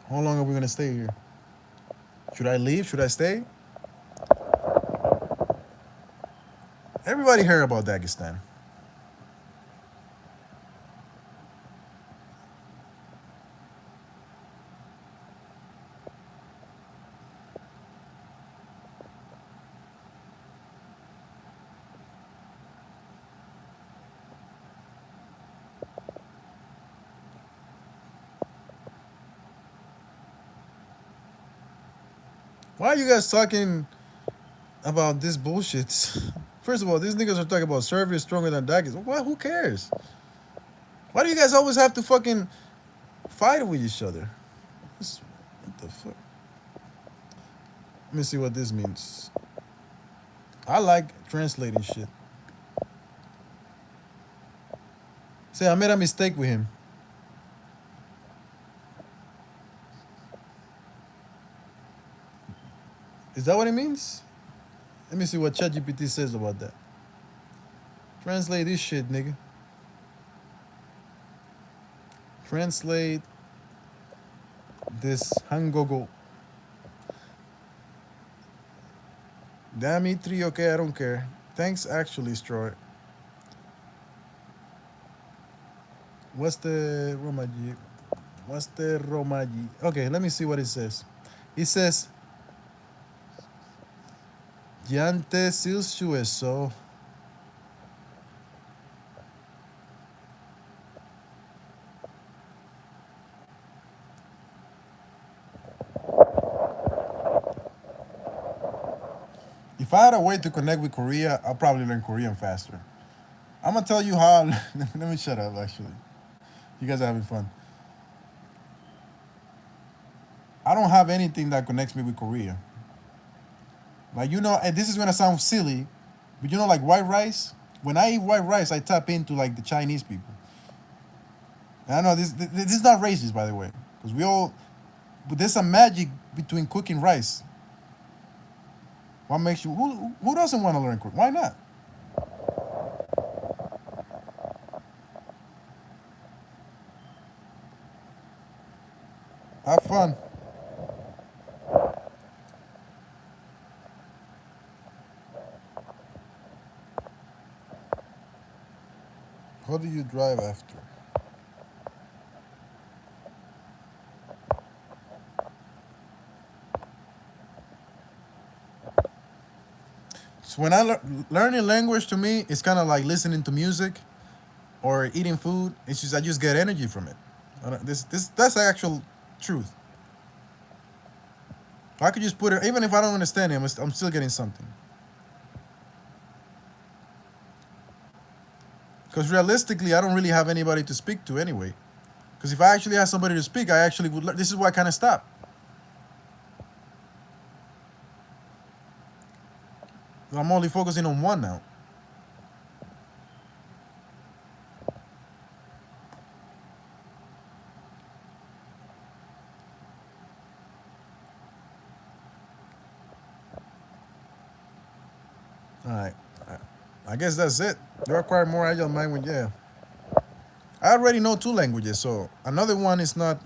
how long are we gonna stay here? Should I leave? Should I stay? Everybody heard about Dagestan. Why are you guys talking about this bullshit? First of all, these niggas are talking about Serbia is stronger than Dagestan. What? Who cares? Why do you guys always have to fucking fight with each other? What the fuck? Let me see what this means. I like translating shit. Say, I made a mistake with him. Is that what it means? Let me see what ChatGPT says about that. Translate this shit, nigga. Translate this Hangogo. Dimitri, okay, I don't care. Thanks, actually, Stroy. What's the Romaji? What's the Romaji? Okay, let me see what it says. It says, Yante Silsueso. If I had a way to connect with Korea, I'll probably learn Korean faster. I'm gonna tell you how. Let me shut up. Actually, you guys are having fun. I don't have anything that connects me with Korea. Like and this is gonna sound silly, but like white rice. When I eat white rice, I tap into like the Chinese people. And I know this is not racist, by the way, because but there's some magic between cooking rice. What makes you? Who doesn't want to learn Korean? Why not? Have fun. How do you drive after? So when learning language to me, it's kind of like listening to music or eating food. It's just I just get energy from it. This that's the actual truth. I could just put it, even if I don't understand it, I'm still getting something. Because realistically, I don't really have anybody to speak to anyway. Because if I actually had somebody to speak, I actually would. This is why I kind of stopped. I'm only focusing on one now. All right. I guess that's it. You require more agile mind when yeah. I already know two languages, so another one is not.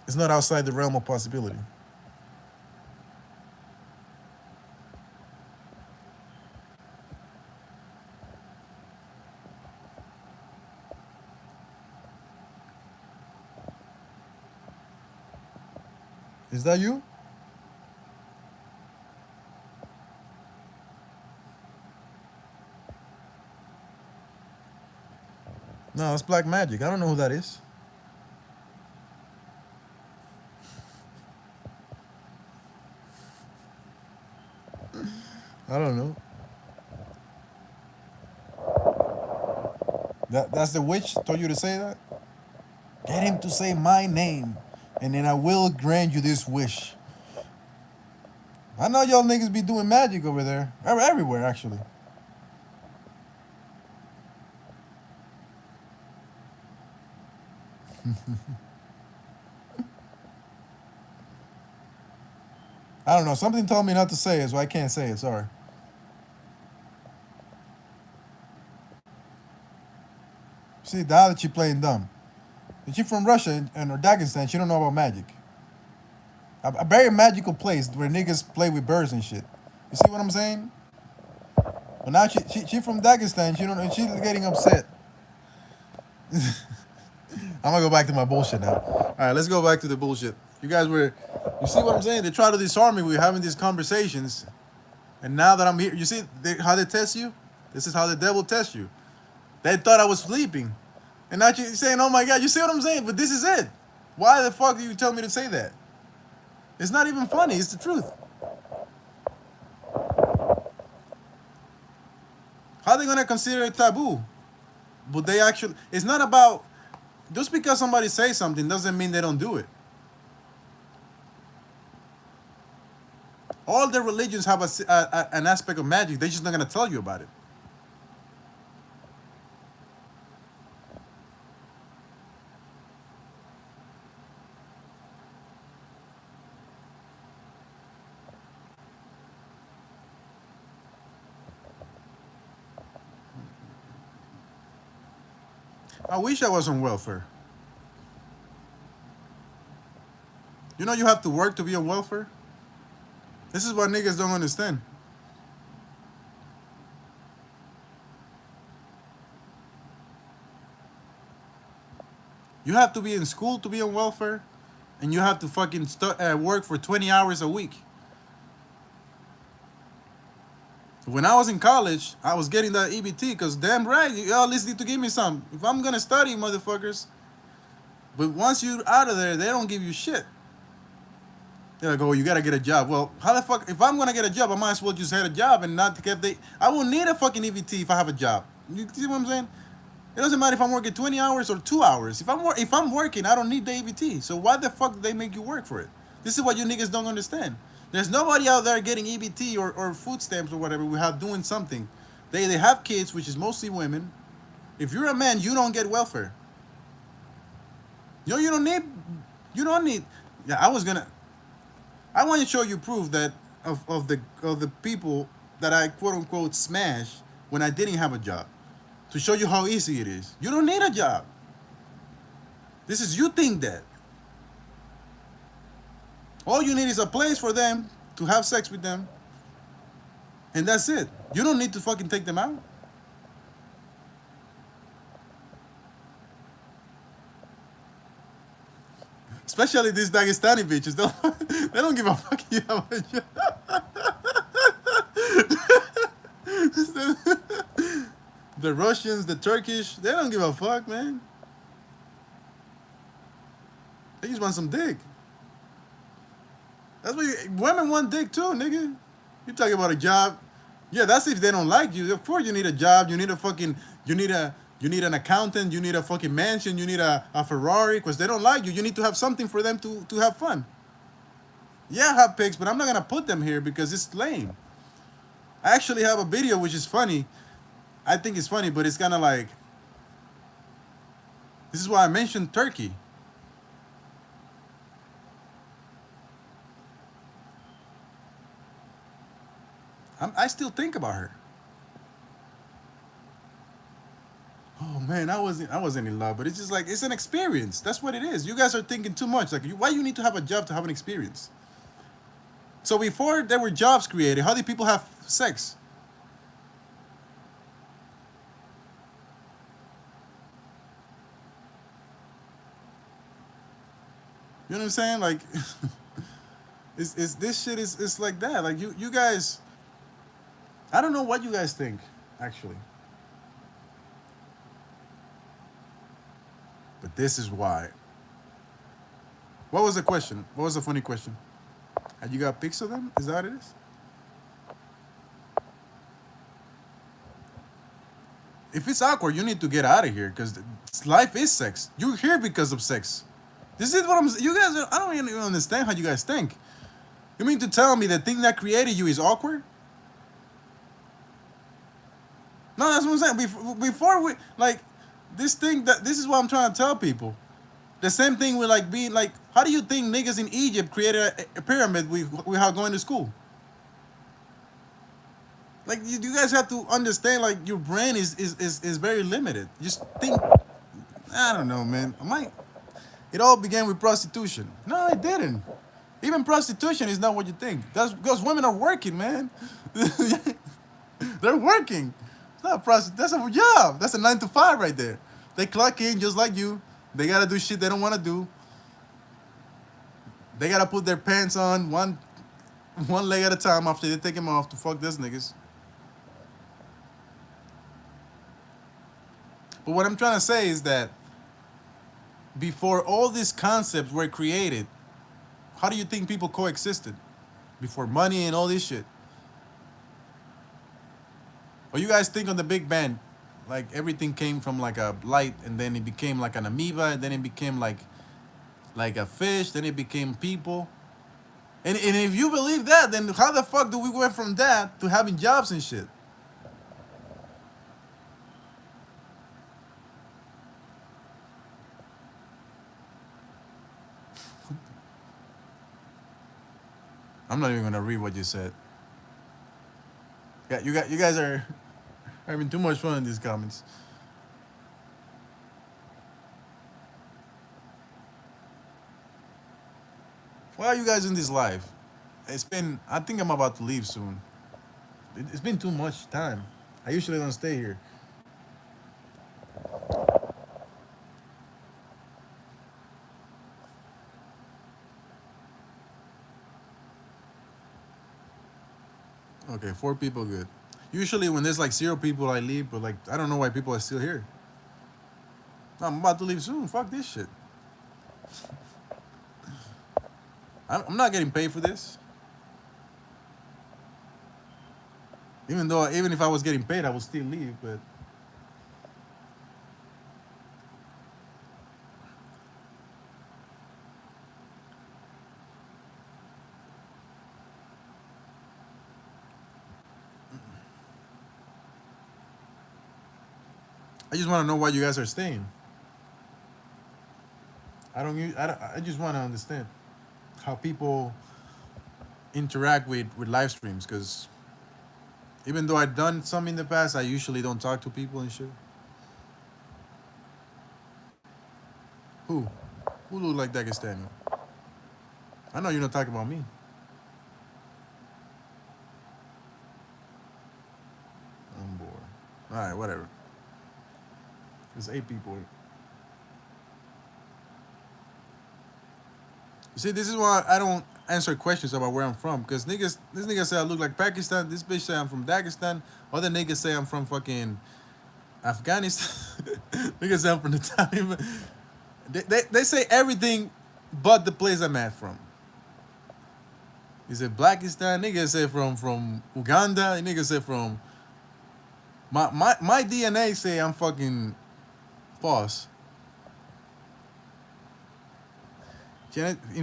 It's not outside the realm of possibility. Is that you? No, it's Black Magic. I don't know who that is. I don't know. That's the witch told you to say that? Get him to say my name, and then I will grant you this wish. I know y'all niggas be doing magic over there. Everywhere, actually. I don't know. Something told me not to say it, so I can't say it. Sorry. See, now that she playing dumb. She from Russia and or Dagestan. She don't know about magic. A very magical place where niggas play with birds and shit. You see what I'm saying? But now she from Dagestan. She don't. And she's getting upset. I'm gonna go back to my bullshit now. All right, let's go back to the bullshit. You guys were. You see what I'm saying? They try to disarm me. We're having these conversations, and now that I'm here, you see how they test you. This is how the devil tests you. They thought I was sleeping. And now you're saying, oh my God, you see what I'm saying? But this is it. Why the fuck do you tell me to say that? It's not even funny. It's the truth. How are they going to consider it taboo? But they actually, it's not about, just because somebody says something doesn't mean they don't do it. All the religions have an aspect of magic. They're just not going to tell you about it. I wish I was on welfare. You know you have to work to be on welfare? This is what niggas don't understand. You have to be in school to be on welfare, and you have to fucking work for 20 hours a week. When I was in college, I was getting that EBT because damn right, y'all at least need to give me some. If I'm gonna study, motherfuckers. But once you're out of there, they don't give you shit. They're like, oh, you gotta get a job. Well, how the fuck? If I'm gonna get a job, I might as well just have a job and not get the. I won't need a fucking EBT if I have a job. You see what I'm saying? It doesn't matter if I'm working 20 hours or 2 hours. If I'm working, I don't need the EBT. So why the fuck do they make you work for it? This is what you niggas don't understand. There's nobody out there getting EBT or food stamps or whatever without doing something. They have kids, which is mostly women. If you're a man, you don't get welfare. You don't need. You don't need. Yeah, I want to show you proof that of the people that I quote unquote smashed when I didn't have a job. To show you how easy it is. You don't need a job. This is you think that. All you need is a place for them to have sex with them. And that's it. You don't need to fucking take them out. Especially these Dagestani bitches. They don't give a fuck you have a job. The Russians, the Turkish, they don't give a fuck, man. They just want some dick. That's what women want dick too, nigga. You talking about a job? Yeah, that's if they don't like you. Of course, you need a job. You need a fucking. You need an accountant. You need a fucking mansion. You need a Ferrari because they don't like you. You need to have something for them to have fun. Yeah, I have pics, but I'm not gonna put them here because it's lame. I actually have a video which is funny. I think it's funny, but it's kind of like. This is why I mentioned Turkey. I still think about her. Oh man, I wasn't in love, but it's just like it's an experience. That's what it is. You guys are thinking too much. Like, why you need to have a job to have an experience? So before there were jobs created, how did people have sex? You know what I'm saying? Like, it's this shit is it's like that. Like you guys, I don't know what you guys think actually, but this is why. What was the question? What was the funny question? Had you got pics of them? Is that what it is? If it's awkward, you need to get out of here because life is sex. You're here because of sex. This is what I'm. You guys, I don't even understand how you guys think. You mean to tell me the thing that created you is awkward? No, that's what I'm saying. Before we like this thing that this is what I'm trying to tell people. The same thing with like being like, how do you think niggas in Egypt created a pyramid without going to school? Like you guys have to understand like your brain is very limited. Just think. I don't know, man. I might. It all began with prostitution. No, it didn't. Even prostitution is not what you think. That's because women are working, man. They're working. It's not That's a job. That's a 9 to 5 right there. They clock in just like you. They gotta do shit they don't wanna do. They gotta put their pants on one leg at a time after they take them off to fuck these niggas. But what I'm trying to say is that before all these concepts were created, how do you think people coexisted? Before money and all this shit. Or you guys think on the Big Bang, like everything came from like a light and then it became like an amoeba and then it became like a fish, then it became people. And if you believe that, then how the fuck do we go from that to having jobs and shit? I'm not even gonna read what you said. Yeah, you guys are having too much fun in these comments. Why are you guys in this live? I think I'm about to leave soon. It's been too much time. I usually don't stay here. Okay, 4 people, good. Usually when there's like 0 people, I leave, but like I don't know why people are still here. I'm about to leave soon. Fuck this shit. I'm not getting paid for this. Even if I was getting paid, I would still leave. But I just want to know why you guys are staying. I just want to understand how people interact with live streams because even though I've done some in the past, I usually don't talk to people and shit. Who? Who look like Dagestani? I know you're not talking about me. I'm bored. All right, whatever. There's 8 people. You see, this is why I don't answer questions about where I'm from. Because this nigga say I look like Pakistan. This bitch say I'm from Dagestan. Other niggas say I'm from fucking Afghanistan. Niggas them from the time. They say everything but the place I'm at from. He said Pakistan. Niggas say from Uganda. Niggas say from my DNA say I'm fucking false.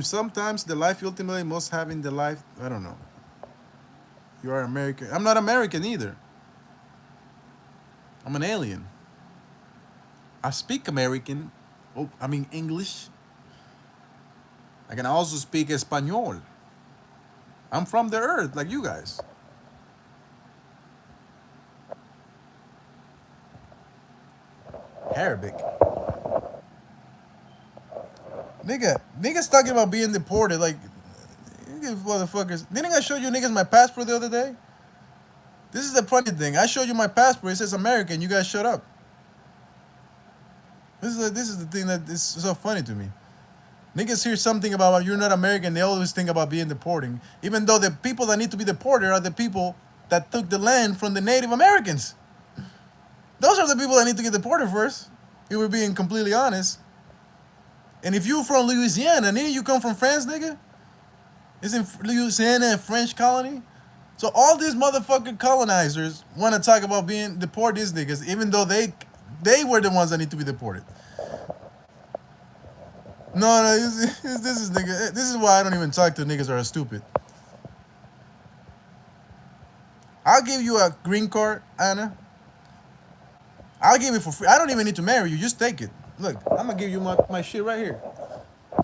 Sometimes the life you ultimately must have in the life. I don't know. You are American. I'm not American either. I'm an alien. I speak American. Oh, I mean English. I can also speak Espanol. I'm from the earth, like you guys. Arabic. Niggas talking about being deported. Like, you motherfuckers. Didn't I show you niggas my passport the other day? This is the funny thing. I showed you my passport. It says American. You guys shut up. This is the thing that is so funny to me. Niggas hear something about you're not American, they always think about being deporting. Even though the people that need to be deported are the people that took the land from the Native Americans. Those are the people that need to get deported first, if we're being completely honest. And if you're from Louisiana, nigga, you come from France, nigga? Isn't Louisiana a French colony? So all these motherfucking colonizers want to talk about being deport these niggas, even though they were the ones that need to be deported. No, this is nigga. This is why I don't even talk to niggas that are stupid. I'll give you a green card, Anna. I'll give it for free. I don't even need to marry you. Just take it. Look, I'm gonna give you my shit right here.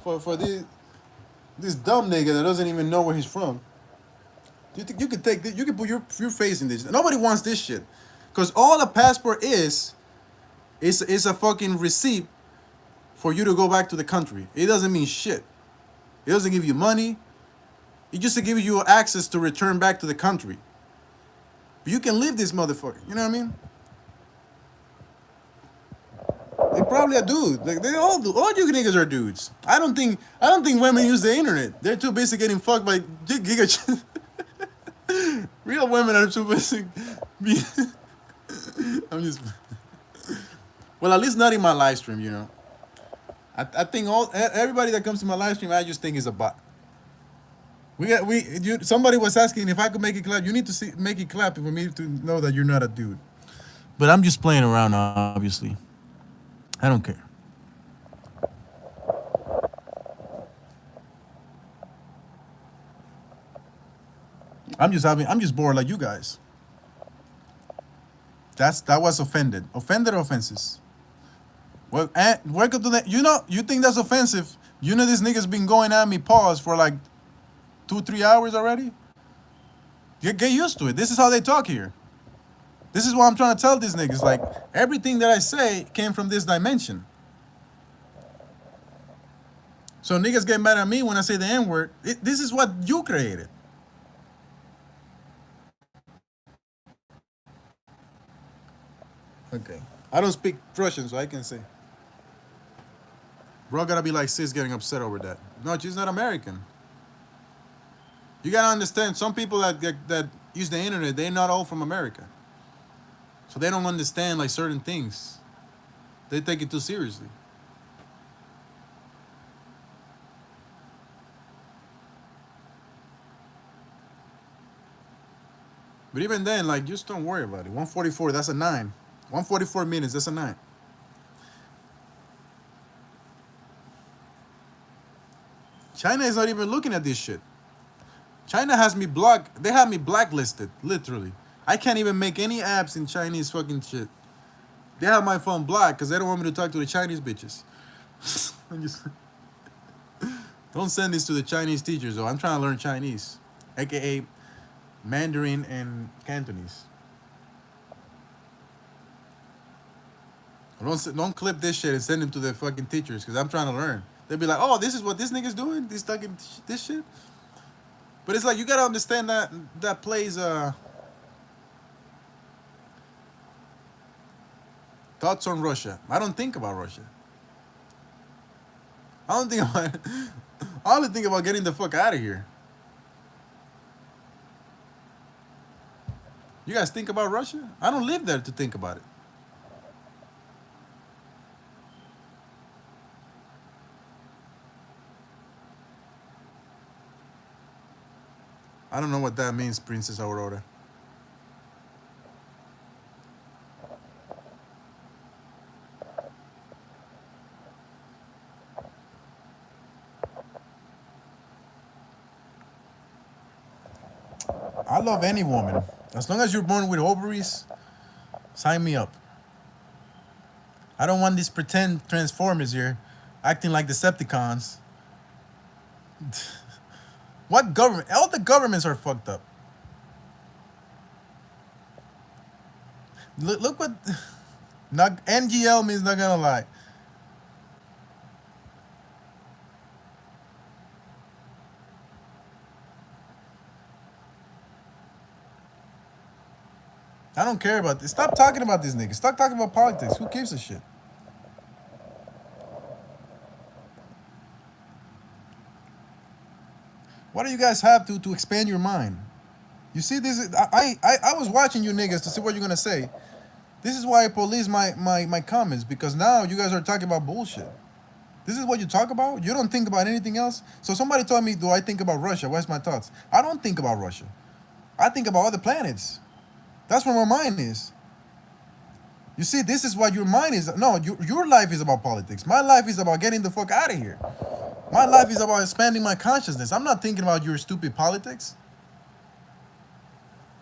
For this dumb nigga that doesn't even know where he's from. You think you could take this? You could put your face in this. Nobody wants this shit, cause all a passport is a fucking receipt for you to go back to the country. It doesn't mean shit. It doesn't give you money. It just to give you access to return back to the country. But you can leave this motherfucker. You know what I mean? They probably a dude. Like they all do. All you niggas are dudes. I don't think women use the internet. They're too busy getting fucked by giga. Real women are too busy. I'm just. Well, at least not in my live stream, you know. I think everybody that comes to my live stream, I just think is a bot. Somebody was asking if I could make it clap. You need to make it clap for me to know that you're not a dude. But I'm just playing around, obviously. I don't care. I'm just bored like you guys. That was offended. Offended or offenses? Well, welcome to the. You think that's offensive? You know this nigga's been going at me pause for like 2-3 hours already. Get used to it. This is how they talk here. This is what I'm trying to tell these niggas. Like everything that I say came from this dimension. So niggas get mad at me when I say the N-word. This is what you created. Okay. I don't speak Russian, so I can say. Bro gotta be like sis getting upset over that. No, she's not American. You gotta understand, some people that use the internet, they're not all from America. So they don't understand like certain things. They take it too seriously. But even then, like, just don't worry about it. 144, that's a 9. 144 minutes, that's a 9. China is not even looking at this shit. China has me blocked. They have me blacklisted, literally. I can't even make any apps in Chinese fucking shit. They have my phone blocked because they don't want me to talk to the Chinese bitches. Don't send this to the Chinese teachers, though. I'm trying to learn Chinese, aka Mandarin and Cantonese. Don't clip this shit and send them to the fucking teachers because I'm trying to learn. They'll be like, oh, this is what this nigga's doing? He's talking this shit? But it's like, you gotta understand that plays thoughts on Russia. I don't think about Russia. I don't think about it. I only think about getting the fuck out of here. You guys think about Russia? I don't live there to think about it. I don't know what that means, Princess Aurora. I love any woman. As long as you're born with ovaries, sign me up. I don't want these pretend Transformers here acting like Decepticons. What government? All the governments are fucked up. Look what. Not NGL means not gonna lie. I don't care about this. Stop talking about these niggas. Stop talking about politics. Who gives a shit? What do you guys have to expand your mind? You see, this is I was watching you niggas to see what you're gonna say. This is why I police my comments, because now you guys are talking about bullshit. This is what you talk about? You don't think about anything else? So somebody told me, do I think about Russia? What's my thoughts? I don't think about Russia. I think about other planets. That's where my mind is. You see, this is what your mind is. No, your life is about politics. My life is about getting the fuck out of here. My life is about expanding my consciousness. I'm not thinking about your stupid politics.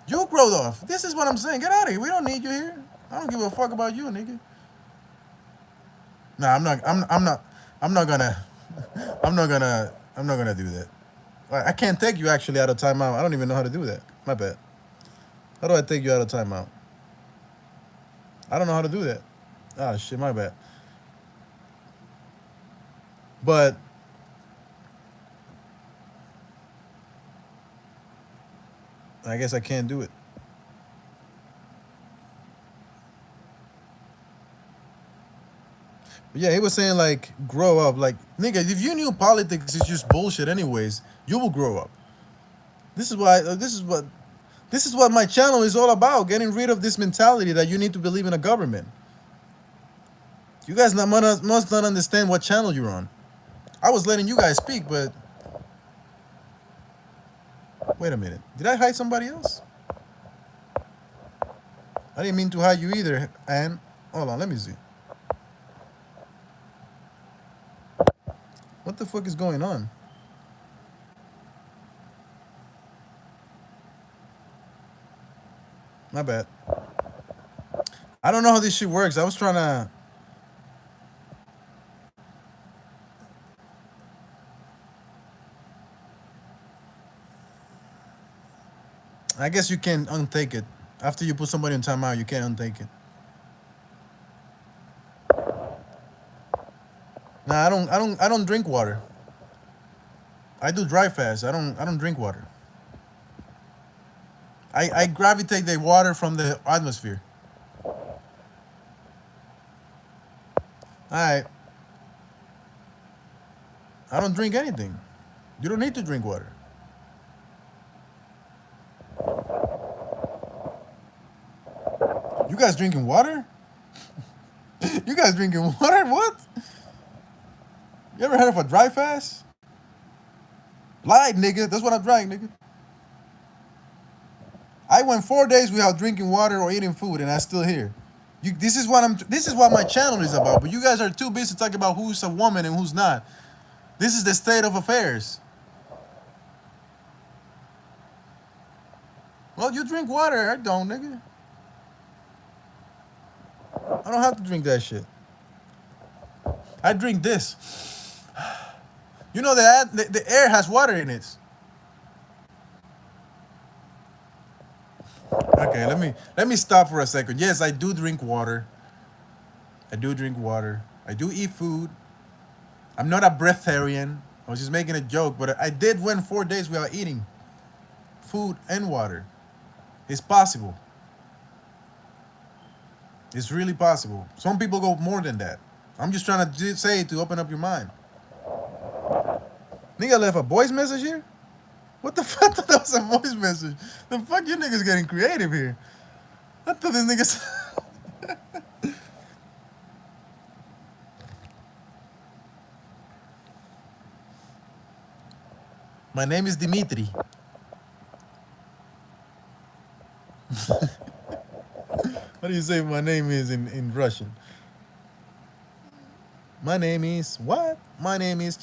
You grow off. This is what I'm saying. Get out of here. We don't need you here. I don't give a fuck about you, nigga. Nah, I'm not. I'm not. I'm not gonna. I'm not gonna. I'm not gonna do that. I can't take you actually out of timeout. I don't even know how to do that. My bad. How do I take you out of timeout? I don't know how to do that. Ah, shit, my bad. But I guess I can't do it. But yeah, he was saying like grow up. Like nigga, if you knew politics is just bullshit anyways, you will grow up. This is why. This is what my channel is all about. Getting rid of this mentality that you need to believe in a government. You guys must not understand what channel you're on. I was letting you guys speak, but wait a minute. Did I hide somebody else? I didn't mean to hide you either, Anne. Hold on, let me see. What the fuck is going on? My bad. I don't know how this shit works. I was trying to. I guess you can untake it. After you put somebody in timeout, you can't untake it. Nah, I don't drink water. I do dry fast. I don't drink water. I gravitate the water from the atmosphere. Alright. I don't drink anything. You don't need to drink water. You guys drinking water? You guys drinking water? What? You ever heard of a dry fast? Lied, nigga. That's what I drank, nigga. I went 4 days without drinking water or eating food, and I'm still here. This is what This is what my channel is about. But you guys are too busy talking about who's a woman and who's not. This is the state of affairs. Well, you drink water. I don't, nigga. I don't have to drink that shit. I drink this. You know that the air has water in it. Okay, let me stop for a second. Yes, I do drink water. I do drink water. I do eat food. I'm not a breatharian. I was just making a joke, but I did went 4 days without eating food and water. It's possible. It's really possible. Some people go more than that. I'm just trying to say it to open up your mind. Nigga left a voice message here? What the fuck? I thought that was a voice message. The fuck you niggas getting creative here? I thought this niggas. My name is Dimitri. What do you say my name is in Russian? My name is what? My name is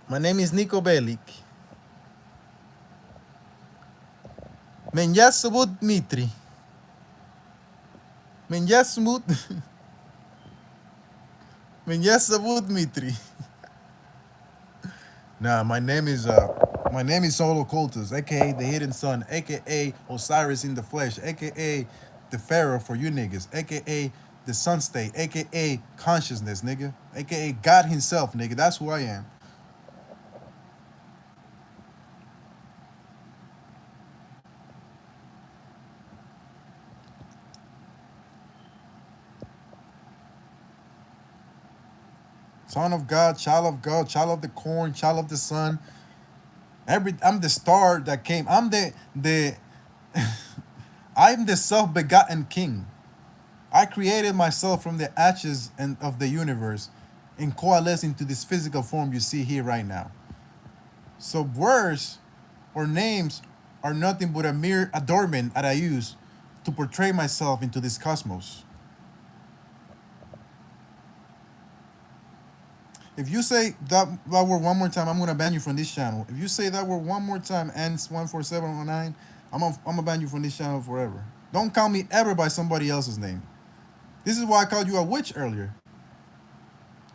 My name is Nico Bellic. Меня зовут Дмитрий. Меня зовут... Меня зовут Дмитрий. Nah, my name is Solo Cultus, aka the Hidden Sun, aka Osiris in the flesh, aka the Pharaoh for you niggas, aka the Sun State, aka consciousness, nigga, aka God Himself, nigga. That's who I am. Son of God, child of the corn, child of the sun. I'm the star that came. I'm the I'm the self-begotten king. I created myself from the ashes and of the universe and coalesced into this physical form you see here right now. So words or names are nothing but a mere adornment that I use to portray myself into this cosmos. If you say that word one more time, I'm gonna ban you from this channel. If you say that word one more time, ends 14709, I'm gonna ban you from this channel forever. Don't call me ever by somebody else's name. This is why I called you a witch earlier.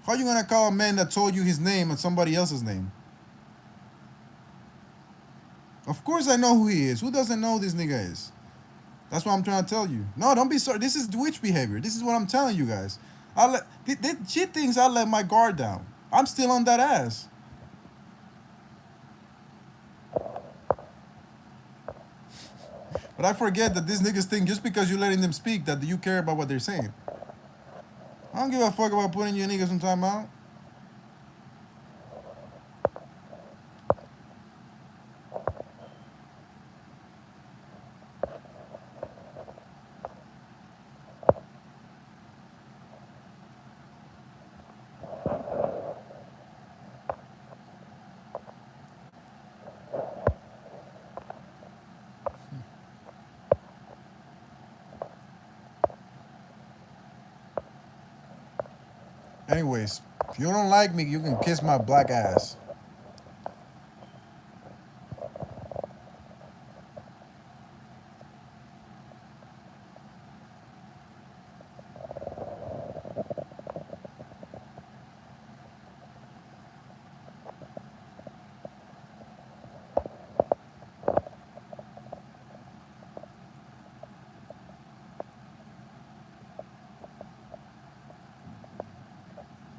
How are you gonna call a man that told you his name and somebody else's name? Of course I know who he is. Who doesn't know who this nigga is? That's what I'm trying to tell you. No, don't be sorry. This is witch behavior. This is what I'm telling you guys. She thinks I let my guard down. I'm still on that ass. But I forget that these niggas think just because you're letting them speak that you care about what they're saying. I don't give a fuck about putting you niggas in timeout. Anyways, if you don't like me, you can kiss my black ass.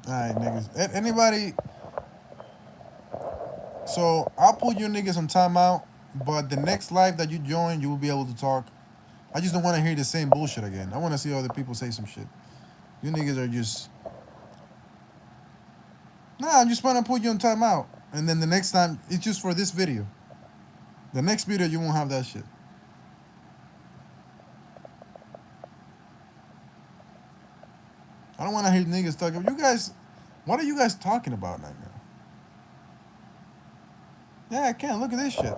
Alright, niggas. Anybody? So I'll put you niggas on timeout, but the next live that you join, you will be able to talk. I just don't want to hear the same bullshit again. I want to see other people say some shit. You niggas are just... Nah, I'm just trying to put you on timeout. And then the next time, it's just for this video. The next video, you won't have that shit. I don't want to hear niggas talking. You guys, what are you guys talking about right now? Yeah, I can. Look at this shit.